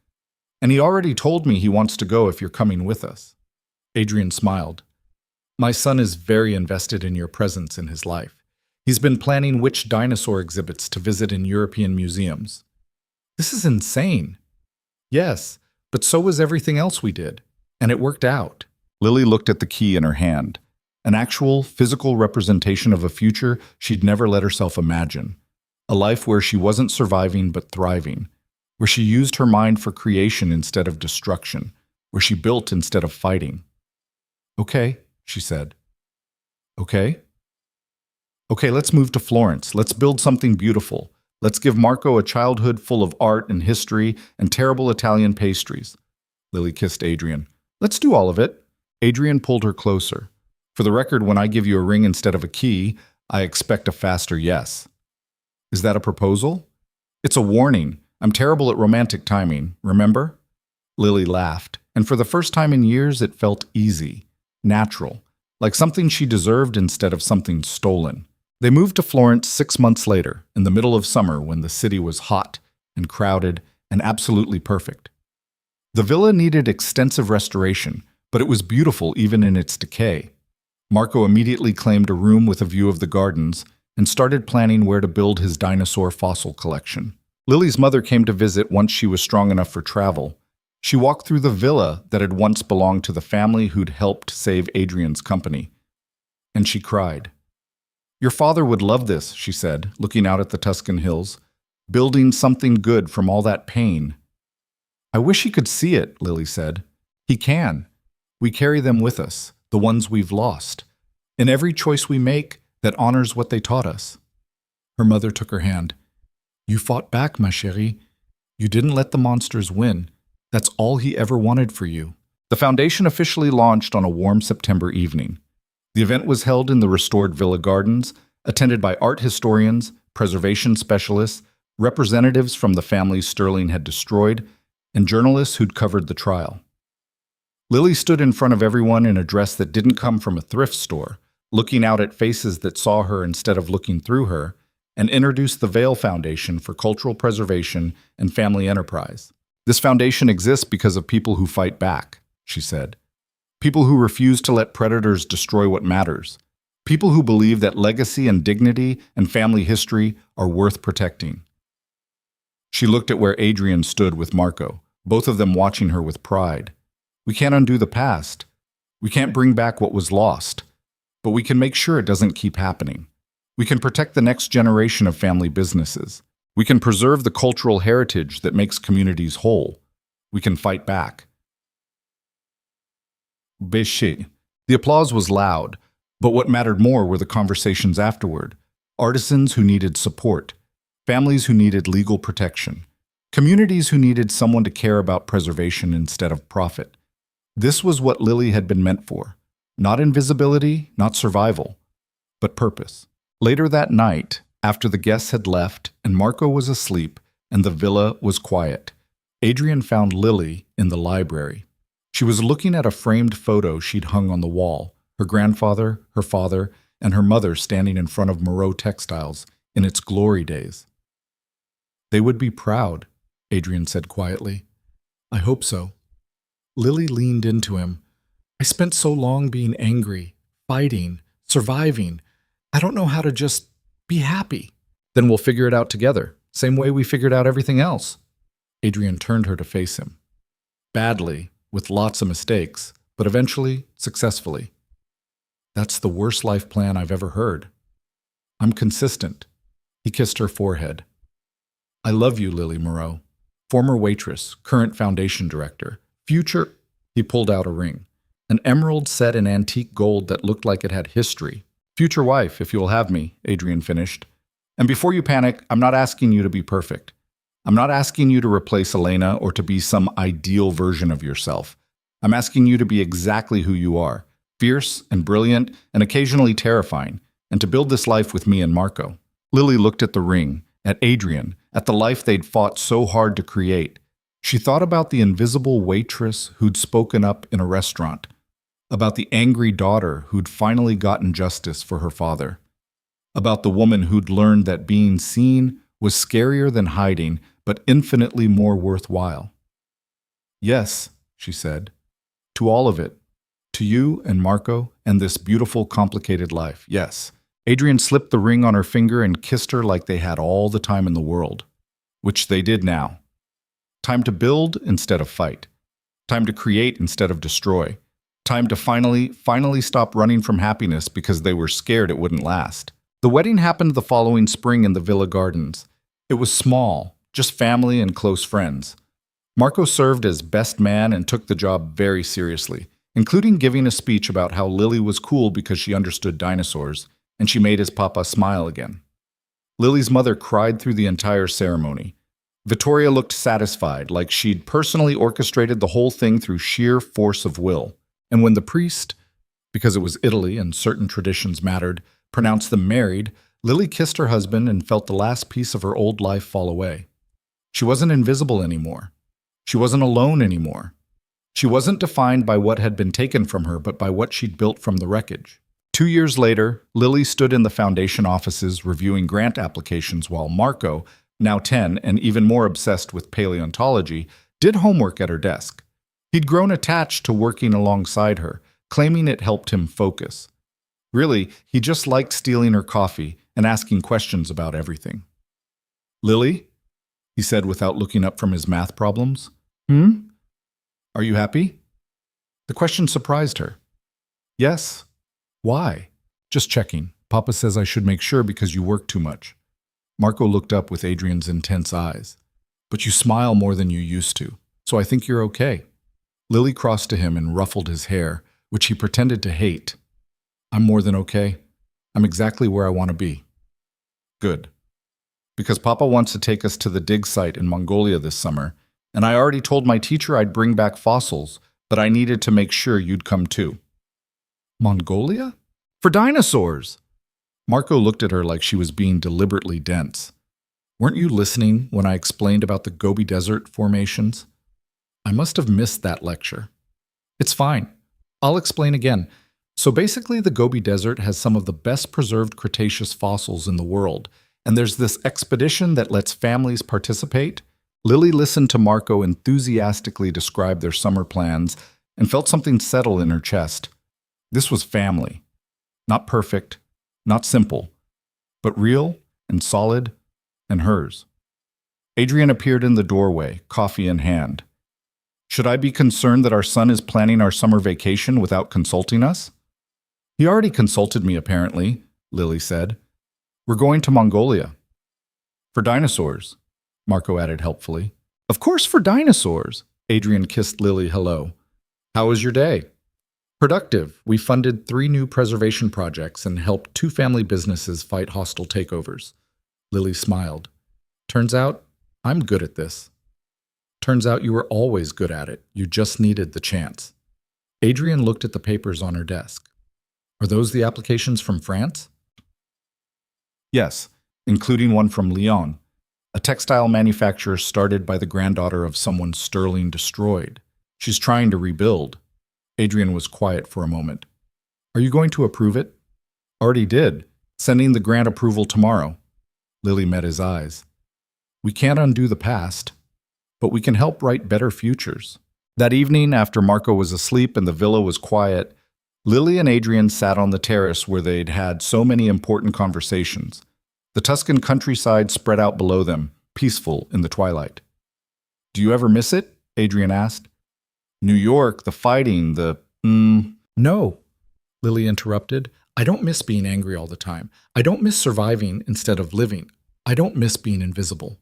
And he already told me he wants to go if you're coming with us." Adrian smiled. "My son is very invested in your presence in his life. He's been planning which dinosaur exhibits to visit in European museums." "This is insane." "Yes, but so was everything else we did. And it worked out." Lily looked at the key in her hand, an actual, physical representation of a future she'd never let herself imagine. A life where she wasn't surviving but thriving, where she used her mind for creation instead of destruction, where she built instead of fighting. "Okay," she said. "Okay? Okay, let's move to Florence. Let's build something beautiful. Let's give Marco a childhood full of art and history and terrible Italian pastries." Lily kissed Adrian. "Let's do all of it." Adrian pulled her closer. "For the record, when I give you a ring instead of a key, I expect a faster yes." "Is that a proposal?" "It's a warning. I'm terrible at romantic timing, remember?" Lily laughed, and for the first time in years it felt easy, natural, like something she deserved instead of something stolen. They moved to Florence 6 months later, in the middle of summer when the city was hot and crowded and absolutely perfect. The villa needed extensive restoration, but it was beautiful even in its decay. Marco immediately claimed a room with a view of the gardens, and started planning where to build his dinosaur fossil collection. Lily's mother came to visit once she was strong enough for travel. She walked through the villa that had once belonged to the family who'd helped save Adrian's company. And she cried. "Your father would love this," she said, looking out at the Tuscan hills, "building something good from all that pain." "I wish he could see it," Lily said. "He can. We carry them with us, the ones we've lost, in every choice we make that honors what they taught us." Her mother took her hand. "You fought back, ma chérie. You didn't let the monsters win. That's all he ever wanted for you." The foundation officially launched on a warm September evening. The event was held in the restored Villa Gardens, attended by art historians, preservation specialists, representatives from the families Sterling had destroyed, and journalists who'd covered the trial. Lily stood in front of everyone in a dress that didn't come from a thrift store, looking out at faces that saw her instead of looking through her, and introduced the Vail Foundation for Cultural Preservation and Family Enterprise. "This foundation exists because of people who fight back," she said. "People who refuse to let predators destroy what matters. People who believe that legacy and dignity and family history are worth protecting." She looked at where Adrian stood with Marco, both of them watching her with pride. "We can't undo the past. We can't bring back what was lost. But we can make sure it doesn't keep happening. We can protect the next generation of family businesses. We can preserve the cultural heritage that makes communities whole. We can fight back." Béché. The applause was loud, but what mattered more were the conversations afterward. Artisans who needed support, families who needed legal protection, communities who needed someone to care about preservation instead of profit. This was what Lily had been meant for. Not invisibility, not survival, but purpose. Later that night, after the guests had left and Marco was asleep and the villa was quiet, Adrian found Lily in the library. She was looking at a framed photo she'd hung on the wall, her grandfather, her father, and her mother standing in front of Moreau Textiles in its glory days. "They would be proud," Adrian said quietly. "I hope so." Lily leaned into him. "I spent so long being angry, fighting, surviving. I don't know how to just be happy." "Then we'll figure it out together, same way we figured out everything else." Adrian turned her to face him. "Badly, with lots of mistakes, but eventually, successfully." "That's the worst life plan I've ever heard." "I'm consistent." He kissed her forehead. "I love you, Lily Moreau. Former waitress, current foundation director, future—" He pulled out a ring. An emerald set in antique gold that looked like it had history. "Future wife, if you will have me," Adrian finished. "And before you panic, I'm not asking you to be perfect. I'm not asking you to replace Elena or to be some ideal version of yourself. I'm asking you to be exactly who you are, fierce and brilliant and occasionally terrifying, and to build this life with me and Marco." Lily looked at the ring, at Adrian, at the life they'd fought so hard to create. She thought about the invisible waitress who'd spoken up in a restaurant, about the angry daughter who'd finally gotten justice for her father, about the woman who'd learned that being seen was scarier than hiding, but infinitely more worthwhile. "Yes," she said, "to all of it. To you and Marco and this beautiful, complicated life, yes." Adrian slipped the ring on her finger and kissed her like they had all the time in the world, which they did now. Time to build instead of fight. Time to create instead of destroy. Time to finally stop running from happiness because they were scared it wouldn't last. The wedding happened the following spring in the Villa Gardens. It was small, just family and close friends. Marco served as best man and took the job very seriously, including giving a speech about how Lily was cool because she understood dinosaurs, and she made his papa smile again. Lily's mother cried through the entire ceremony. Vittoria looked satisfied, like she'd personally orchestrated the whole thing through sheer force of will. And when the priest, because it was Italy and certain traditions mattered, pronounced them married, Lily kissed her husband and felt the last piece of her old life fall away. She wasn't invisible anymore. She wasn't alone anymore. She wasn't defined by what had been taken from her, but by what she'd built from the wreckage. 2 years later, Lily stood in the foundation offices reviewing grant applications while Marco, now 10 and even more obsessed with paleontology, did homework at her desk. He'd grown attached to working alongside her, claiming it helped him focus. Really, he just liked stealing her coffee and asking questions about everything. "Lily?" he said without looking up from his math problems. "Hmm? Are you happy?" The question surprised her. "Yes." "Why?" "Just checking. Papa says I should make sure because you work too much." Marco looked up with Adrian's intense eyes. "But you smile more than you used to, so I think you're okay." Lily crossed to him and ruffled his hair, which he pretended to hate. "I'm more than okay. I'm exactly where I want to be." "Good. Because Papa wants to take us to the dig site in Mongolia this summer, and I already told my teacher I'd bring back fossils, but I needed to make sure you'd come too." "Mongolia? For dinosaurs!" Marco looked at her like she was being deliberately dense. "Weren't you listening when I explained about the Gobi Desert formations?" "I must have missed that lecture." "It's fine. I'll explain again. So basically, the Gobi Desert has some of the best preserved Cretaceous fossils in the world, and there's this expedition that lets families participate." Lily listened to Marco enthusiastically describe their summer plans and felt something settle in her chest. This was family. Not perfect, not simple, but real and solid and hers. Adrian appeared in the doorway, coffee in hand. "Should I be concerned that our son is planning our summer vacation without consulting us?" "He already consulted me, apparently," Lily said. "We're going to Mongolia." "For dinosaurs," Marco added helpfully. "Of course for dinosaurs." Adrian kissed Lily hello. "How was your day?" "Productive. We funded 3 new preservation projects and helped 2 family businesses fight hostile takeovers." Lily smiled. "Turns out, I'm good at this." "Turns out you were always good at it. You just needed the chance." Adrian looked at the papers on her desk. "Are those the applications from France?" "Yes, including one from Lyon, a textile manufacturer started by the granddaughter of someone Sterling destroyed. She's trying to rebuild." Adrian was quiet for a moment. "Are you going to approve it?" "Already did. Sending the grant approval tomorrow." Lily met his eyes. "We can't undo the past, but we can help write better futures." That evening, after Marco was asleep and the villa was quiet, Lily and Adrian sat on the terrace where they'd had so many important conversations. The Tuscan countryside spread out below them, peaceful in the twilight. "Do you ever miss it?" Adrian asked. "New York, the fighting, the... No," Lily interrupted. "I don't miss being angry all the time. I don't miss surviving instead of living. I don't miss being invisible."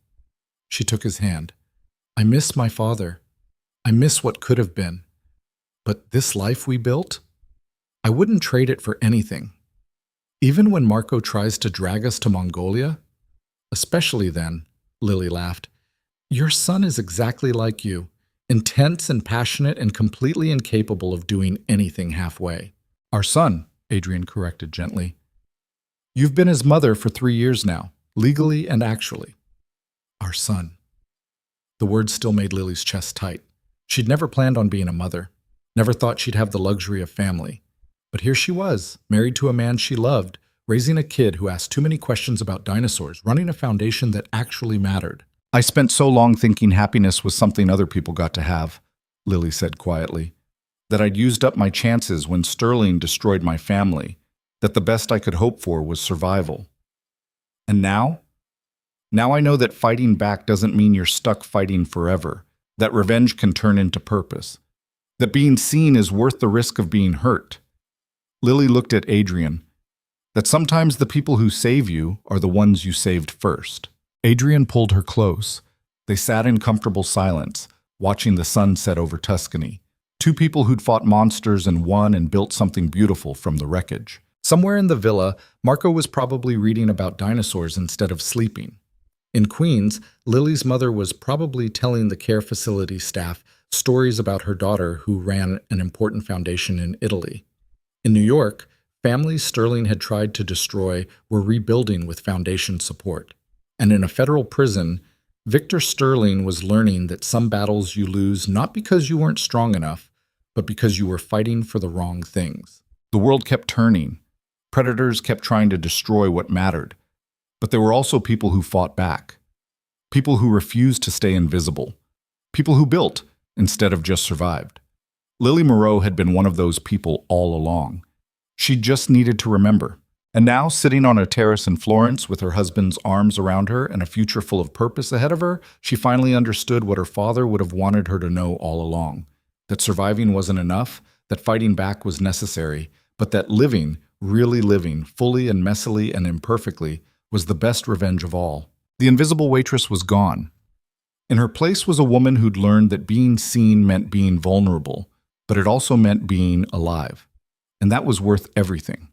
She took his hand. "I miss my father. I miss what could have been. But this life we built, I wouldn't trade it for anything. Even when Marco tries to drag us to Mongolia, especially then," Lily laughed. "Your son is exactly like you, intense and passionate and completely incapable of doing anything halfway." "Our son," Adrian corrected gently. "You've been his mother for 3 years now, legally and actually." "Our son." The words still made Lily's chest tight. She'd never planned on being a mother, never thought she'd have the luxury of family. But here she was, married to a man she loved, raising a kid who asked too many questions about dinosaurs, running a foundation that actually mattered. "I spent so long thinking happiness was something other people got to have," Lily said quietly, "that I'd used up my chances when Sterling destroyed my family, that the best I could hope for was survival. And now? Now I know that fighting back doesn't mean you're stuck fighting forever, that revenge can turn into purpose, that being seen is worth the risk of being hurt." Lily looked at Adrian. "That sometimes the people who save you are the ones you saved first." Adrian pulled her close. They sat in comfortable silence, watching the sun set over Tuscany. 2 people who'd fought monsters and won and built something beautiful from the wreckage. Somewhere in the villa, Marco was probably reading about dinosaurs instead of sleeping. In Queens, Lily's mother was probably telling the care facility staff stories about her daughter who ran an important foundation in Italy. In New York, families Sterling had tried to destroy were rebuilding with foundation support. And in a federal prison, Victor Sterling was learning that some battles you lose not because you weren't strong enough, but because you were fighting for the wrong things. The world kept turning. Predators kept trying to destroy what mattered. But there were also people who fought back. People who refused to stay invisible. People who built instead of just survived. Lily Moreau had been one of those people all along. She just needed to remember. And now, sitting on a terrace in Florence with her husband's arms around her and a future full of purpose ahead of her, she finally understood what her father would have wanted her to know all along: that surviving wasn't enough, that fighting back was necessary, but that living, really living, fully and messily and imperfectly, was the best revenge of all. The invisible waitress was gone. In her place was a woman who'd learned that being seen meant being vulnerable, but it also meant being alive. And that was worth everything.